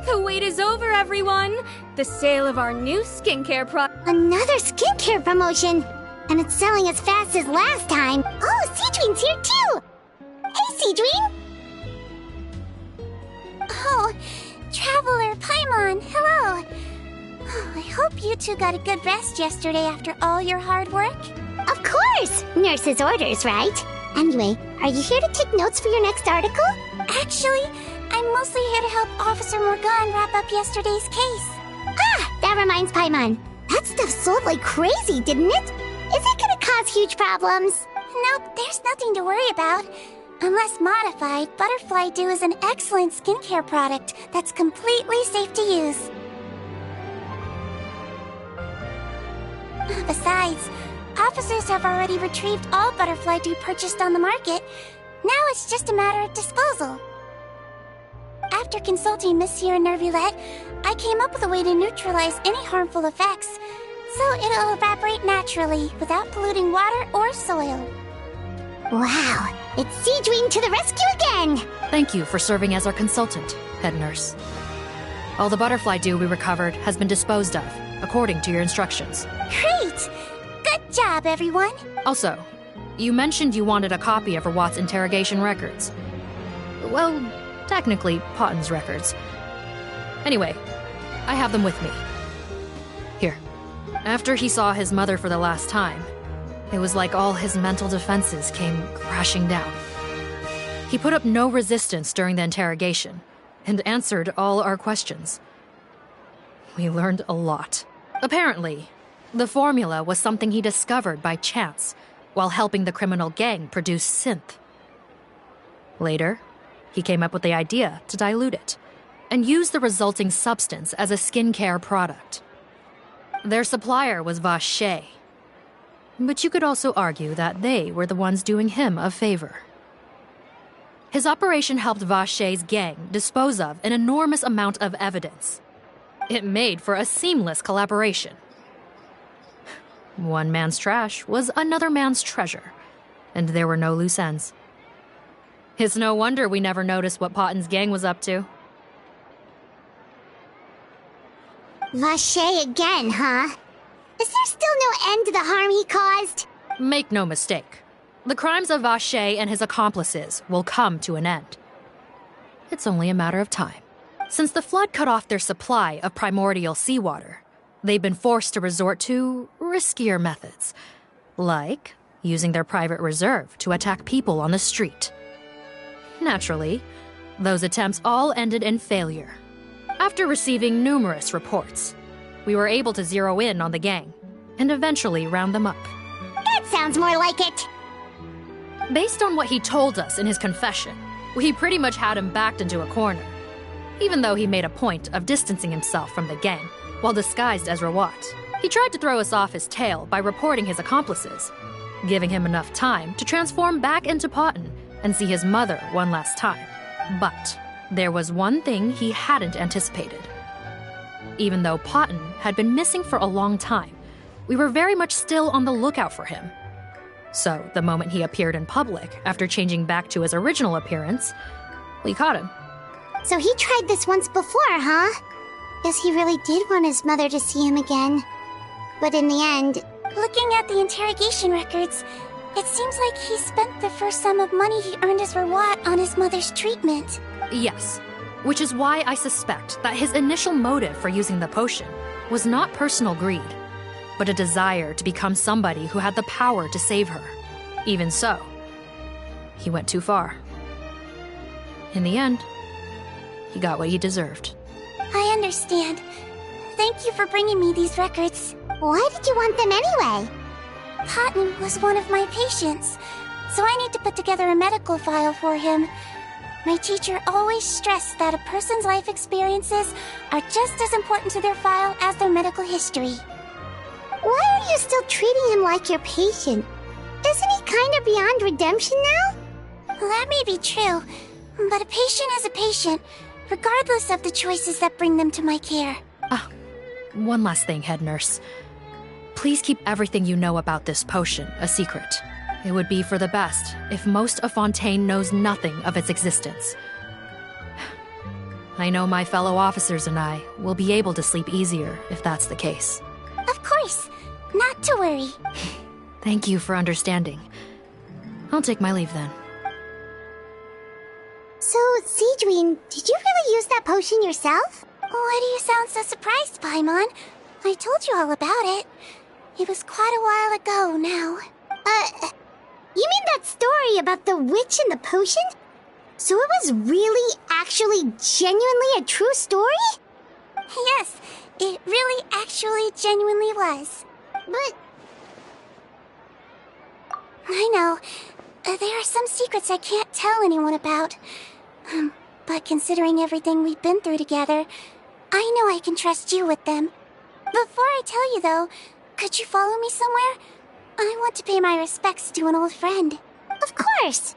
The wait is over, everyone! The sale of our new skincare product. Another skincare promotion! And it's selling as fast as last time. Oh, Seedween's here too! Hey, Seedween! Oh, Traveler, Paimon, hello! Oh, I hope you two got a good rest yesterday after all your hard work. Of course! Nurse's orders, right? Anyway, are you here to take notes for your next article? Actually, I'm mostly here to help Officer Morgan wrap up yesterday's case. Ah, that reminds Paimon. That stuff sold like crazy, didn't it? Is it gonna cause huge problems? Nope, there's nothing to worry about. Unless modified, Butterfly Dew is an excellent skincare product that's completely safe to use. Besides, officers have already retrieved all Butterfly Dew purchased on the market. Now it's just a matter of disposal. After consulting Monsieur Nervulette, I came up with a way to neutralize any harmful effects, so it'll evaporate naturally without polluting water or soil. Wow, it's Seedween to the rescue again! Thank you for serving as our consultant, head nurse. All the butterfly dew we recovered has been disposed of, according to your instructions. Great! Good job, everyone! Also, you mentioned you wanted a copy of Rawat's interrogation records. Well, technically, Potton's records. Anyway, I have them with me. Here. After he saw his mother for the last time, it was like all his mental defenses came crashing down. He put up no resistance during the interrogation, and answered all our questions. We learned a lot. Apparently, the formula was something he discovered by chance while helping the criminal gang produce synth. Later, he came up with the idea to dilute it and use the resulting substance as a skincare product. Their supplier was Vache. But you could also argue that they were the ones doing him a favor. His operation helped Vache's gang dispose of an enormous amount of evidence. It made for a seamless collaboration. One man's trash was another man's treasure, and there were no loose ends. It's no wonder we never noticed what Potten's gang was up to. Vache again, huh? Is there still no end to the harm he caused? Make no mistake. The crimes of Vache and his accomplices will come to an end. It's only a matter of time. Since the flood cut off their supply of primordial seawater, they've been forced to resort to riskier methods, like using their private reserve to attack people on the street. Naturally, those attempts all ended in failure. After receiving numerous reports, we were able to zero in on the gang and eventually round them up. That sounds more like it. Based on what he told us in his confession, we pretty much had him backed into a corner, even though he made a point of distancing himself from the gang while disguised as Rawat. He tried to throw us off his tail by reporting his accomplices, giving him enough time to transform back into Potten and see his mother one last time. But there was one thing he hadn't anticipated. Even though Potten had been missing for a long time, we were very much still on the lookout for him. So the moment he appeared in public after changing back to his original appearance, we caught him. So he tried this once before, huh? Guess he really did want his mother to see him again. But in the end... Looking at the interrogation records, it seems like he spent the first sum of money he earned as Rawat on his mother's treatment. Yes, which is why I suspect that his initial motive for using the potion was not personal greed, but a desire to become somebody who had the power to save her. Even so, he went too far. In the end, he got what he deserved. I understand. Thank you for bringing me these records. Why did you want them anyway? Potten was one of my patients, so I need to put together a medical file for him. My teacher always stressed that a person's life experiences are just as important to their file as their medical history. Why are you still treating him like your patient? Isn't he kind of beyond redemption now? That may be true, but a patient is a patient, regardless of the choices that bring them to my care. One last thing, head nurse. Please keep everything you know about this potion a secret. It would be for the best if most of Fontaine knows nothing of its existence. I know my fellow officers and I will be able to sleep easier if that's the case. Of course. Not to worry. Thank you for understanding. I'll take my leave then. So, Seedween, did you really use that potion yourself? Why do you sound so surprised, Paimon? I told you all about it. It was quite a while ago now. You mean that story about the witch and the potion? So it was really, actually, genuinely a true story? Yes, it really, actually, genuinely was. But... I know. There are some secrets I can't tell anyone about. But considering everything we've been through together, I know I can trust you with them. Before I tell you, though, could you follow me somewhere? I want to pay my respects to an old friend. Of course!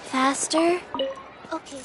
Faster? Okay.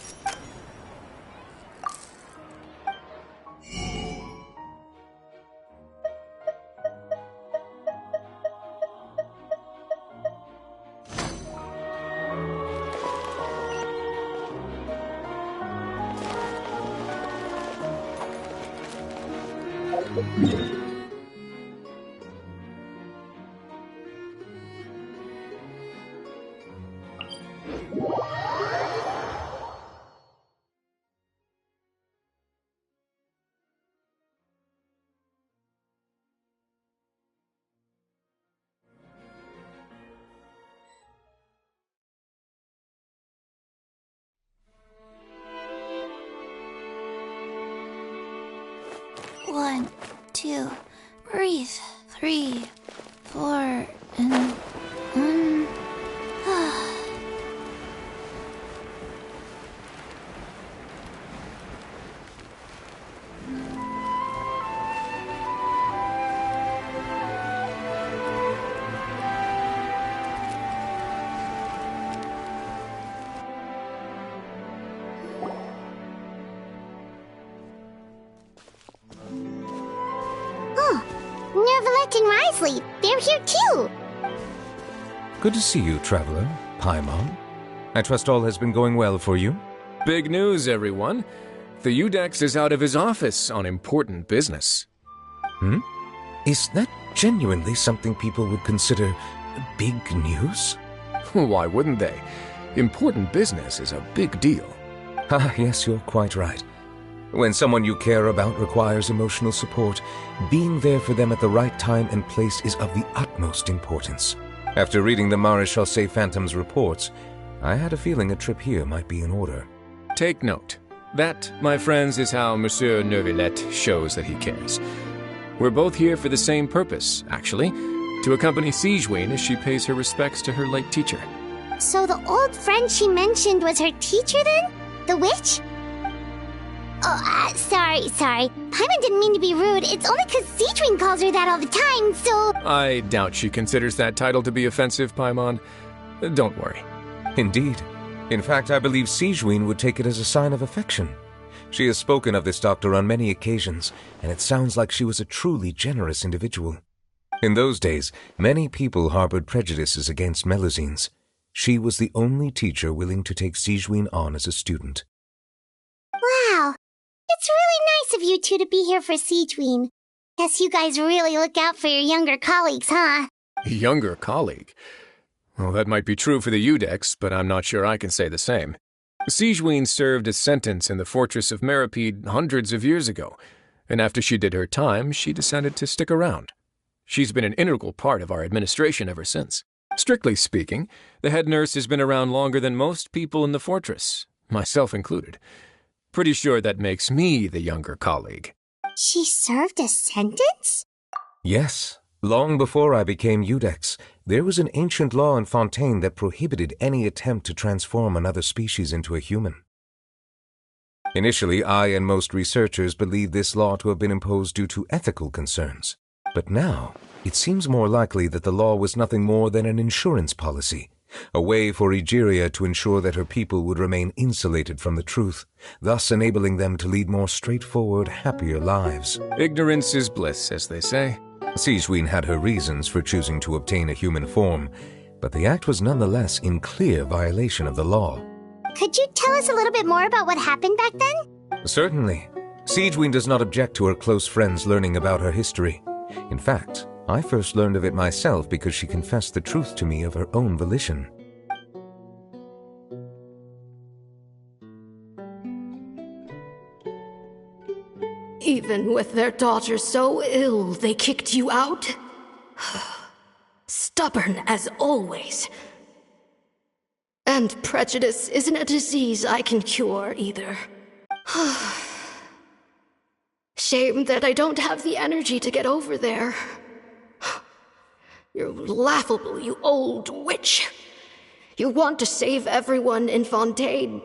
One, two, breathe. 3, 4, and 1. Captain Risley. They're here too. Good to see you, Traveler. Paimon. I trust all has been going well for you? Big news, everyone. The Udex is out of his office on important business. Is that genuinely something people would consider big news? Why wouldn't they? Important business is a big deal. Ah, yes, you're quite right. When someone you care about requires emotional support, being there for them at the right time and place is of the utmost importance. After reading the Maréchal Phantom's reports, I had a feeling a trip here might be in order. Take note. That, my friends, is how Monsieur Neuvillette shows that he cares. We're both here for the same purpose, actually, to accompany Sigewinne as she pays her respects to her late teacher. So the old friend she mentioned was her teacher then? The witch? Oh, sorry. Paimon didn't mean to be rude. It's only because Sigewinne calls her that all the time, so... I doubt she considers that title to be offensive, Paimon. Don't worry. Indeed. In fact, I believe Sigewinne would take it as a sign of affection. She has spoken of this doctor on many occasions, and it sounds like she was a truly generous individual. In those days, many people harbored prejudices against Melusines. She was the only teacher willing to take Sigewinne on as a student. Wow. It's really nice of you two to be here for Sigewinne. Guess you guys really look out for your younger colleagues, huh? Younger colleague? Well, that might be true for the Udex, but I'm not sure I can say the same. Sigewinne served a sentence in the fortress of Meripede hundreds of years ago, and after she did her time, she decided to stick around. She's been an integral part of our administration ever since. Strictly speaking, the head nurse has been around longer than most people in the fortress, myself included. Pretty sure that makes me the younger colleague. She served a sentence? Yes. Long before I became Udex, there was an ancient law in Fontaine that prohibited any attempt to transform another species into a human. Initially, I and most researchers believed this law to have been imposed due to ethical concerns. But now, it seems more likely that the law was nothing more than an insurance policy, a way for Egeria to ensure that her people would remain insulated from the truth, thus enabling them to lead more straightforward, happier lives. Ignorance is bliss, as they say. Sigewinne had her reasons for choosing to obtain a human form, but the act was nonetheless in clear violation of the law. Could you tell us a little bit more about what happened back then? Certainly. Sigewinne does not object to her close friends learning about her history. In fact, I first learned of it myself because she confessed the truth to me of her own volition. Even with their daughter so ill, they kicked you out? Stubborn as always. And prejudice isn't a disease I can cure, either. Shame that I don't have the energy to get over there. You're laughable, you old witch. You want to save everyone in Fontaine,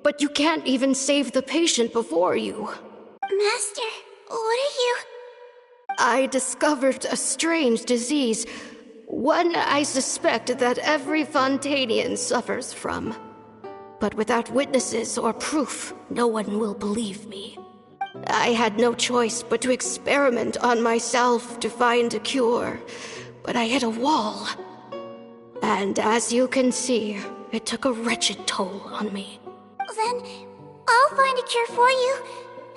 but you can't even save the patient before you. Master, what are you... I discovered a strange disease, one I suspect that every Fontainian suffers from. But without witnesses or proof, no one will believe me. I had no choice but to experiment on myself to find a cure, but I hit a wall. And as you can see, it took a wretched toll on me. Then I'll find a cure for you,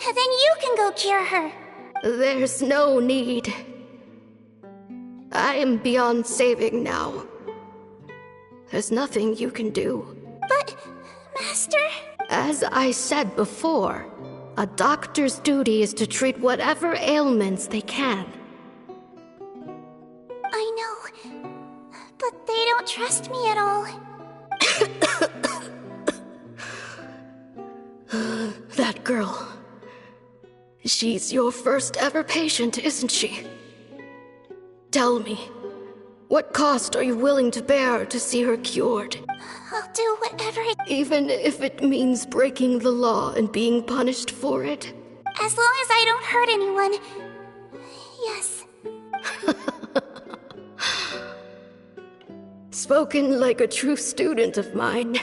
and then you can go cure her. There's no need. I am beyond saving now. There's nothing you can do. But, Master... As I said before, a doctor's duty is to treat whatever ailments they can. I know, but they don't trust me at all. That girl. She's your first ever patient, isn't she? Tell me, what cost are you willing to bear to see her cured? I'll do whatever it... Even if it means breaking the law and being punished for it? As long as I don't hurt anyone. Yes. Spoken like a true student of mine.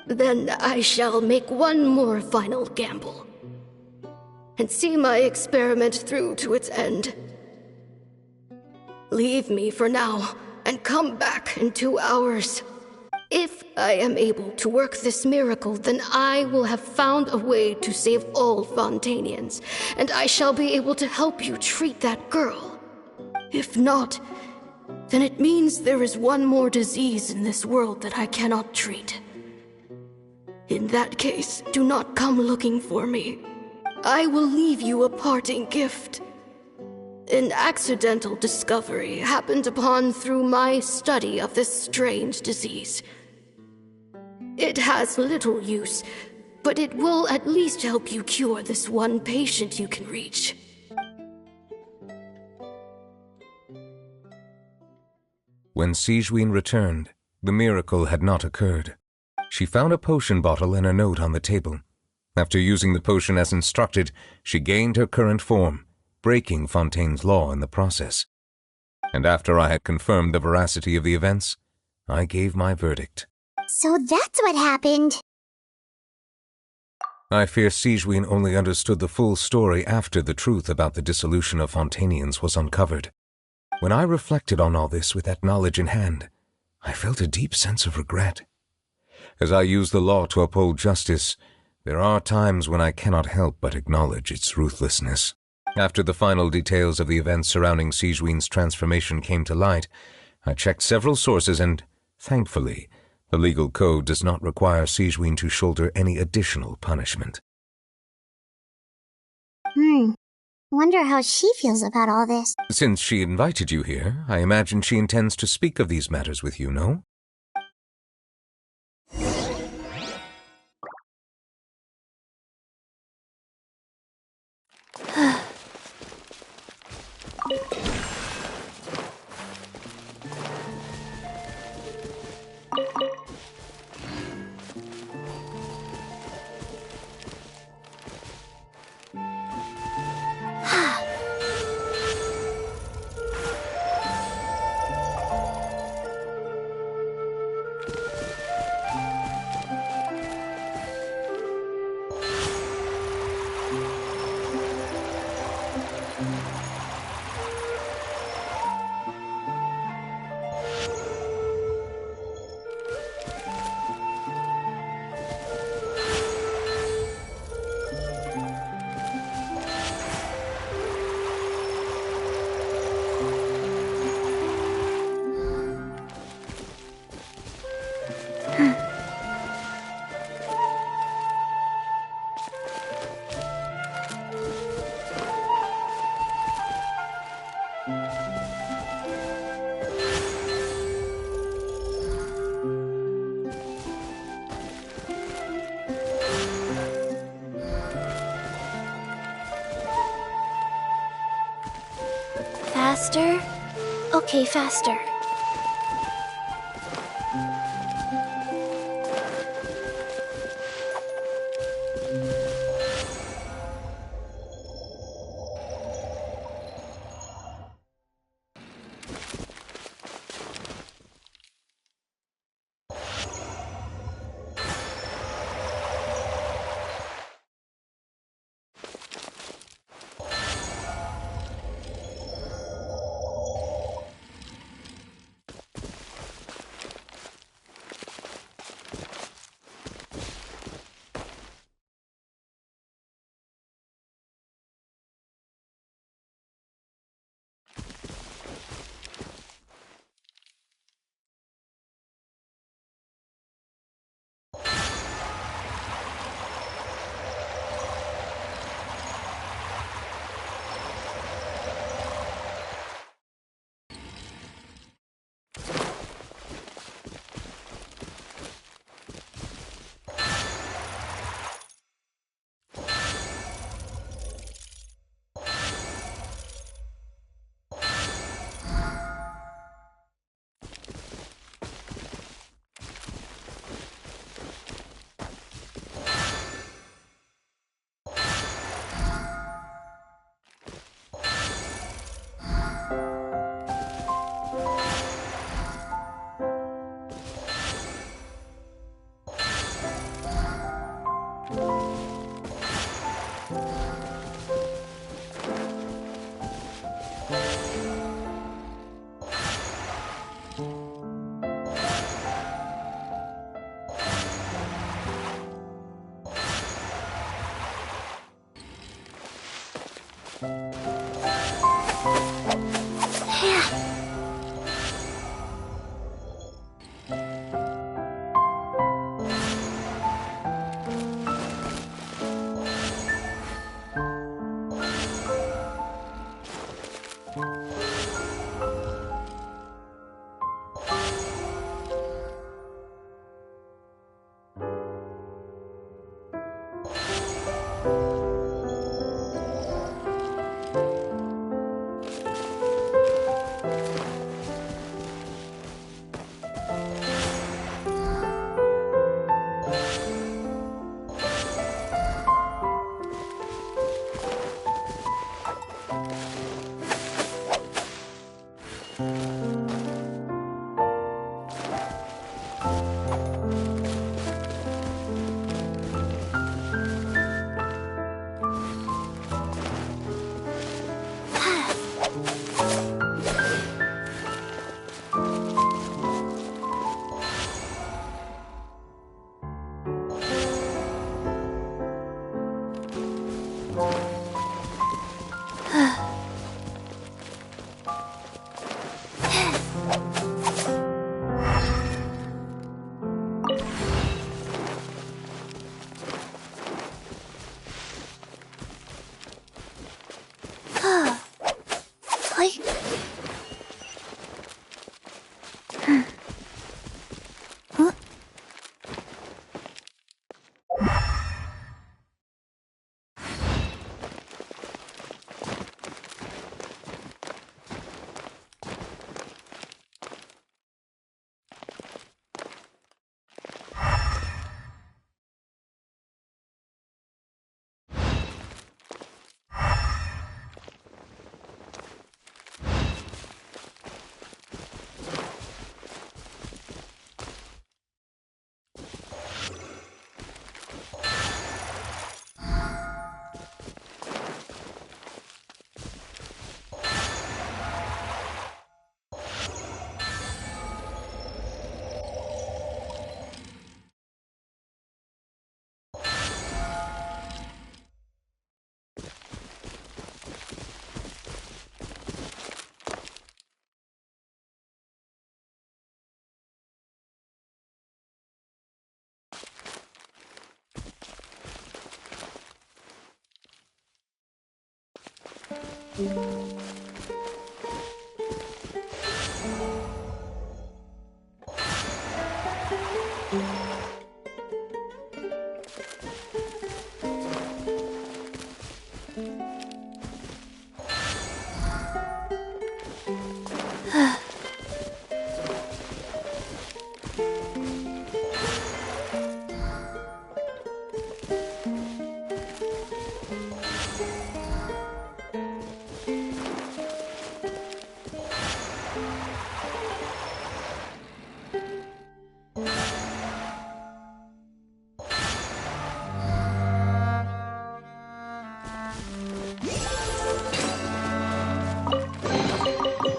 Then I shall make one more final gamble. And see my experiment through to its end. Leave me for now, and come back in 2 hours. If I am able to work this miracle, then I will have found a way to save all Fontanians, and I shall be able to help you treat that girl. If not, then it means there is one more disease in this world that I cannot treat. In that case, do not come looking for me. I will leave you a parting gift. An accidental discovery happened upon through my study of this strange disease. It has little use, but it will at least help you cure this one patient you can reach. When sebbu returned, the miracle had not occurred. She found a potion bottle and a note on the table. After using the potion as instructed, she gained her current form, breaking Fontaine's law in the process. And after I had confirmed the veracity of the events, I gave my verdict. So that's what happened. I fear sebbu only understood the full story after the truth about the dissolution of Fontanians was uncovered. When I reflected on all this with that knowledge in hand, I felt a deep sense of regret. As I use the law to uphold justice, there are times when I cannot help but acknowledge its ruthlessness. After the final details of the events surrounding sebbu's transformation came to light, I checked several sources and, thankfully, the legal code does not require sebbu to shoulder any additional punishment. Wonder how she feels about all this. Since she invited you here, I imagine she intends to speak of these matters with you, no? Faster? Okay, faster.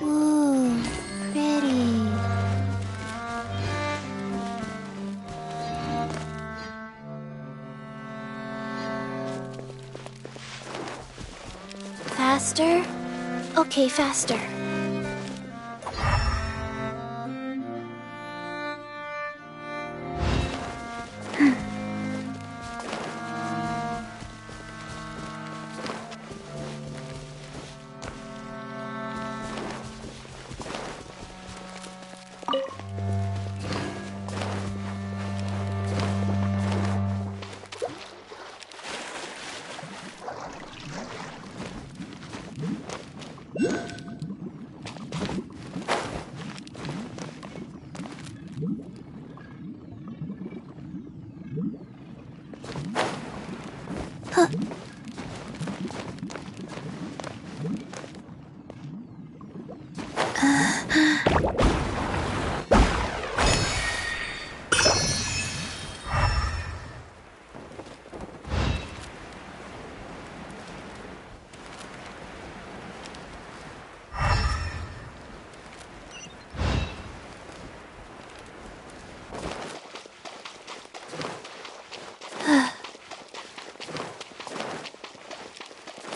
Ooh, pretty. Faster? Okay, faster.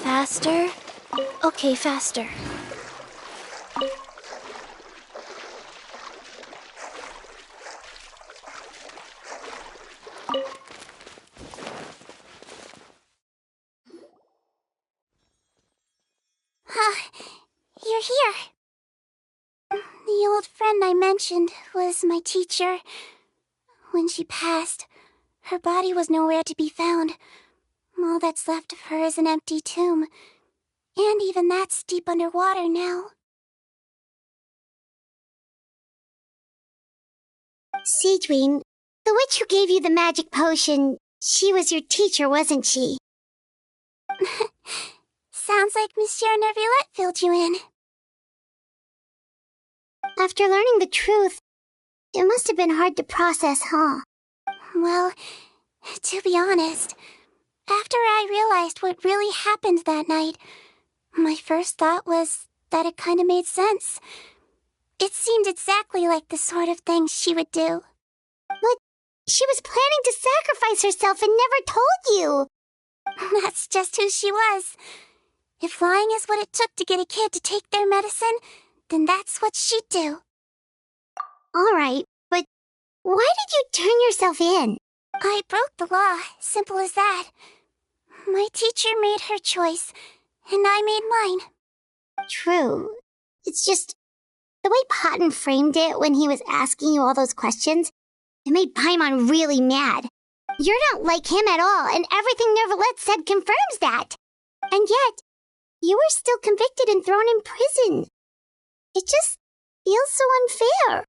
Faster? Okay, faster. You're here. The old friend I mentioned was my teacher. When she passed, her body was nowhere to be found. All that's left of her is an empty tomb. And even that's deep underwater now. Seedween, the witch who gave you the magic potion, she was your teacher, wasn't she? Sounds like Monsieur Neuvillette filled you in. After learning the truth, it must have been hard to process, huh? Well, to be honest, after I realized what really happened that night, my first thought was that it kind of made sense. It seemed exactly like the sort of thing she would do. But she was planning to sacrifice herself and never told you. That's just who she was. If lying is what it took to get a kid to take their medicine, then that's what she'd do. Alright, but why did you turn yourself in? I broke the law, simple as that. My teacher made her choice, and I made mine. True. It's just, the way Patton framed it when he was asking you all those questions, it made Paimon really mad. You're not like him at all, and everything Neverlet said confirms that. And yet, you were still convicted and thrown in prison. It just feels so unfair.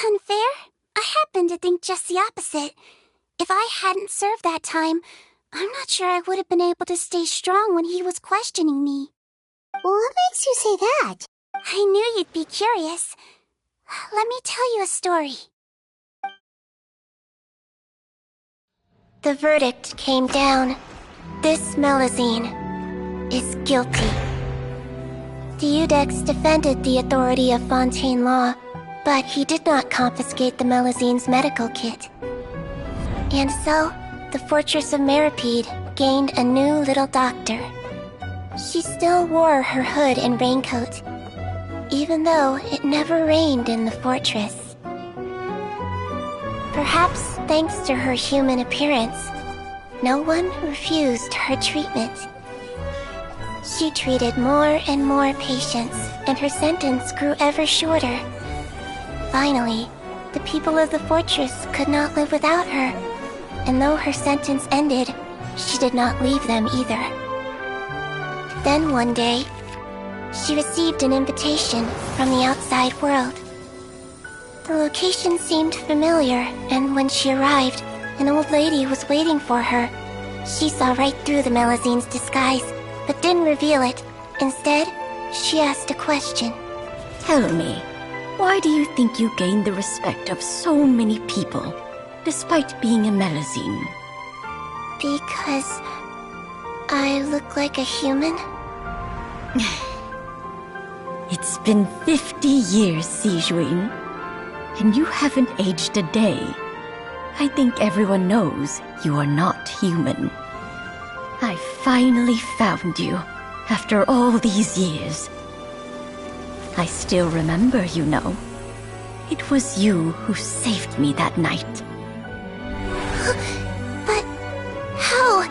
Unfair? I happen to think just the opposite. If I hadn't served that time, I'm not sure I would have been able to stay strong when he was questioning me. What makes you say that? I knew you'd be curious. Let me tell you a story. The verdict came down. This Melazine is guilty. Deudex defended the authority of Fontaine Law, but he did not confiscate the Melazine's medical kit. And so, the Fortress of Meripede gained a new little doctor. She still wore her hood and raincoat, even though it never rained in the fortress. Perhaps thanks to her human appearance, no one refused her treatment. She treated more and more patients, and her sentence grew ever shorter. Finally, the people of the fortress could not live without her, and though her sentence ended, she did not leave them either. Then one day, she received an invitation from the outside world. The location seemed familiar, and when she arrived, an old lady was waiting for her. She saw right through the Melazine's disguise, but didn't reveal it. Instead, she asked a question. Tell me, why do you think you gained the respect of so many people, despite being a Melazine? Because I look like a human? It's been 50 years, Sejuin, and you haven't aged a day. I think everyone knows you are not human. I finally found you, after all these years. I still remember, you know. It was you who saved me that night. But how?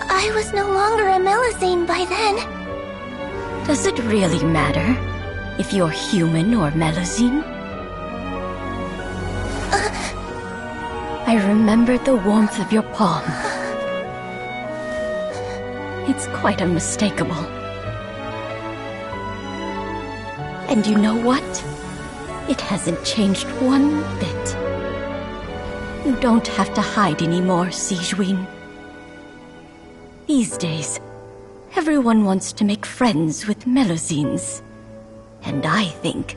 I was no longer a Melazine by then. Does it really matter if you're human or Melazine? I remember the warmth of your palm. It's quite unmistakable. And you know what? It hasn't changed one bit. You don't have to hide anymore, Sejuin. These days, everyone wants to make friends with Melazines. And I think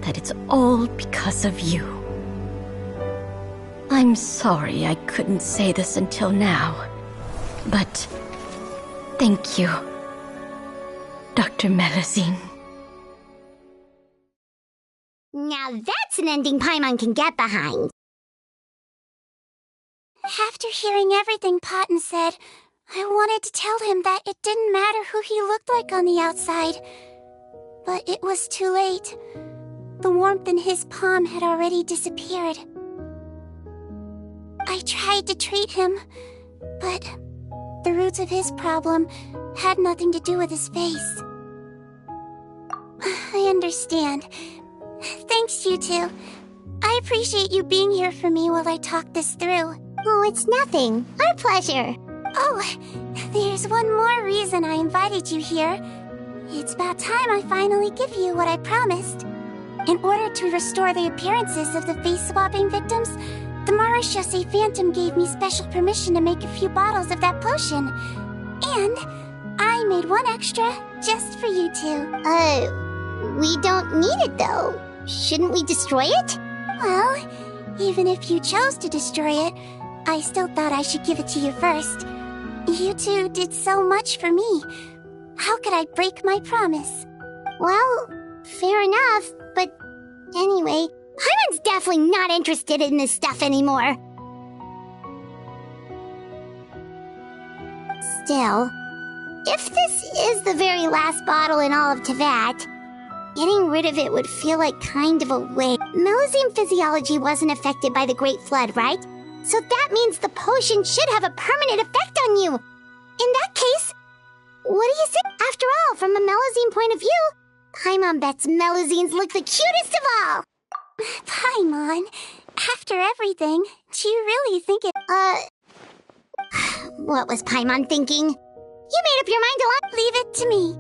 that it's all because of you. I'm sorry I couldn't say this until now, but thank you, Dr. Melazine. Now that's an ending Paimon can get behind. After hearing everything Patton said, I wanted to tell him that it didn't matter who he looked like on the outside. But it was too late. The warmth in his palm had already disappeared. I tried to treat him, but the roots of his problem had nothing to do with his face. I understand. Thanks, you two. I appreciate you being here for me while I talk this through. Oh, it's nothing. Our pleasure. Oh, there's one more reason I invited you here. It's about time I finally give you what I promised. In order to restore the appearances of the face-swapping victims, the Marechaussee Phantom gave me special permission to make a few bottles of that potion. And I made one extra just for you two. We don't need it, though. Shouldn't we destroy it? Well, even if you chose to destroy it, I still thought I should give it to you first. You two did so much for me. How could I break my promise? Well, fair enough, but anyway, Paimon's definitely not interested in this stuff anymore. Still, if this is the very last bottle in all of Teyvat, getting rid of it would feel like kind of a waste. Melusine physiology wasn't affected by the Great Flood, right? So that means the potion should have a permanent effect on you. In that case, what do you say? After all, from a Melusine point of view, Paimon bets Melusines look the cutest of all. Paimon, after everything, do you really think it... What was Paimon thinking? You made up your mind a lot. Leave it to me.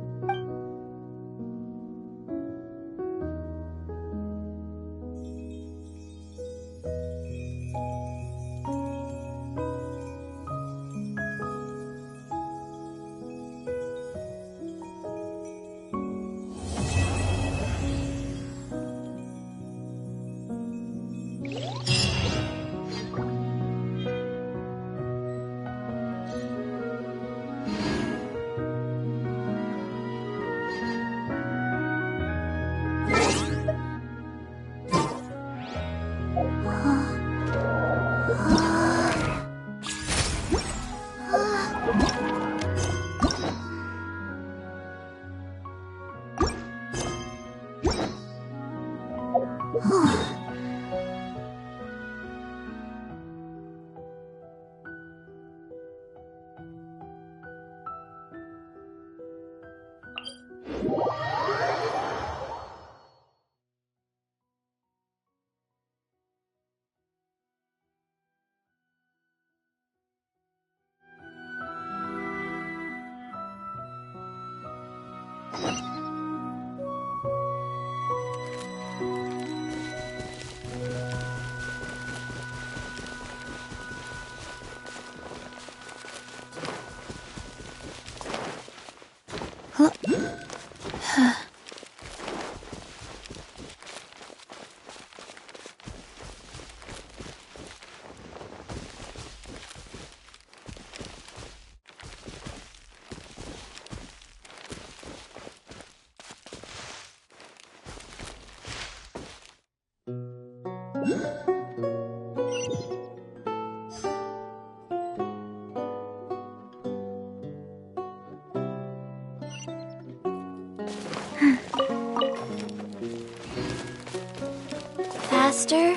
Faster?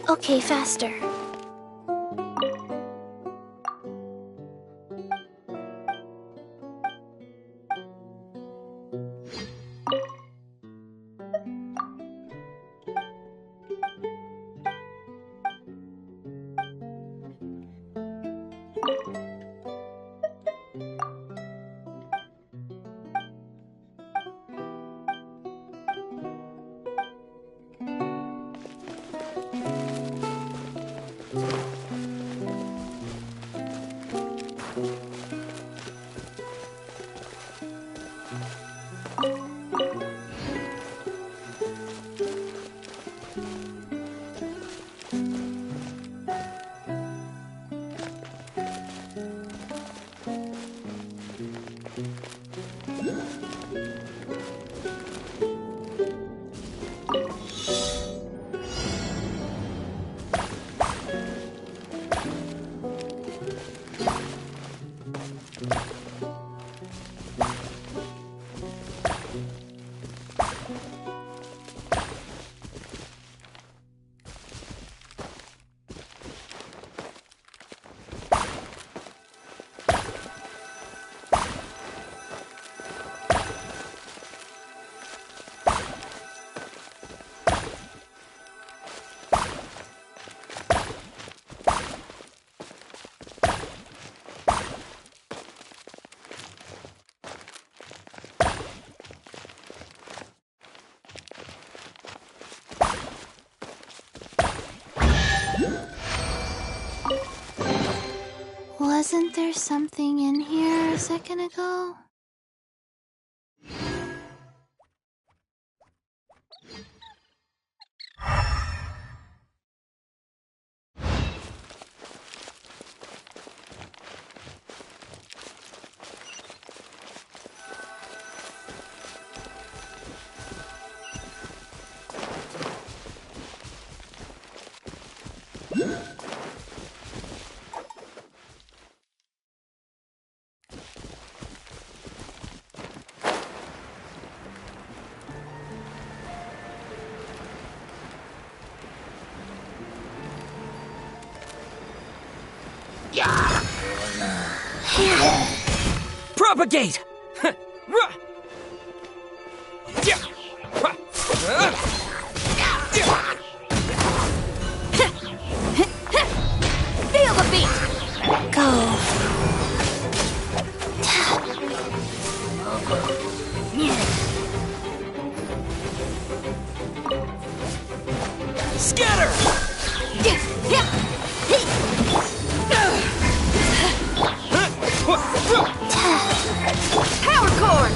Okay, faster. Wasn't there something in here a second ago? Propagate! Feel the beat! Go. Scatter! Power core!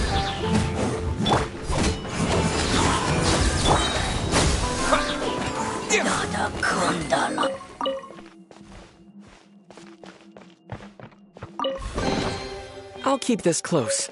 I'll keep this close.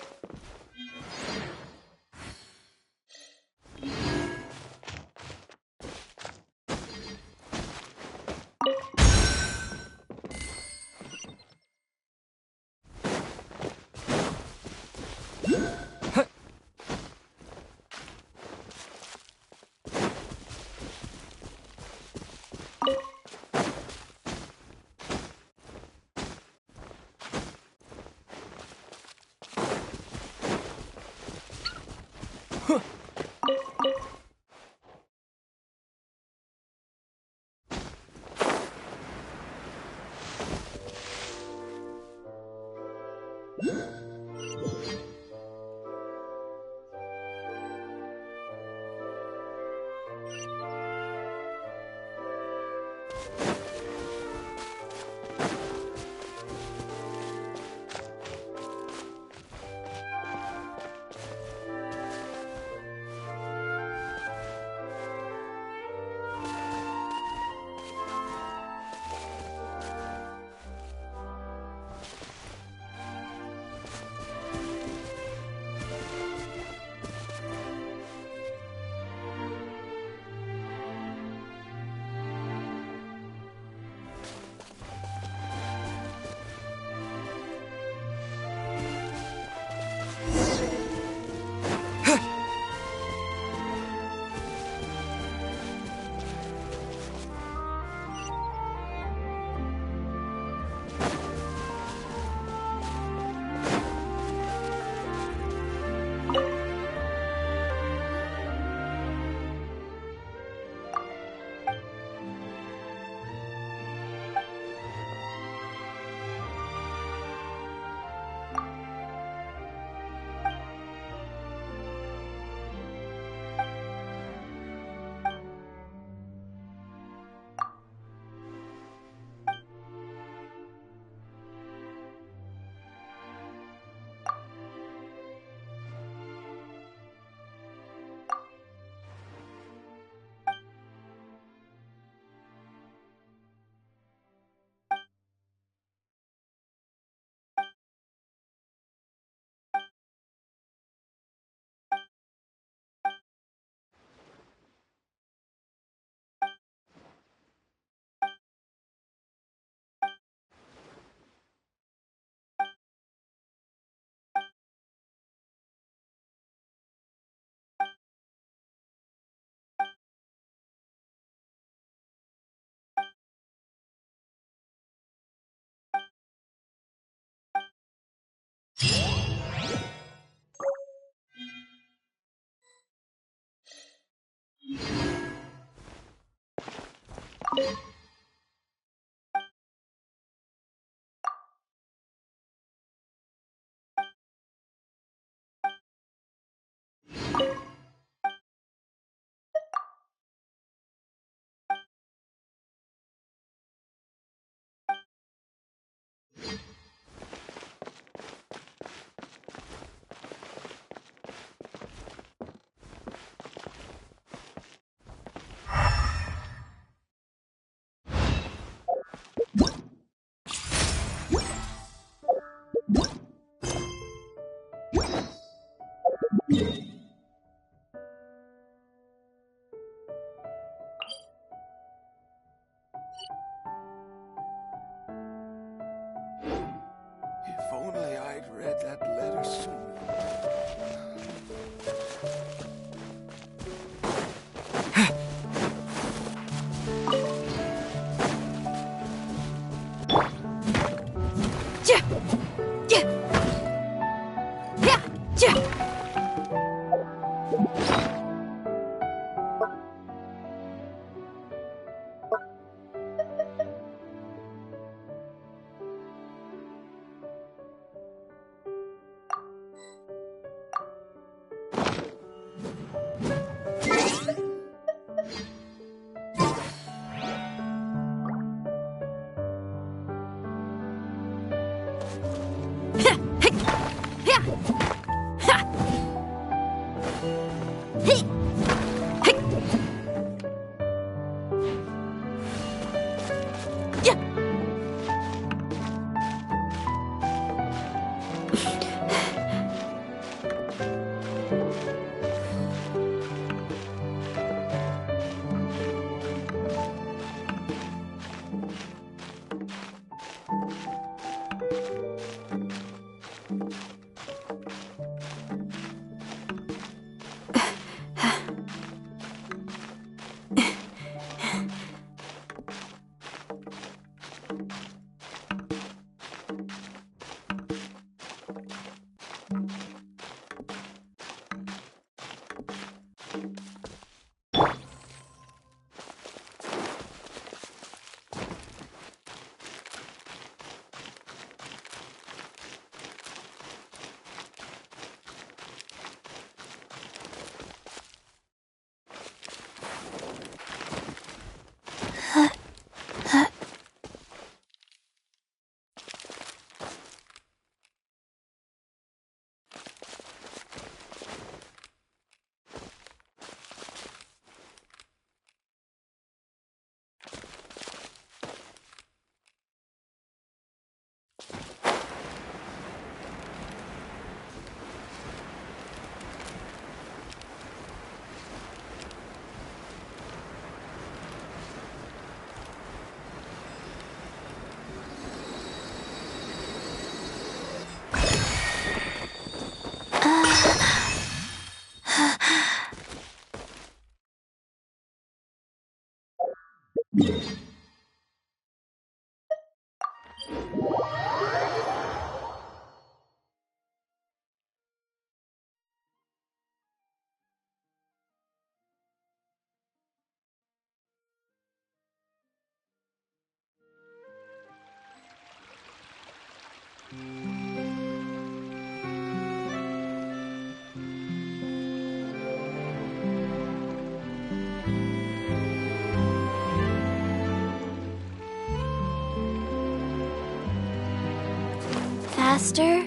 Faster?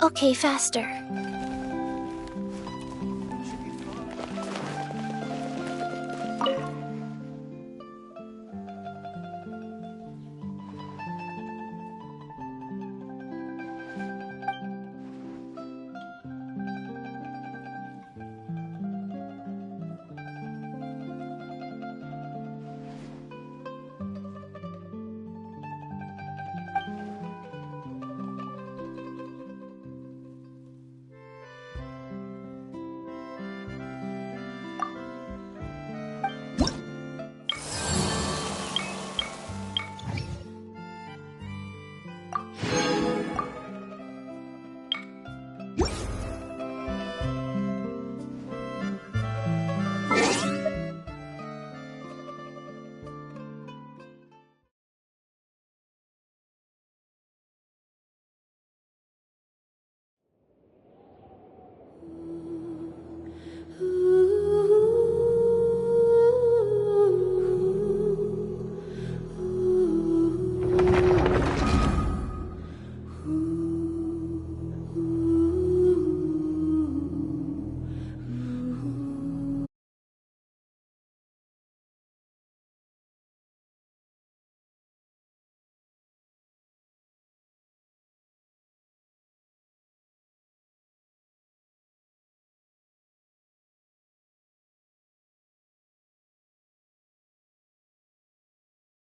Okay, faster.